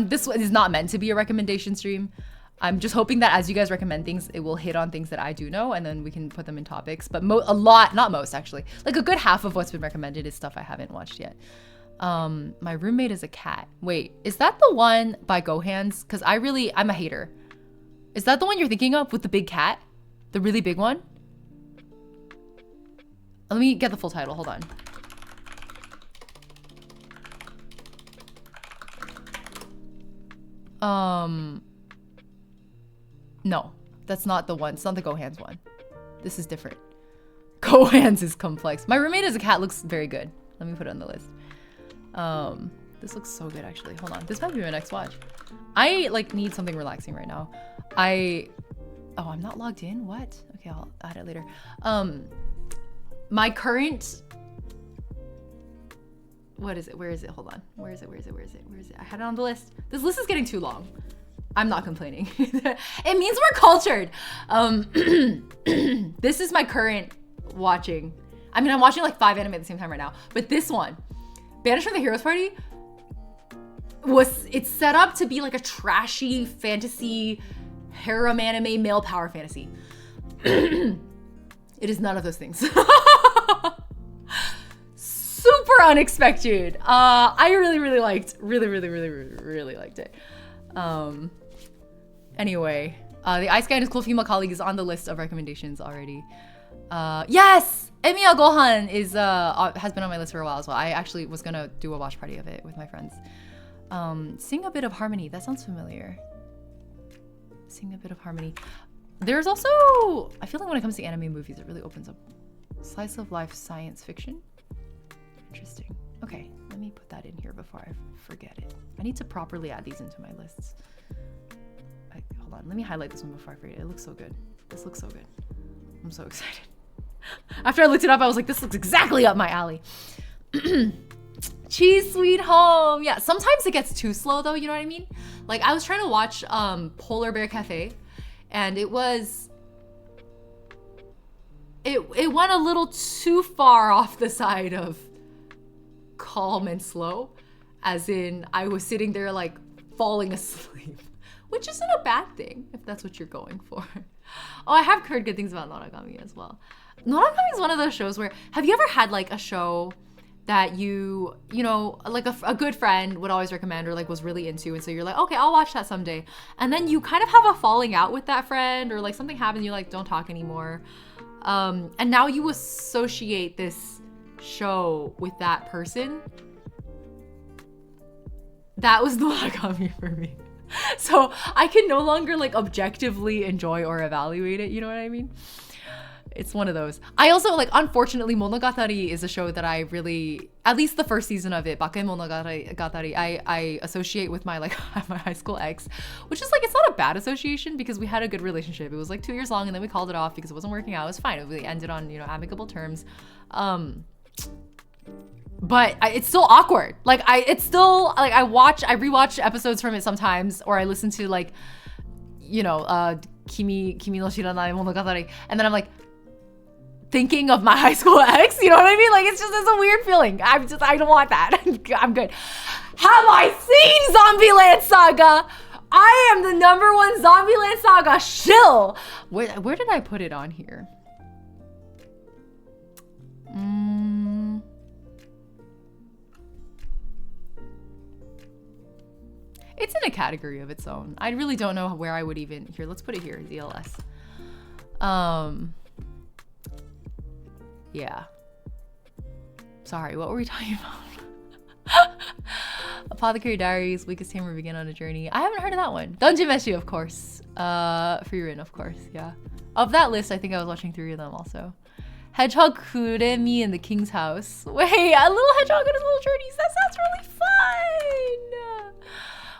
S1: This is not meant to be a recommendation stream. I'm just hoping that as you guys recommend things, it will hit on things that I do know and then we can put them in topics. But a lot, not most actually, like a good half of what's been recommended is stuff I haven't watched yet. My roommate is a cat. Wait, is that the one by Gohan's? Because I'm a hater. Is that the one you're thinking of with the big cat? The really big one? Let me get the full title, hold on. No, that's not the one. It's not the Gohan's one. This is different. Gohan's is complex. My roommate as a cat looks very good. Let me put it on the list. This looks so good actually. Hold on. This might be my next watch. I like need something relaxing right now. Oh, I'm not logged in? What? Okay, I'll add it later. My current, what is it? Where is it? Hold on. Where is it? I had it on the list. This list is getting too long. I'm not complaining. It means we're cultured. This is my current watching. I mean, I'm watching like 5 anime at the same time right now, but this one, Banished from the Heroes Party, it's set up to be like a trashy fantasy harem anime male power fantasy. It is none of those things. Super unexpected. I really liked, really liked it. Anyway, the Ice Guy and his cool female colleague is on the list of recommendations already. Yes! Emiya Gohan is has been on my list for a while as well. I actually was gonna do a watch party of it with my friends. Sing a Bit of Harmony. That sounds familiar. Sing a Bit of Harmony. There's also, I feel like when it comes to anime movies, it really opens up. Slice of life science fiction. Interesting. Okay, let me put that in here before I forget it. I need to properly add these into my lists. Hold on, let me highlight this one before I forget it. It looks so good. This looks so good. I'm so excited. After I looked it up, I was like, this looks exactly up my alley. Cheese Sweet Home. Yeah, sometimes it gets too slow though, you know what I mean? Like I was trying to watch Polar Bear Cafe and it went a little too far off the side of calm and slow, as in I was sitting there like falling asleep, which isn't a bad thing if that's what you're going for. Oh, I have heard good things about Noragami as well. Noragami is one of those shows where, have you ever had like a show that you know, like a good friend would always recommend or like was really into, and so you're like, okay, I'll watch that someday, and then you kind of have a falling out with that friend or like something happens, you like don't talk anymore, and now you associate this show with that person. That was Noragami for me. So I can no longer like objectively enjoy or evaluate it, you know what I mean? It's one of those. I also like, unfortunately, Monogatari is a show that I really, at least the first season of it, Baken Monogatari, I associate with my like my high school ex, which is like, it's not a bad association because we had a good relationship. It was like 2 years long and then we called it off because it wasn't working out. It was fine. We ended on, you know, amicable terms. But it's still awkward. Like it's still like I rewatch episodes from it sometimes, or I listen to like, you know, Kimi no Shiranai Monogatari, and then I'm like thinking of my high school ex. You know what I mean? Like it's a weird feeling. I don't want that. I'm good. Have I seen Zombieland Saga? I am the #1 Zombieland Saga shill. Where did I put it on here? It's in a category of its own. I really don't know where I would even... Here, let's put it here, DLS. Yeah. Sorry, what were we talking about? Apothecary Diaries, Weakest Tamer Begin on a Journey. I haven't heard of that one. Dungeon Meshi, of course. Frieren, of course, yeah. Of that list, I think I was watching 3 of them also. Hedgehog Kuremi in the King's House. Wait, a little hedgehog and his little journeys. That sounds really fun!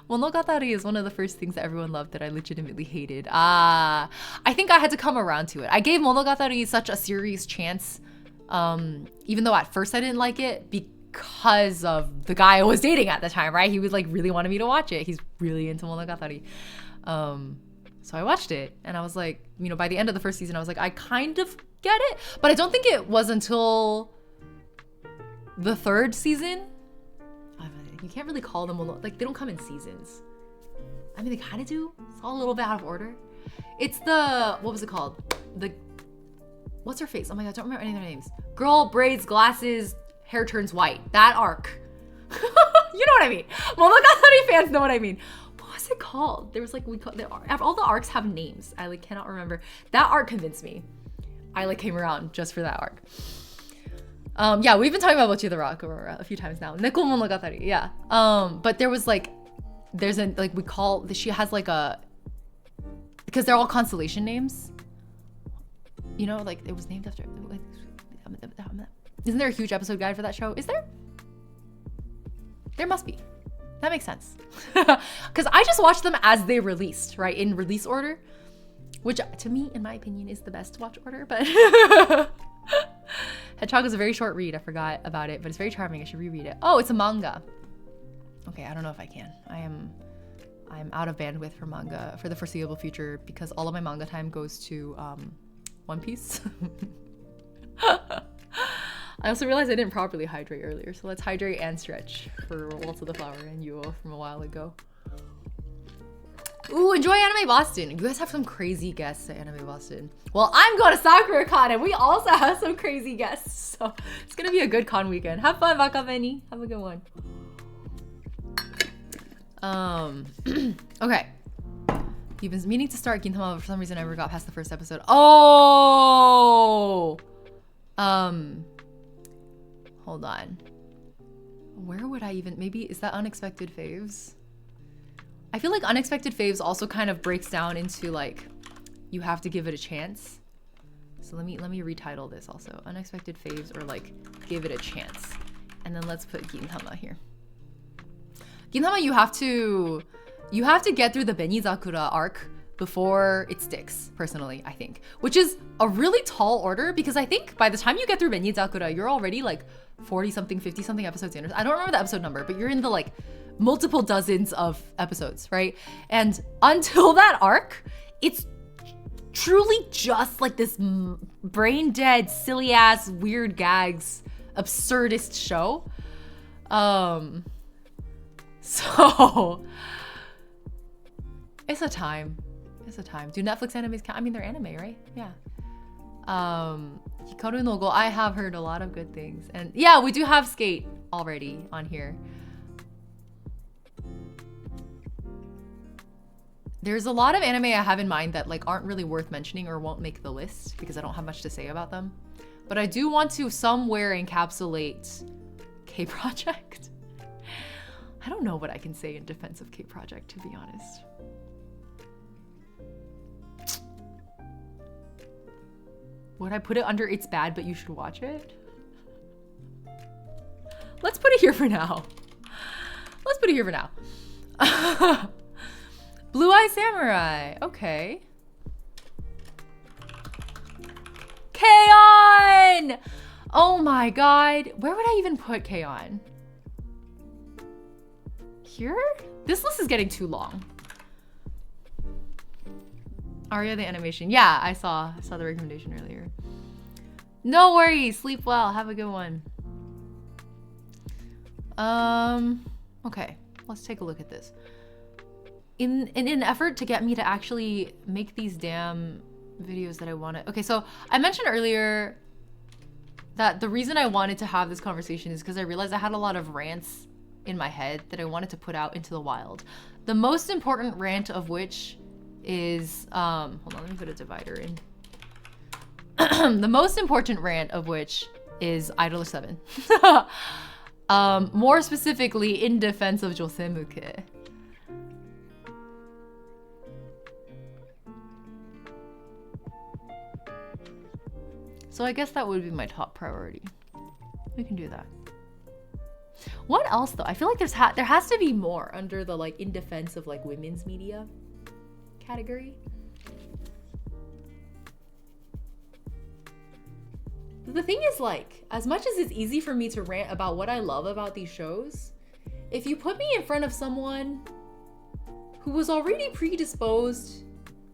S1: Monogatari is one of the first things that everyone loved that I legitimately hated. I think I had to come around to it. I gave Monogatari such a serious chance, even though at first I didn't like it because of the guy I was dating at the time, right? He was like really wanted me to watch it. He's really into Monogatari. So I watched it and I was like, you know, by the end of the first season, I was like, I kind of get it. But I don't think it was until the 3rd season. You can't really call them, like they don't come in seasons. I mean, they kind of do. It's all a little bit out of order. It's the, what was it called? What's her face? Oh my God, I don't remember any of their names. Girl, braids, glasses, hair turns white. That arc. You know what I mean. Monogatari fans know what I mean. What was it called? There was like, all the arcs have names. I like cannot remember. That arc convinced me. I like came around just for that arc. Yeah, we've been talking about Bocchi the Rock a few times now. Neko Monogatari, yeah. But there was like, there's a, like she has like a, because they're all constellation names. You know, like it was named after, like, isn't there a huge episode guide for that show? Is there? There must be. That makes sense. Because I just watched them as they released, right? In release order. Which to me, in my opinion, is the best watch order, but... Hedgehog is a very short read. I forgot about it, but it's very charming. I should reread it. Oh, it's a manga. Okay, I don't know if I can. I'm out of bandwidth for manga for the foreseeable future because all of my manga time goes to One Piece. I also realized I didn't properly hydrate earlier, so let's hydrate and stretch for Waltz of the Flower and Yuo from a while ago. Ooh, enjoy Anime Boston. You guys have some crazy guests at Anime Boston. Well, I'm going to SakuraCon and we also have some crazy guests. So it's going to be a good con weekend. Have fun, Bakaveni. Have a good one. Okay. You've been meaning to start Gintama, but for some reason I never got past the first episode. Oh! Hold on. Where would I even, maybe, is that Unexpected Faves? I feel like Unexpected Faves also kind of breaks down into like, you have to give it a chance. So let me retitle this also. Unexpected Faves or like, give it a chance. And then let's put Gintama here. Gintama, you have to get through the Benizakura arc before it sticks, personally, I think. Which is a really tall order because I think by the time you get through Benizakura, you're already like 40-something, 50-something episodes in. I don't remember the episode number, but you're in the like multiple dozens of episodes, right? And until that arc, it's truly just like this brain dead, silly ass, weird gags, absurdist show. So it's a time. It's a time. Do Netflix animes count? I mean, they're anime, right? Yeah. Hikaru no Go, I have heard a lot of good things. And yeah, we do have Skate already on here. There's a lot of anime I have in mind that like aren't really worth mentioning or won't make the list because I don't have much to say about them. But I do want to somewhere encapsulate K-Project. I don't know what I can say in defense of K-Project, to be honest. Would I put it under It's Bad But You Should Watch It? Let's put it here for now. Let's put it here for now. Blue Eye Samurai. Okay. K-On! Oh my god. Where would I even put K-On? Here? This list is getting too long. Aria the animation. Yeah, I saw the recommendation earlier. No worries. Sleep well. Have a good one. Okay. Let's take a look at this. In an effort to get me to actually make these damn videos that I wanted. Okay, so I mentioned earlier that the reason I wanted to have this conversation is because I realized I had a lot of rants in my head that I wanted to put out into the wild. The most important rant of which is, hold on, let me put a divider in. The most important rant of which is Idol 7. More specifically, in defense of Josemuke. So I guess that would be my top priority. We can do that. What else though? I feel like there has to be more under the like in defense of like women's media category. The thing is, like, as much as it's easy for me to rant about what I love about these shows, if you put me in front of someone who was already predisposed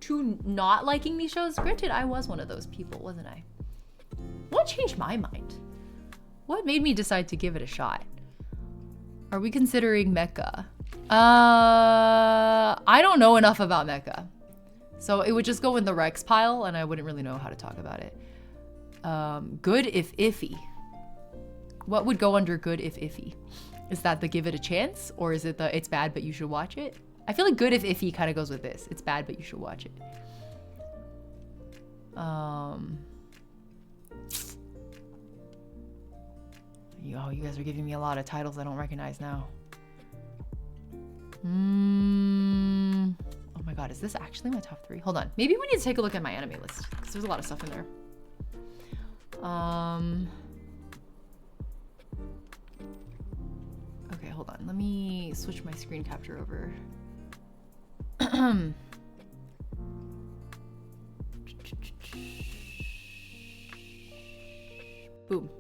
S1: to not liking these shows, granted, I was one of those people, wasn't I? What changed my mind? What made me decide to give it a shot? Are we considering Mecha? I don't know enough about Mecha. So it would just go in the Rex pile and I wouldn't really know how to talk about it. Good if iffy. What would go under good if iffy? Is that the give it a chance? Or is it the it's bad but you should watch it? I feel like good if iffy kind of goes with this. It's bad but you should watch it. Yo, you guys are giving me a lot of titles I don't recognize now. Oh my god, is this actually my top 3? Hold on. Maybe we need to take a look at my anime list because there's a lot of stuff in there. Okay, hold on. Let me switch my screen capture over. Boom.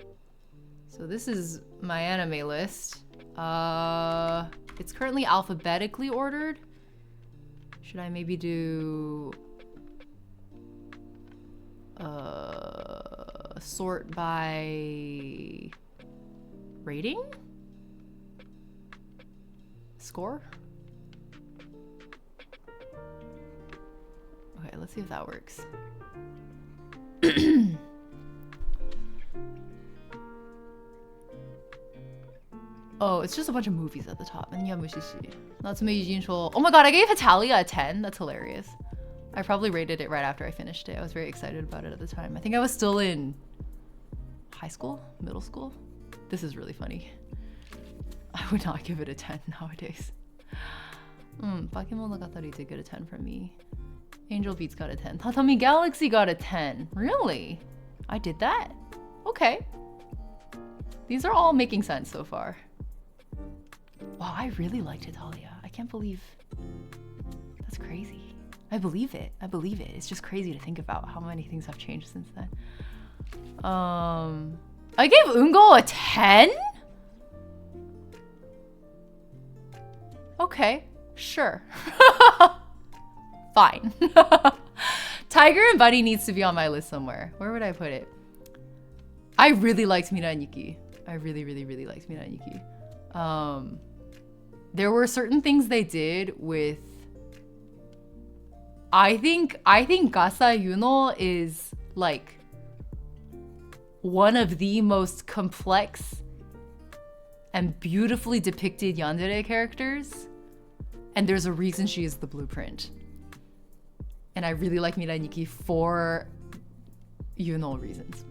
S1: So this is my anime list. It's currently alphabetically ordered. Should I maybe do sort by rating? Score? Okay, let's see if that works. Oh, it's just a bunch of movies at the top. And yeah, Mushishi. Natsume Yujincho. Oh my god, I gave Hetalia a 10. That's hilarious. I probably rated it right after I finished it. I was very excited about it at the time. I think I was still in high school, middle school. This is really funny. I would not give it a 10 nowadays. Bakemono Monogatari did get a 10 from me. Angel Beats got a 10. Tatami Galaxy got a 10. Really? I did that? Okay. These are all making sense so far. Wow, I really liked Hetalia. I can't believe... That's crazy. I believe it. I believe it. It's just crazy to think about how many things have changed since then. I gave Ungo a 10? Okay, sure. Fine. Tiger and Bunny needs to be on my list somewhere. Where would I put it? I really liked Mina and Yuki. I really, really, really liked Mina and Yuki. There were certain things they did with... I think Gasa Yuno is like one of the most complex and beautifully depicted yandere characters. And there's a reason she is the blueprint. And I really like Mina and Yuki for Yuno reasons.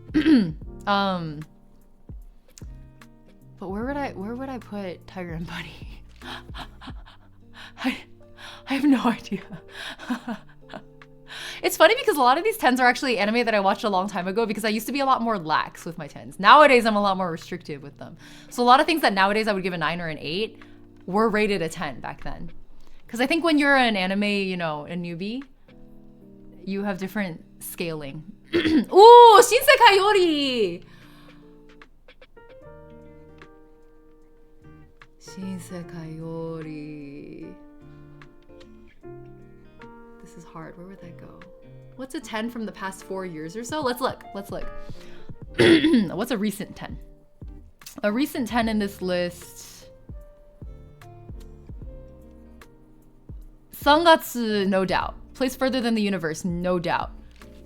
S1: But where would I put Tiger and Bunny? I have no idea. It's funny because a lot of these 10s are actually anime that I watched a long time ago because I used to be a lot more lax with my 10s. Nowadays, I'm a lot more restrictive with them. So a lot of things that nowadays I would give a 9 or an 8 were rated a 10 back then. Because I think when you're an anime, you know, a newbie, you have different scaling. Ooh, Shinsekai Yori! Shinsekai Yori. This is hard. Where would that go? What's a 10 from the past 4 years or so? Let's look. Let's look. What's a recent 10? A recent 10 in this list. Sangatsu, no doubt. Placed further than the universe, no doubt.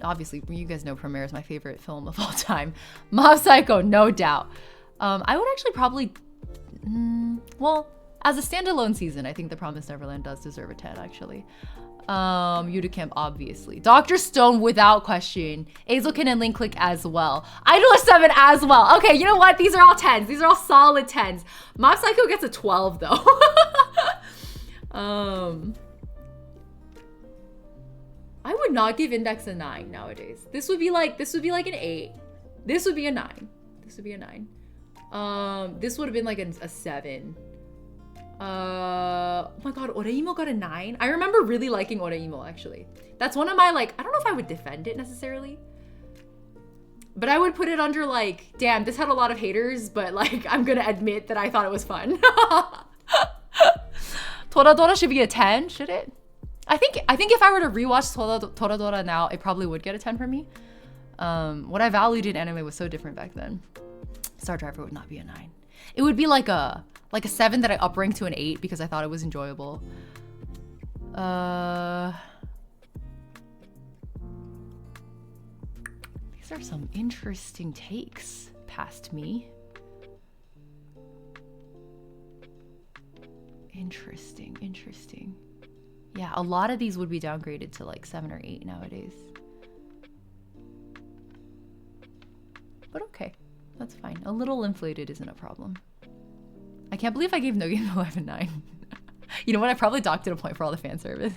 S1: Obviously, you guys know Premiere is my favorite film of all time. Mob Psycho, no doubt. I would actually probably, well, as a standalone season, I think The Promised Neverland does deserve a 10, actually. Yuta Camp, obviously. Dr. Stone, without question. Eizouken and Link Click as well. Idol 7 as well. Okay, you know what? These are all 10s. These are all solid 10s. Mob Psycho gets a 12, though. I would not give Index a 9 nowadays. This would be like an 8. This would be a 9. This would be a 9. This would have been like a 7. Oh my god, Oreimo got a 9. I remember really liking Oreimo, actually. That's one of my, like, I don't know if I would defend it necessarily, but I would put it under like, damn, this had a lot of haters, but like, I'm gonna admit that I thought it was fun. Toradora should be a 10, should it? I think if I were to rewatch Toradora now, it probably would get a 10 from me. What I valued in anime was so different back then. Star Driver would not be a 9. It would be like a 7 that I upranked to an 8 because I thought it was enjoyable. These are some interesting takes past me. Interesting. Yeah, a lot of these would be downgraded to like 7 or 8 nowadays. But okay, that's fine. A little inflated isn't a problem. I can't believe I gave No Game No Life a 9. You know what? I probably docked it a point for all the fan service.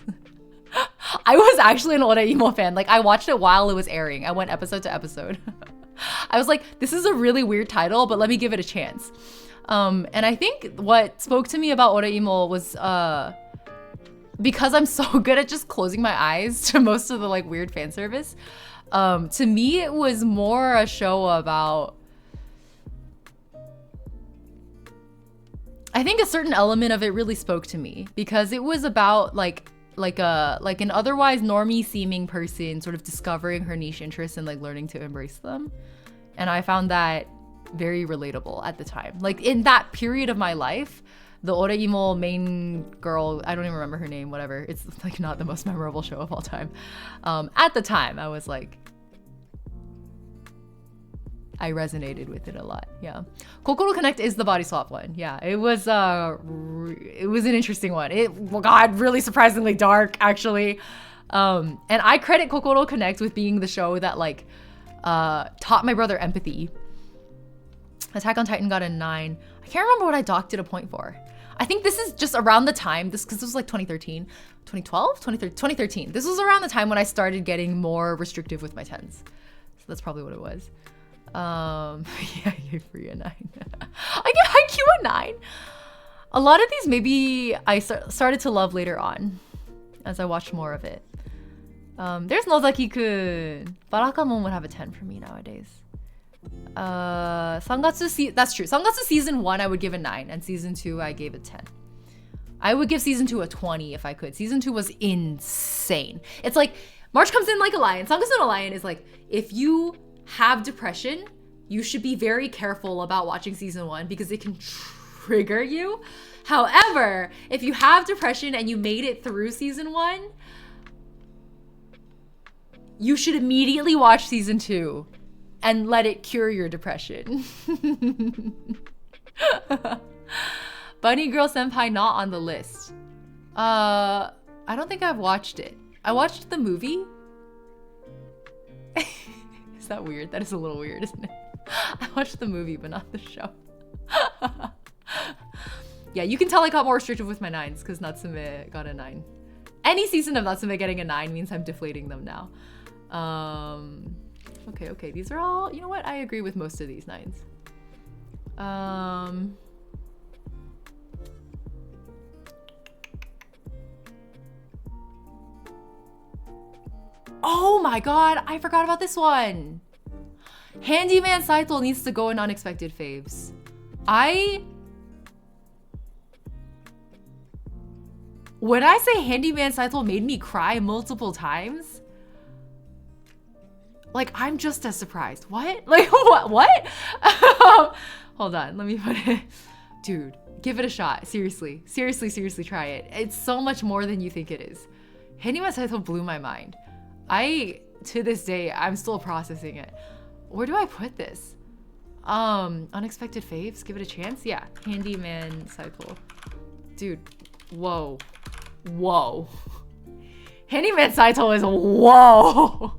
S1: I was actually an Oreimo fan. Like, I watched it while it was airing. I went episode to episode. I was like, this is a really weird title, but let me give it a chance. And I think what spoke to me about Oreimo was because I'm so good at just closing my eyes to most of the like weird fan service. To me, it was more a show about, I think a certain element of it really spoke to me because it was about like an otherwise normie seeming person sort of discovering her niche interests and like learning to embrace them. And I found that very relatable at the time. Like in that period of my life, the Oreimo main girl, I don't even remember her name, whatever. It's like not the most memorable show of all time. At the time, I was like, I resonated with it a lot. Yeah. Kokoro Connect is the body swap one. Yeah, it was an interesting one. It got really surprisingly dark, actually. And I credit Kokoro Connect with being the show that like taught my brother empathy. Attack on Titan got a 9. I can't remember what I docked it a point for. I think this is just around the time, because this was like 2013, 2012, 2013. This was around the time when I started getting more restrictive with my 10s. So that's probably what it was. Yeah, I gave Free a 9. I gave Haikyuu a 9. A lot of these maybe I started to love later on as I watched more of it. There's Nozaki-kun. Barakamon would have a 10 for me nowadays. That's true. Sangatsu season 1 I would give a 9, and season 2 I gave a 10. I would give season 2 a 20 if I could. Season 2 was insane. It's like March comes in like a lion. Sangatsu no Lion is like, if you have depression, you should be very careful about watching season 1 because it can trigger you. However, if you have depression and you made it through season 1, you should immediately watch season 2 and let it cure your depression. Bunny Girl Senpai not on the list. I don't think I've watched it. I watched the movie. Is that weird? That is a little weird, isn't it? I watched the movie, but not the show. Yeah, you can tell I got more restrictive with my 9s because Natsume got a 9. Any season of Natsume getting a 9 means I'm deflating them now. Okay, these are all, you know what? I agree with most of these 9s. Oh my god, I forgot about this one. Handyman Saito needs to go in unexpected faves. When I say Handyman Saito made me cry multiple times, like, I'm just as surprised. What? Like, what? Hold on, let me put it. Dude, give it a shot. Seriously, try it. It's so much more than you think it is. Handyman Saito blew my mind. To this day, I'm still processing it. Where do I put this? Unexpected faves, give it a chance? Yeah, Handyman Saito. Dude, whoa. Handyman Saito is whoa.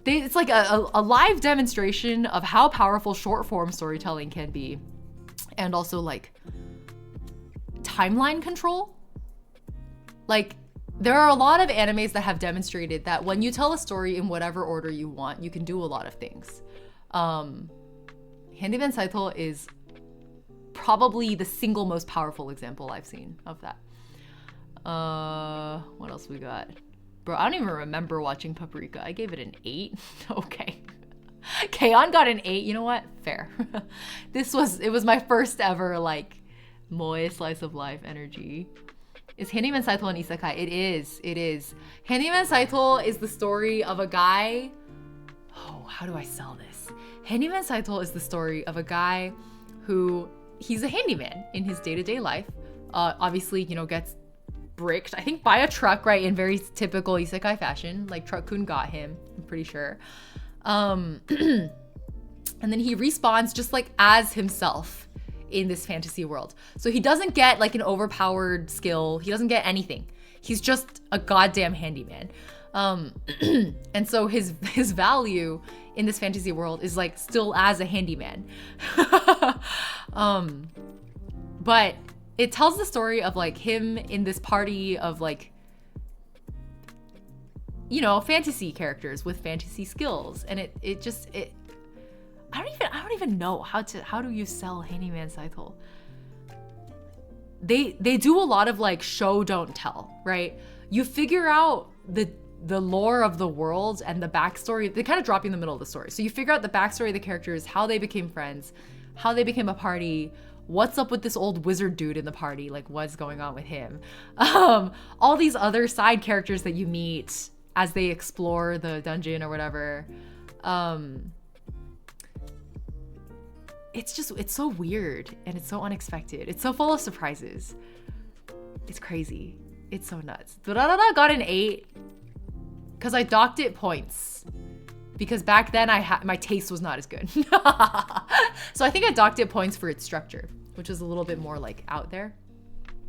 S1: It's like a live demonstration of how powerful short form storytelling can be, and also like timeline control. Like, there are a lot of animes that have demonstrated that when you tell a story in whatever order you want, you can do a lot of things. Handyman Saito is probably the single most powerful example I've seen of that. What else we got? Bro, I don't even remember watching Paprika. I gave it an 8. Okay. K-On got an 8. You know what? Fair. It was my first ever, like, moe slice of life energy. Is Handyman Saito an isekai? It is. Handyman Saito is the story of a guy... Oh, how do I sell this? Handyman Saito is the story of a guy who... He's a handyman in his day-to-day life. Obviously, you know, gets bricked, I think, by a truck, right? In very typical isekai fashion. Like, Truck-kun got him, I'm pretty sure. And then he respawns just like as himself in this fantasy world. So he doesn't get like an overpowered skill. He doesn't get anything. He's just a goddamn handyman. And so his value in this fantasy world is like still as a handyman. But it tells the story of like him in this party of like, you know, fantasy characters with fantasy skills. And I don't even know how do you sell Handyman Saito? They do a lot of like show don't tell, right? You figure out the lore of the world and the backstory. They kind of drop you in the middle of the story. So you figure out the backstory of the characters, how they became friends, how they became a party, what's up with this old wizard dude in the party, like what's going on with him. All these other side characters that you meet as they explore the dungeon or whatever. It's so weird and it's so unexpected. It's so full of surprises. It's crazy. It's so nuts. Durarara got an 8 because I docked it points. Because back then my taste was not as good. So I think I docked it points for its structure, which is a little bit more like out there.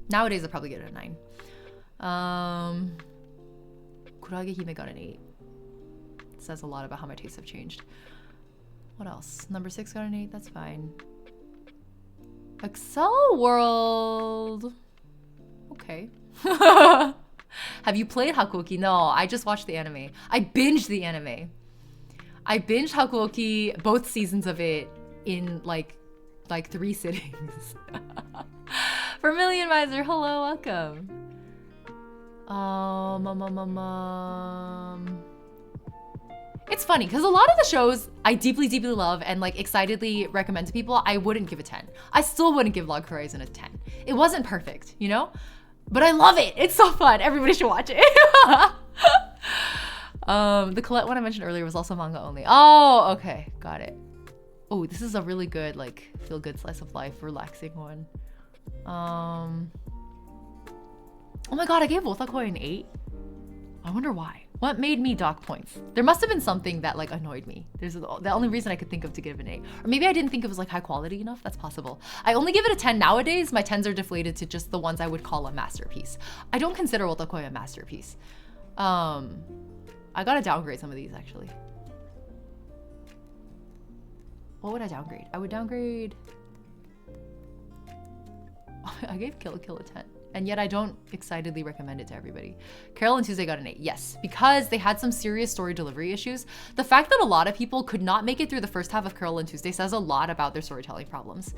S1: Nowadays I'll probably get it a 9. Kurage Hime got an 8. It says a lot about how my tastes have changed. What else? Number 6 got an 8. That's fine. Excel World. Okay. Have you played Hakuoki? No, I just watched the anime. I binged the anime. I binged Hakuoki, both seasons of it, in like 3 sittings. Vermilion Miser, hello, welcome. It's funny because a lot of the shows I deeply love and like excitedly recommend to people, I wouldn't give a 10. I still wouldn't give Log Horizon a 10. It wasn't perfect, you know? But I love it. It's so fun. Everybody should watch it. The Colette one I mentioned earlier was also manga only. Oh, okay. Got it. Oh, this is a really good, like, feel-good slice of life, relaxing one. Oh my god, I gave Wotakoi an 8. I wonder why. What made me dock points? There must have been something that like annoyed me. There's the only reason I could think of to give an 8. Or maybe I didn't think it was like high quality enough. That's possible. I only give it a 10 nowadays. My 10s are deflated to just the ones I would call a masterpiece. I don't consider Wotakoi a masterpiece. I gotta downgrade some of these actually. What would I downgrade? I would downgrade... I gave Kill la Kill a 10. And yet I don't excitedly recommend it to everybody. Carol and Tuesday got an 8. Yes, because they had some serious story delivery issues. The fact that a lot of people could not make it through the first half of Carol and Tuesday says a lot about their storytelling problems.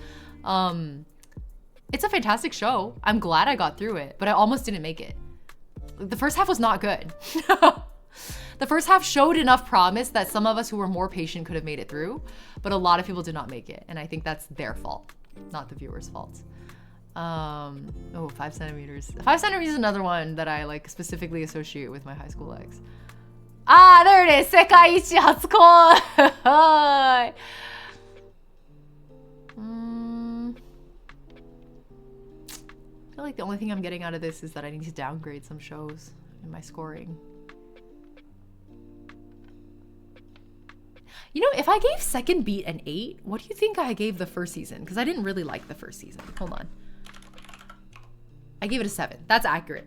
S1: It's a fantastic show. I'm glad I got through it, but I almost didn't make it. The first half was not good. The first half showed enough promise that some of us who were more patient could have made it through, but a lot of people did not make it. And I think that's their fault, not the viewer's fault. 5 centimeters. 5 centimeters is another one that I like specifically associate with my high school ex. Ah, there it is. Sekai ichi hatsukoi. I feel like the only thing I'm getting out of this is that I need to downgrade some shows in my scoring. You know, if I gave Second Beat an 8, what do you think I gave the first season? Because I didn't really like the first season. Hold on. I gave it a 7. That's accurate.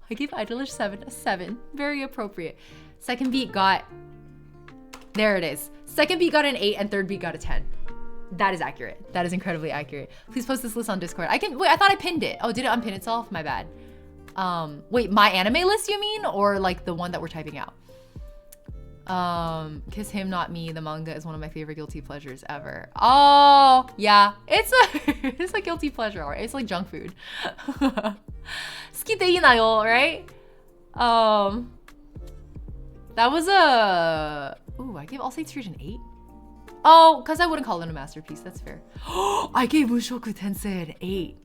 S1: I gave Idolish 7 a 7. Very appropriate. Second Beat got... There it is. Second Beat got an 8 and Third Beat got a 10. That is accurate. That is incredibly accurate. Please post this list on Discord. Wait, I thought I pinned it. Oh, did it unpin itself? My bad. Wait, my anime list you mean? Or like the one that we're typing out? Kiss Him Not Me, the manga is one of my favorite guilty pleasures ever. Oh yeah, it's a guilty pleasure, right? It's like junk food. Skite inayo, right? That was a I gave All Saints Rouge an 8. Oh, because I wouldn't call it a masterpiece. That's fair. I gave Mushoku Tensei an 8.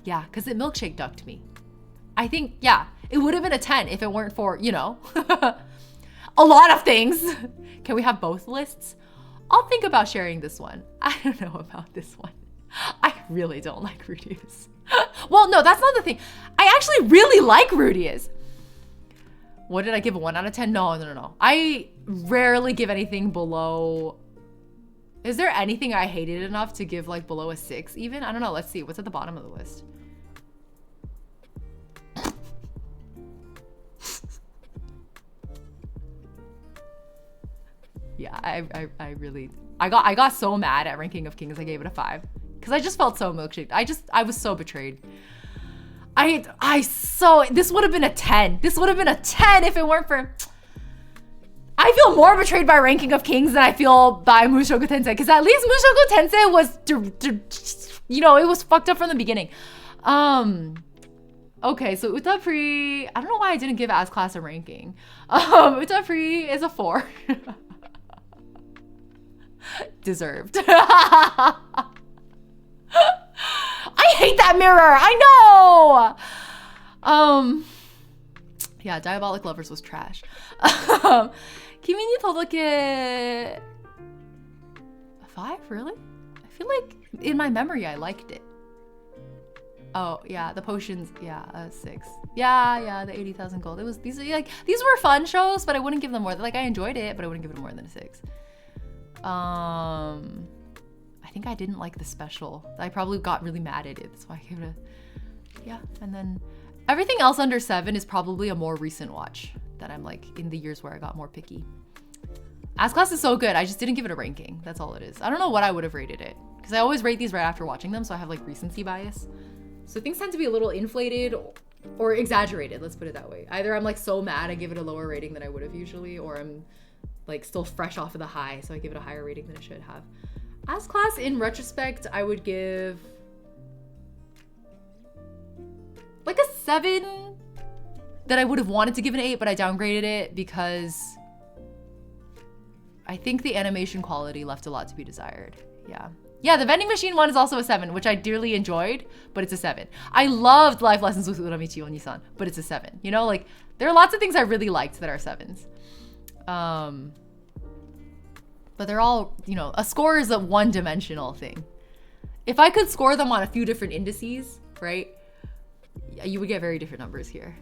S1: Yeah, because it milkshake ducked me. I think, yeah, it would have been a 10 if it weren't for, you know, a lot of things. Can we have both lists? I'll think about sharing this one. I don't know about this one. I really don't like Rudeus. Well, no, that's not the thing. I actually really like Rudeus. What did I give a 1 out of 10? No. I rarely give anything below... Is there anything I hated enough to give like below a 6 even? I don't know. Let's see. What's at the bottom of the list? Yeah, I got so mad at Ranking of Kings I gave it a 5 because I just felt so milkshaked. I was so betrayed. This would have been a 10. This would have been a 10 if it weren't for... I feel more betrayed by Ranking of Kings than I feel by Mushoku Tensei, because at least Mushoku Tensei was, you know, it was fucked up from the beginning. Okay, so Utapri, I don't know why I didn't give As Class a ranking. Utapri is a 4. Deserved. I hate that mirror. I know. Yeah, Diabolic Lovers was trash. Kimi ni Todoke 5, really? I feel like in my memory I liked it. Oh yeah, the potions, yeah, 6. Yeah, the 80,000 gold. It was these were fun shows, but I wouldn't give them more. Like I enjoyed it, but I wouldn't give it more than a 6. I think I didn't like the special. I probably got really mad at it. That's why I gave it a and then everything else under 7 is probably a more recent watch that I'm like in the years where I got more picky. As Class is so good. I just didn't give it a ranking. That's all it is. I don't know what I would have rated it because I always rate these right after watching them, so I have like recency bias. So things tend to be a little inflated or exaggerated, let's put it that way. Either I'm like so mad I give it a lower rating than I would have usually, or I'm like still fresh off of the high, so I give it a higher rating than it should have. As Class, in retrospect, I would give like a 7 that I would have wanted to give an 8, but I downgraded it because I think the animation quality left a lot to be desired. Yeah, the vending machine one is also a 7, which I dearly enjoyed, but it's a 7. I loved Life Lessons with Uramichi Oni-san, but it's a 7. You know, like there are lots of things I really liked that are 7s. But they're all, you know, a score is a one-dimensional thing. If I could score them on a few different indices, right, you would get very different numbers here.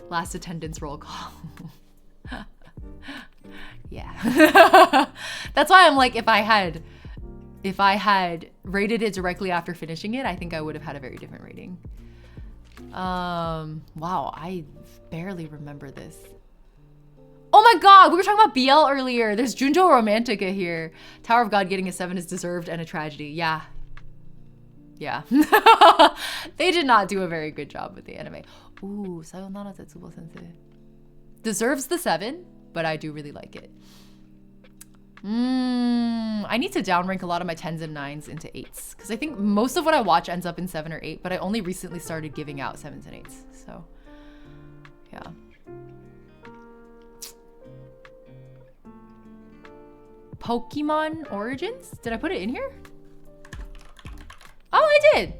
S1: Last attendance roll call. Yeah. That's why I'm like, if I had rated it directly after finishing it, I think I would have had a very different rating. Wow, I barely remember this. Oh my god, we were talking about BL earlier. There's Junjo Romantica here. Tower of God getting a 7 is deserved and a tragedy. Yeah. Yeah. They did not do a very good job with the anime. Ooh, Sayonara Tetsubo Sensei. Deserves the 7, but I do really like it. I need to downrank a lot of my 10s and 9s into 8s. Because I think most of what I watch ends up in 7 or 8, but I only recently started giving out 7s and 8s. So, yeah. Pokemon Origins? Did I put it in here? Oh, I did.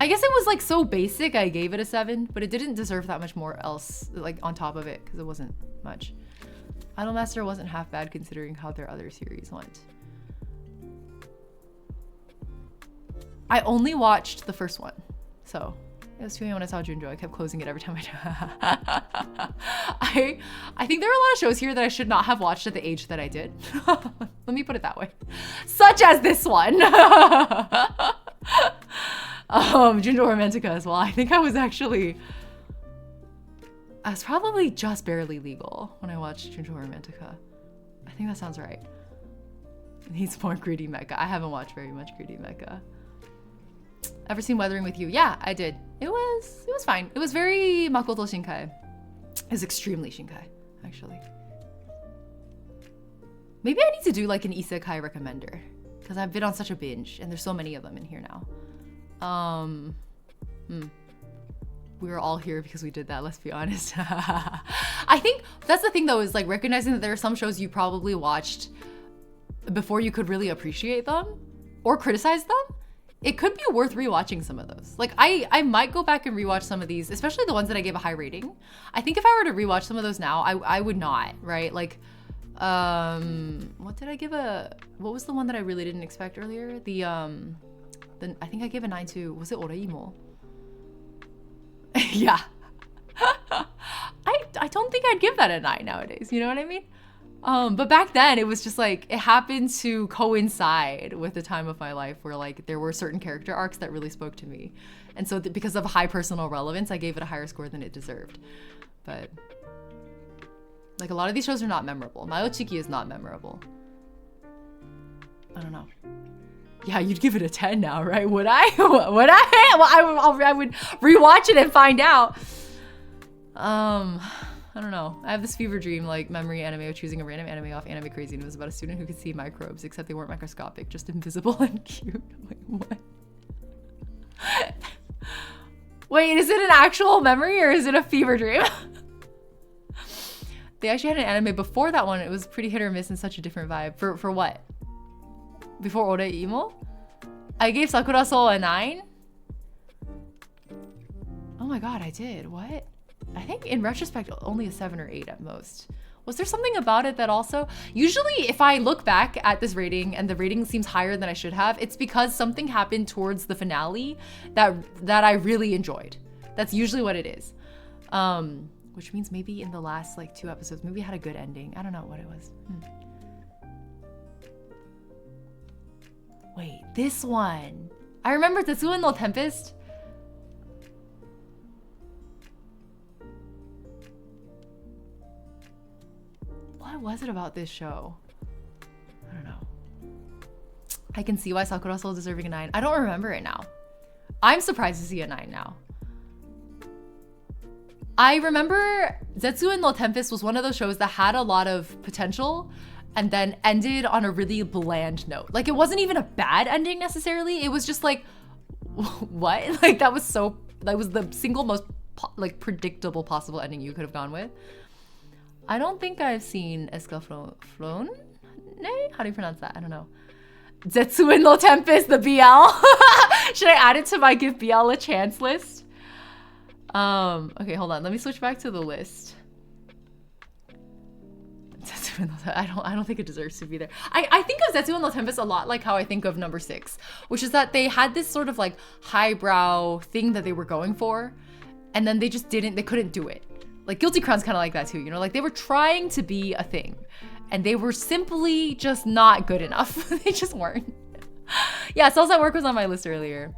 S1: I guess it was like so basic I gave it a 7, but it didn't deserve that much more else like on top of it because it wasn't much. Idolmaster wasn't half bad considering how their other series went. I only watched the first one, so it was 2 a.m. when I saw Junjo. I kept closing it every time I think there are a lot of shows here that I should not have watched at the age that I did. Let me put it that way. Such as this one. Junjo Romantica as well. I think I was probably just barely legal when I watched Junjo Romantica. I think that sounds right. It needs more Greedy Mecha. I haven't watched very much Greedy Mecha. Ever seen Weathering with You? Yeah, I did. It was fine. It was very Makoto Shinkai. It was extremely Shinkai, actually. Maybe I need to do like an isekai recommender because I've been on such a binge and there's so many of them in here now. We were all here because we did that, let's be honest. I think that's the thing though, is like recognizing that there are some shows you probably watched before you could really appreciate them or criticize them. It could be worth rewatching some of those. Like I might go back and rewatch some of these, especially the ones that I gave a high rating. I think if I were to rewatch some of those now, I would not, right? Like, what was the one that I really didn't expect earlier? I think I gave a 9 to, was it Oreimo? Yeah. I don't think I'd give that a 9 nowadays, you know what I mean? But back then it was just like, it happened to coincide with the time of my life where like there were certain character arcs that really spoke to me. And so because of high personal relevance, I gave it a higher score than it deserved. But like a lot of these shows are not memorable. Mayochiki is not memorable. I don't know. Yeah, you'd give it a 10 now, right? Would I? Would I? Well, I would rewatch it and find out. I don't know. I have this fever dream, like memory anime of choosing a random anime off Anime Crazy, and it was about a student who could see microbes, except they weren't microscopic, just invisible and cute. Wait, what? Wait, is it an actual memory or is it a fever dream? They actually had an anime before that one. It was pretty hit or miss and such a different vibe. For what? Before Oreimo? I gave Sakura Soul a 9? Oh my god, I did. What? I think in retrospect, only a 7 or 8 at most. Was there something about it that also... Usually, if I look back at this rating and the rating seems higher than I should have, it's because something happened towards the finale that I really enjoyed. That's usually what it is. Which means maybe in the last like 2 episodes, maybe it had a good ending. I don't know what it was. Wait, this one. I remember Tetsuo no Tempest. What was it about this show? I don't know. I can see why Sakura Soul deserving a 9. I don't remember it now. I'm surprised to see a 9 now. I remember Zetsuin no Tempest was one of those shows that had a lot of potential and then ended on a really bland note. Like it wasn't even a bad ending necessarily. It was just like, what? Like that was the single most like predictable possible ending you could have gone with. I don't think I've seen Escaflowne? How do you pronounce that? I don't know. Zetsuin no Tempest, the BL. Should I add it to my Give BL a Chance list? Okay, hold on. Let me switch back to the list. I don't think it deserves to be there. I think of Zetsuin no Tempest a lot like how I think of number 6, which is that they had this sort of like highbrow thing that they were going for, and then they couldn't do it. Like Guilty Crown's kind of like that too, you know, like they were trying to be a thing and they were simply just not good enough. They just weren't. Yeah, Cells at Work was on my list earlier.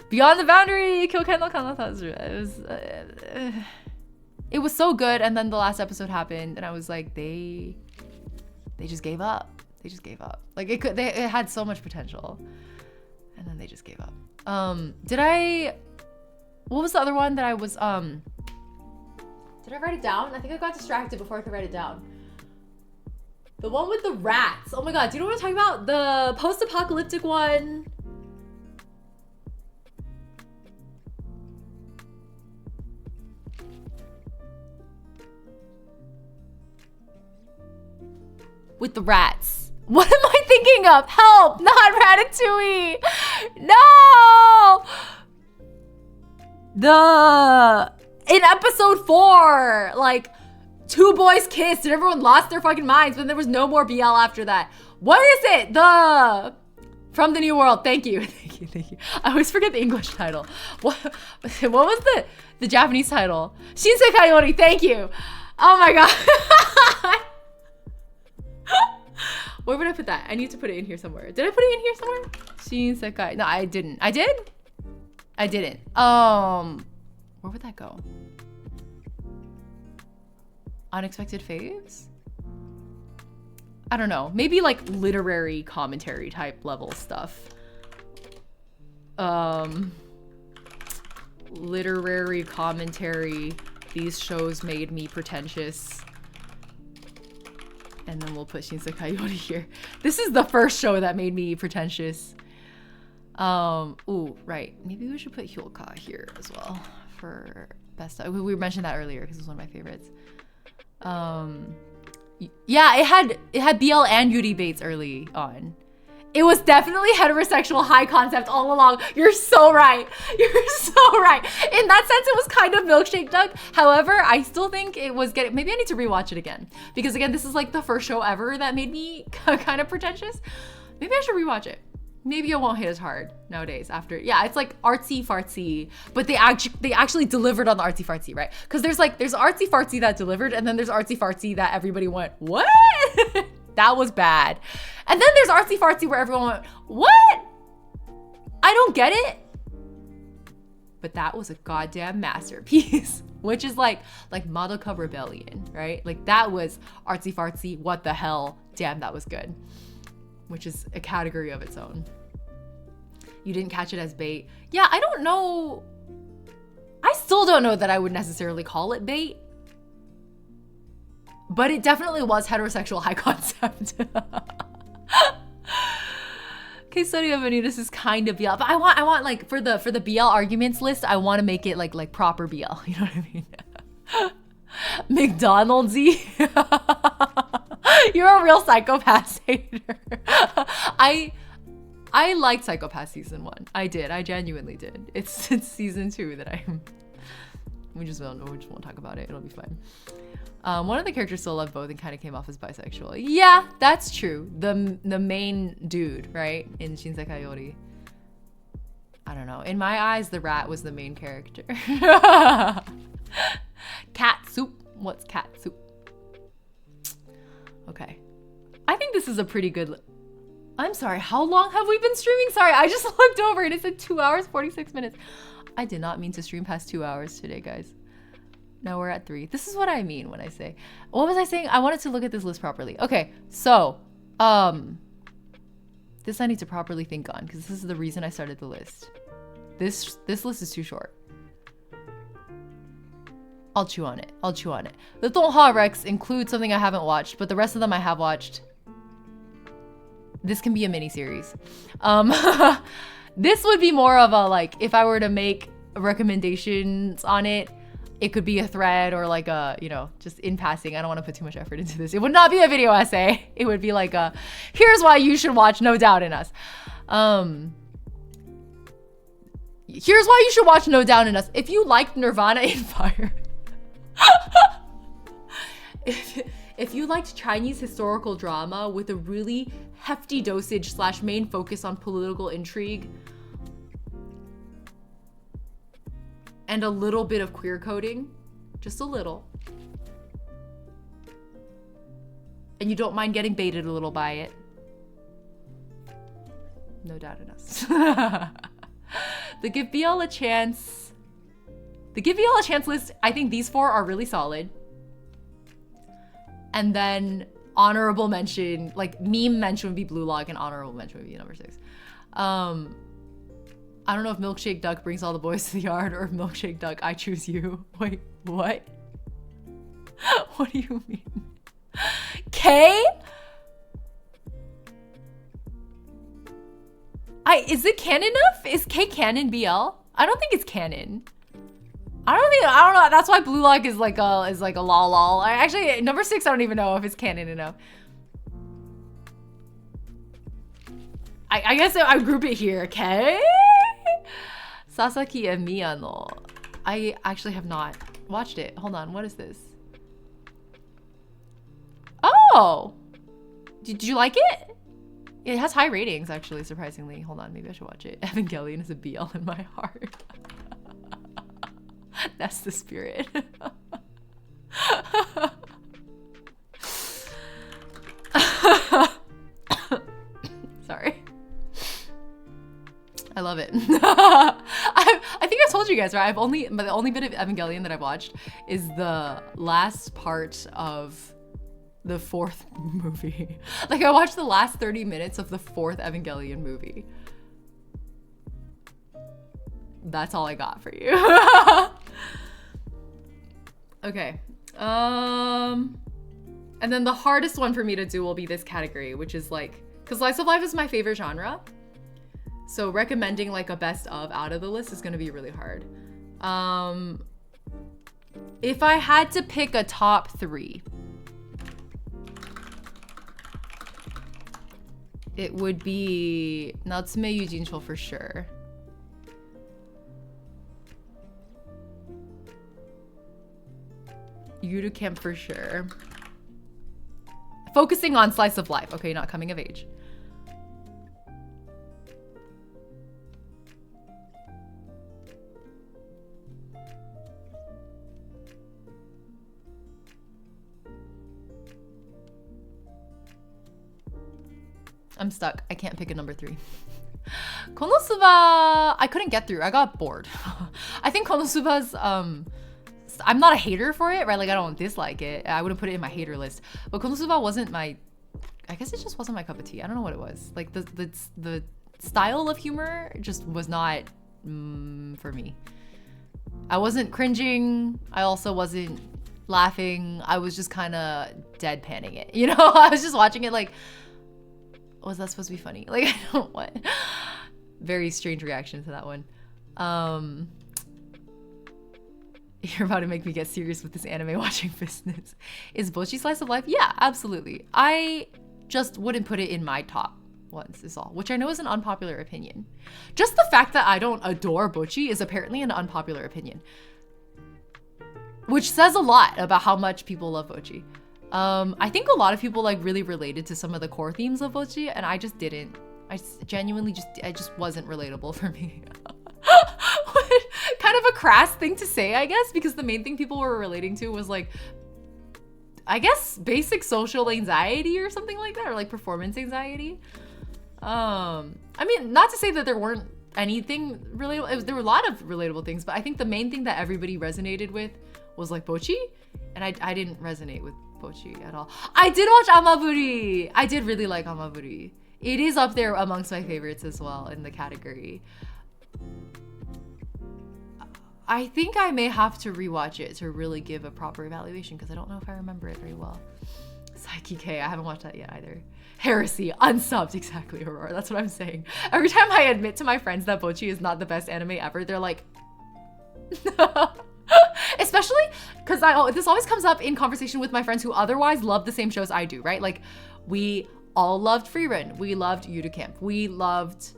S1: Beyond the Boundary, Kyoken no Kanata. It was it was so good, and then the last episode happened, and I was like, they just gave up. They just gave up. Like it had so much potential, and then they just gave up. What was the other one that I was, did I write it down? I think I got distracted before I could write it down. The one with the rats. Oh my god, do you know what I'm talking about? The post-apocalyptic one. With the rats. What am I thinking of? Help! Not Ratatouille! No! In episode 4, like, 2 boys kissed and everyone lost their fucking minds, but there was no more BL after that. What is it? From the New World. Thank you. Thank you. I always forget the English title. What was the Japanese title? Shinsei Kayori. Thank you. Oh my god. Where would I put that? I need to put it in here somewhere. Did I put it in here somewhere? Shinsekai. No, I didn't. I did? I didn't. Where would that go? Unexpected faves? I don't know. Maybe like literary commentary type level stuff. Literary commentary. These shows made me pretentious. And then we'll put Shinsei Kayori here. This is the first show that made me pretentious. Ooh, right. Maybe we should put Hyuuka here as well for best. We mentioned that earlier because it was one of my favorites. Yeah, it had BL and Yuri Bates early on. It was definitely heterosexual high concept all along. You're so right. You're so right. In that sense, it was kind of Milkshake Duck. However, I still think it was getting, maybe I need to rewatch it again. Because again, this is like the first show ever that made me kind of pretentious. Maybe I should rewatch it. Maybe it won't hit as hard nowadays after. Yeah, it's like artsy fartsy, but they actually delivered on the artsy fartsy, right? Because there's artsy fartsy that delivered, and then there's artsy fartsy that everybody went, what? That was bad. And then there's artsy fartsy where everyone went, what? I don't get it. But that was a goddamn masterpiece, which is like Madoka Rebellion, right? Like that was artsy fartsy, what the hell? Damn, that was good. Which is a category of its own. You didn't catch it as bait. Yeah, I don't know. I still don't know that I would necessarily call it bait. But it definitely was heterosexual high concept. Okay, Sonia Benitez is kind of BL, but I want like for the BL arguments list, I want to make it like proper BL. You know what I mean? McDonald's-y. You're a real Psycho-Pass hater. I liked Psycho-Pass season 1. I did. I genuinely did. It's season 2 that we just won't talk about it. It'll be fine. One of the characters still loved both and kind of came off as bisexual. Yeah, that's true. The main dude, right, in Shinsei Kayori. I don't know. In my eyes, the rat was the main character. Cat soup. What's cat soup? Okay. I think this is a pretty good... I'm sorry, how long have we been streaming? Sorry, I just looked over and it said 2 hours, 46 minutes. I did not mean to stream past 2 hours today, guys. Now we're at 3. This is what I mean when I say... What was I saying? I wanted to look at this list properly. Okay, so... This I need to properly think on because this is the reason I started the list. This list is too short. I'll chew on it. I'll chew on it. The Donghua Rex includes something I haven't watched, but the rest of them I have watched. This can be a mini-series. This would be more of a, like, if I were to make recommendations on it, it could be a thread or like a, you know, just in passing. I don't want to put too much effort into this. It would not be a video essay. It would be like a, here's why you should watch No Doubt in Us. Here's why you should watch No Doubt in Us. If you liked Nirvana in Fire. If you liked Chinese historical drama with a really hefty dosage / main focus on political intrigue and a little bit of queer coding, just a little, and you don't mind getting baited a little by it, No Doubt in Us. The Give BL a Chance. The Give BL a Chance list, I think these 4 are really solid. And then honorable mention, like meme mention would be Blue Lock and honorable mention would be number 6. I don't know if Milkshake Duck brings all the boys to the yard or if Milkshake Duck, I choose you. Wait, what? What do you mean? K? Is it canon enough? Is K canon BL? I don't think it's canon. I don't know. That's why Blue Lock is like a lol lol. Actually, number 6, I don't even know if it's canon enough. I guess I group it here, okay? Sasaki and Miyano. I actually have not watched it. Hold on, what is this? Oh! Did you like it? It has high ratings, actually, surprisingly. Hold on, maybe I should watch it. Evangelion is a BL in my heart. That's the spirit. Sorry. I love it. I think I told you guys, right? The only bit of Evangelion that I've watched is the last part of the 4th movie. Like, I watched the last 30 minutes of the 4th Evangelion movie. That's all I got for you. Okay. And then the hardest one for me to do will be this category, which is like, because slice of life is my favorite genre. So recommending like a best of out of the list is gonna be really hard. If I had to pick a top 3, it would be Natsume Yujincho for sure. Yuru Camp for sure. Focusing on slice of life. Okay, not coming of age. I'm stuck. I can't pick a number 3. Konosuba, I couldn't get through. I got bored. I think Konosuba's, I'm not a hater for it, right? Like, I don't dislike it. I wouldn't put it in my hater list. But Konosuba wasn't my, I guess it just wasn't my cup of tea. I don't know what it was. Like, the style of humor just was not for me. I wasn't cringing. I also wasn't laughing. I was just kind of deadpanning it. You know, I was just watching it like, was that supposed to be funny? Like, I don't what. Very strange reaction to that one. You're about to make me get serious with this anime watching business. Is Bocchi slice of life? Yeah, absolutely. I just wouldn't put it in my top ones is all, which I know is an unpopular opinion. Just the fact that I don't adore Bocchi is apparently an unpopular opinion, which says a lot about how much people love Bocchi. I think a lot of people like really related to some of the core themes of Bocchi, and I just didn't. I genuinely just wasn't relatable for me. Kind of a crass thing to say, I guess, because the main thing people were relating to was like, I guess, basic social anxiety or something like that, or like performance anxiety. I mean, not to say that there weren't anything relatable. There were a lot of relatable things, but I think the main thing that everybody resonated with was like Bocchi, and I didn't resonate with Bocchi at all. I did watch Amaburi. I did really like Amaburi. It is up there amongst my favorites as well in the category. I think I may have to rewatch it to really give a proper evaluation because I don't know if I remember it very well. Psyche K, I haven't watched that yet either. Heresy, unsubbed, exactly, Aurora. That's what I'm saying. Every time I admit to my friends that Bocchi is not the best anime ever, they're like, especially because this always comes up in conversation with my friends who otherwise love the same shows I do, right? Like, we all loved Free Run. We loved Yuru Camp. We loved,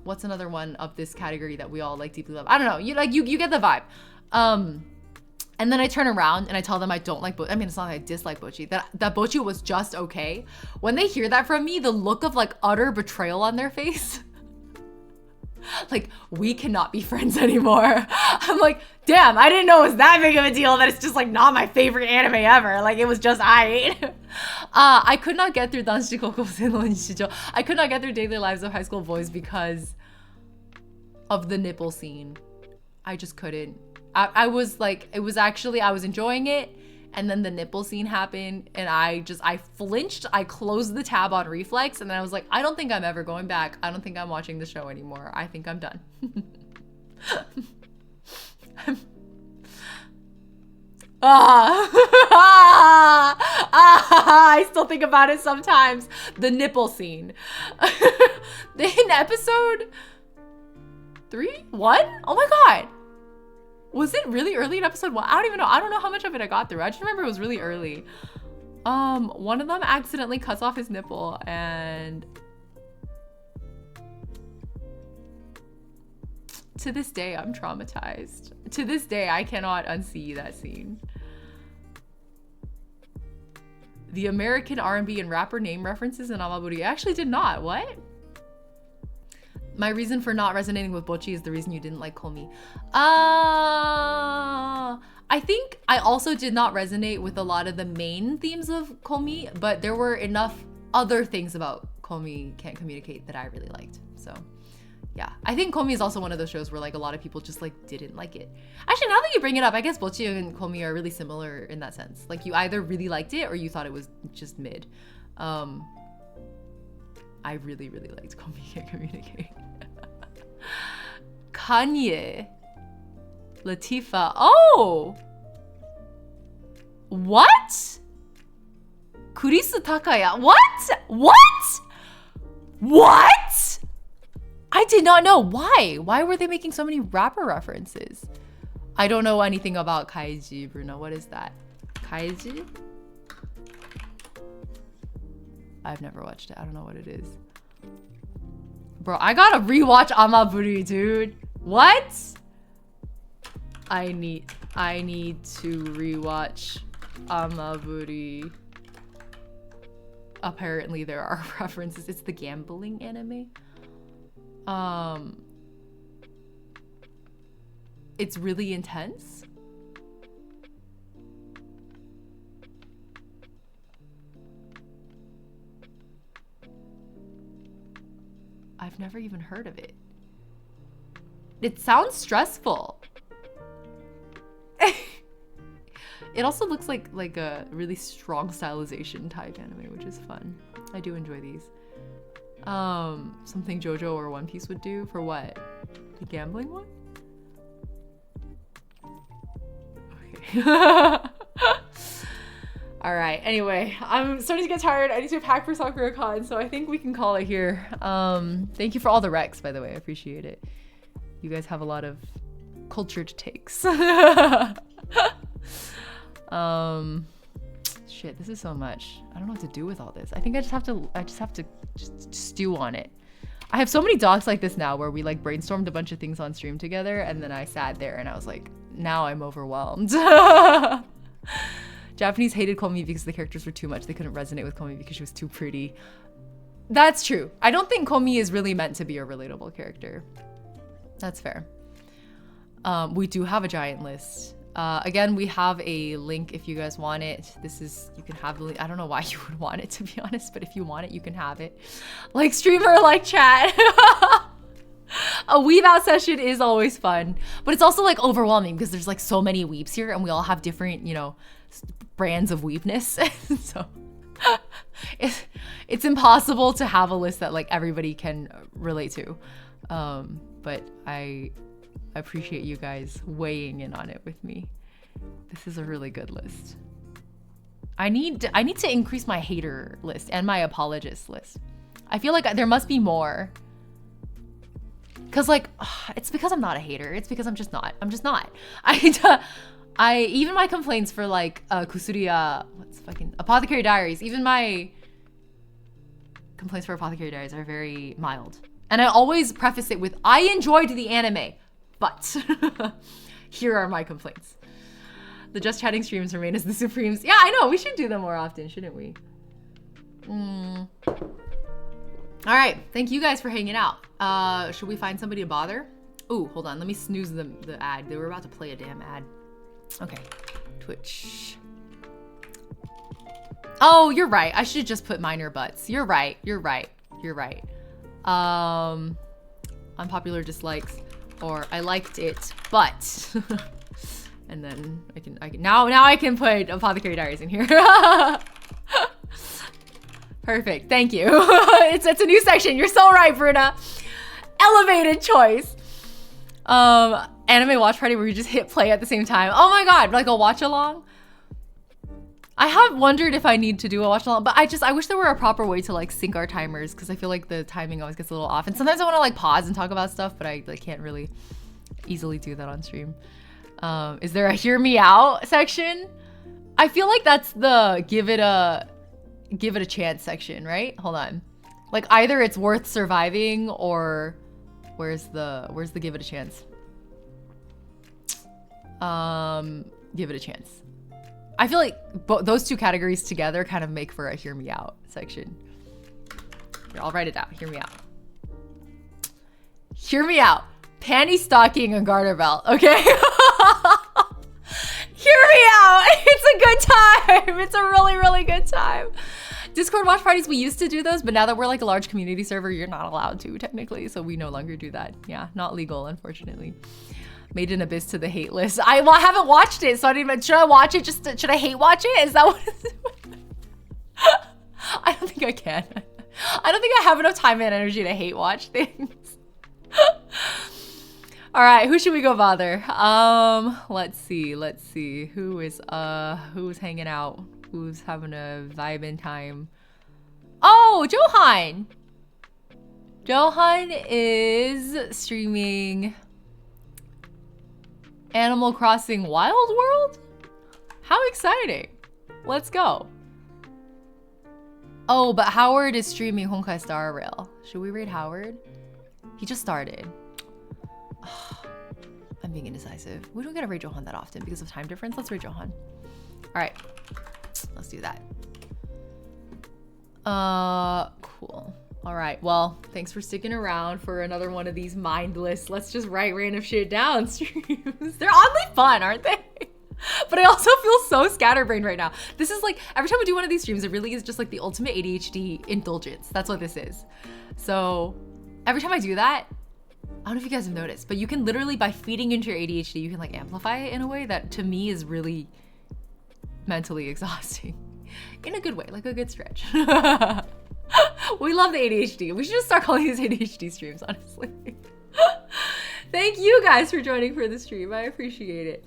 S1: what's another one of this category that we all like deeply love? I don't know. You get the vibe. And then I turn around and I tell them I don't like Bocchi. I mean, it's not that I dislike Bocchi. That Bocchi was just okay. When they hear that from me, the look of like utter betrayal on their face. Like, we cannot be friends anymore. I'm like, damn, I didn't know it was that big of a deal that it's just like not my favorite anime ever. Like, it was just I could not get through Danshi Kokousei no Nishijo. I could not get through Daily Lives of High School Boys because of the nipple scene. I just couldn't. I was like, it was actually, I was enjoying it. And then the nipple scene happened and I flinched. I closed the tab on reflex and then I was like, I don't think I'm ever going back. I don't think I'm watching the show anymore. I think I'm done. I still think about it sometimes. The nipple scene. In episode 3? 1? Oh my god. Was it really early in episode 1? I don't even know. I don't know how much of it I got through. I just remember it was really early. One of them accidentally cuts off his nipple and to this day, I'm traumatized. To this day, I cannot unsee that scene. The American R&B and rapper name references in Amaburi. I actually did not. What? My reason for not resonating with Bocchi is the reason you didn't like Komi. I think I also did not resonate with a lot of the main themes of Komi, but there were enough other things about Komi Can't Communicate that I really liked. So yeah, I think Komi is also one of those shows where like a lot of people just like didn't like it. Actually, now that you bring it up, I guess Bocchi and Komi are really similar in that sense. Like you either really liked it or you thought it was just mid. I really, really liked Komi Can't Communicate. Kanye. Latifah. Oh! What? Kurisu Takaya. What? What? What? I did not know. Why? Why were they making so many rapper references? I don't know anything about Kaiji, Bruno. What is that? Kaiji? I've never watched it. I don't know what it is. Bro, I gotta rewatch Amaburi, dude. What? I need to rewatch Amaburi. Apparently there are references. It's the gambling anime. It's really intense. I've never even heard of it. It sounds stressful. It also looks like a really strong stylization type anime, which is fun. I do enjoy these. Something JoJo or One Piece would do for what? The gambling one? Okay. All right. Anyway, I'm starting to get tired. I need to pack for SakuraCon, so I think we can call it here. Thank you for all the recs, by the way. I appreciate it. You guys have a lot of cultured takes. Shit, this is so much. I don't know what to do with all this. I think I just have to stew on it. I have so many docs like this now where we like brainstormed a bunch of things on stream together and then I sat there and I was like, now I'm overwhelmed. Japanese hated Komi because the characters were too much. They couldn't resonate with Komi because she was too pretty. That's true. I don't think Komi is really meant to be a relatable character. That's fair. We do have a giant list. Again, we have a link if you guys want it. You can have the link. I don't know why you would want it, to be honest, but if you want it, you can have it. Like streamer, like chat. A weeb out session is always fun, but it's also like overwhelming because there's like so many weebs here and we all have different, you know, brands of weebness. So it's impossible to have a list that like everybody can relate to. But I appreciate you guys weighing in on it with me. This is a really good list. I need to increase my hater list and my apologist list. I feel like there must be more. Cause like, it's because I'm not a hater. It's because I'm just not. I even my complaints for like Kusuriya, Apothecary Diaries, even my complaints for Apothecary Diaries are very mild. And I always preface it with, I enjoyed the anime, but here are my complaints. The Just Chatting streams remain as the Supremes. Yeah, I know, we should do them more often, shouldn't we? All right, thank you guys for hanging out. Should we find somebody to bother? Ooh, hold on, let me snooze the ad. They were about to play a damn ad. Okay, Twitch. Oh, you're right. I should just put minor butts. You're right. Unpopular dislikes, or I liked it, but And then I can now I can put Apothecary Diaries in here. Perfect. Thank you. It's a new section. You're so right, Bruna. Elevated choice. Anime watch party where you just hit play at the same time. Oh my god, like a watch along. I have wondered if I need to do a watch along, but I wish there were a proper way to like sync our timers, because I feel like the timing always gets a little off. And sometimes I want to like pause and talk about stuff, but I like can't really easily do that on stream. Is there a hear me out section? I feel like that's the give it a chance section, right? Hold on. Like either it's worth surviving, or where's the give it a chance? Give it a chance. I feel like those two categories together kind of make for a hear me out section. Here, I'll write it down. Hear me out. Hear me out. Panty stocking and garter belt. Okay. Hear me out. It's a good time. It's a really, really good time. Discord watch parties, we used to do those, but now that we're like a large community server, you're not allowed to technically. So we no longer do that. Yeah, not legal, unfortunately. Made an abyss to the hate list. I haven't watched it, so I didn't even, should I watch it? Should I hate watch it? Is that what I don't think I can. I don't think I have enough time and energy to hate watch things. All right, who should we go bother? Let's see. Who's hanging out? Who's having a vibing time? Oh, Johan. Johan is streaming Animal Crossing Wild World? How exciting. Let's go. Oh, but Howard is streaming Honkai Star Rail. Should we raid Howard? He just started. I'm being indecisive. We don't get to raid Johan that often because of time difference. Let's raid Johan. All right, let's do that. Cool. All right, well, thanks for sticking around for another one of these mindless, let's just write random shit down streams. They're oddly fun, aren't they? But I also feel so scatterbrained right now. This is like, every time we do one of these streams, it really is just like the ultimate ADHD indulgence. That's what this is. So every time I do that, I don't know if you guys have noticed, but you can literally, by feeding into your ADHD, you can like amplify it in a way that to me is really mentally exhausting. In a good way, like a good stretch. We love the ADHD. We should just start calling these ADHD streams, honestly. Thank you guys for joining for the stream. I appreciate it.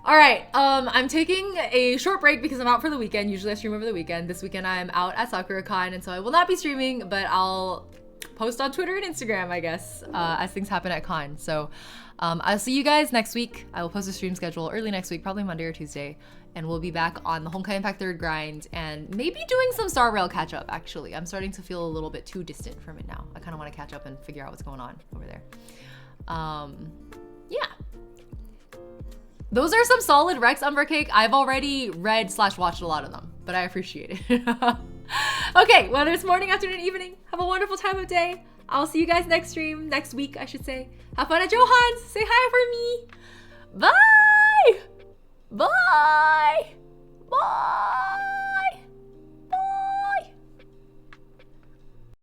S1: All right, I'm taking a short break because I'm out for the weekend. Usually I stream over the weekend. This weekend I'm out at SakuraCon, and so I will not be streaming, but I'll post on Twitter and Instagram, I guess, as things happen at con. So I'll see you guys next week. I will post a stream schedule early next week, probably Monday or Tuesday. And we'll be back on the Honkai Impact 3rd grind and maybe doing some Star Rail catch up, actually. I'm starting to feel a little bit too distant from it now. I kind of want to catch up and figure out what's going on over there. Yeah. Those are some solid Rex Umbercake. I've already read/watched a lot of them, but I appreciate it. Okay, whether it's morning, afternoon, evening, have a wonderful time of day. I'll see you guys next stream, next week, I should say. Have fun at Johan's. Say hi for me. Bye. Bye. Bye.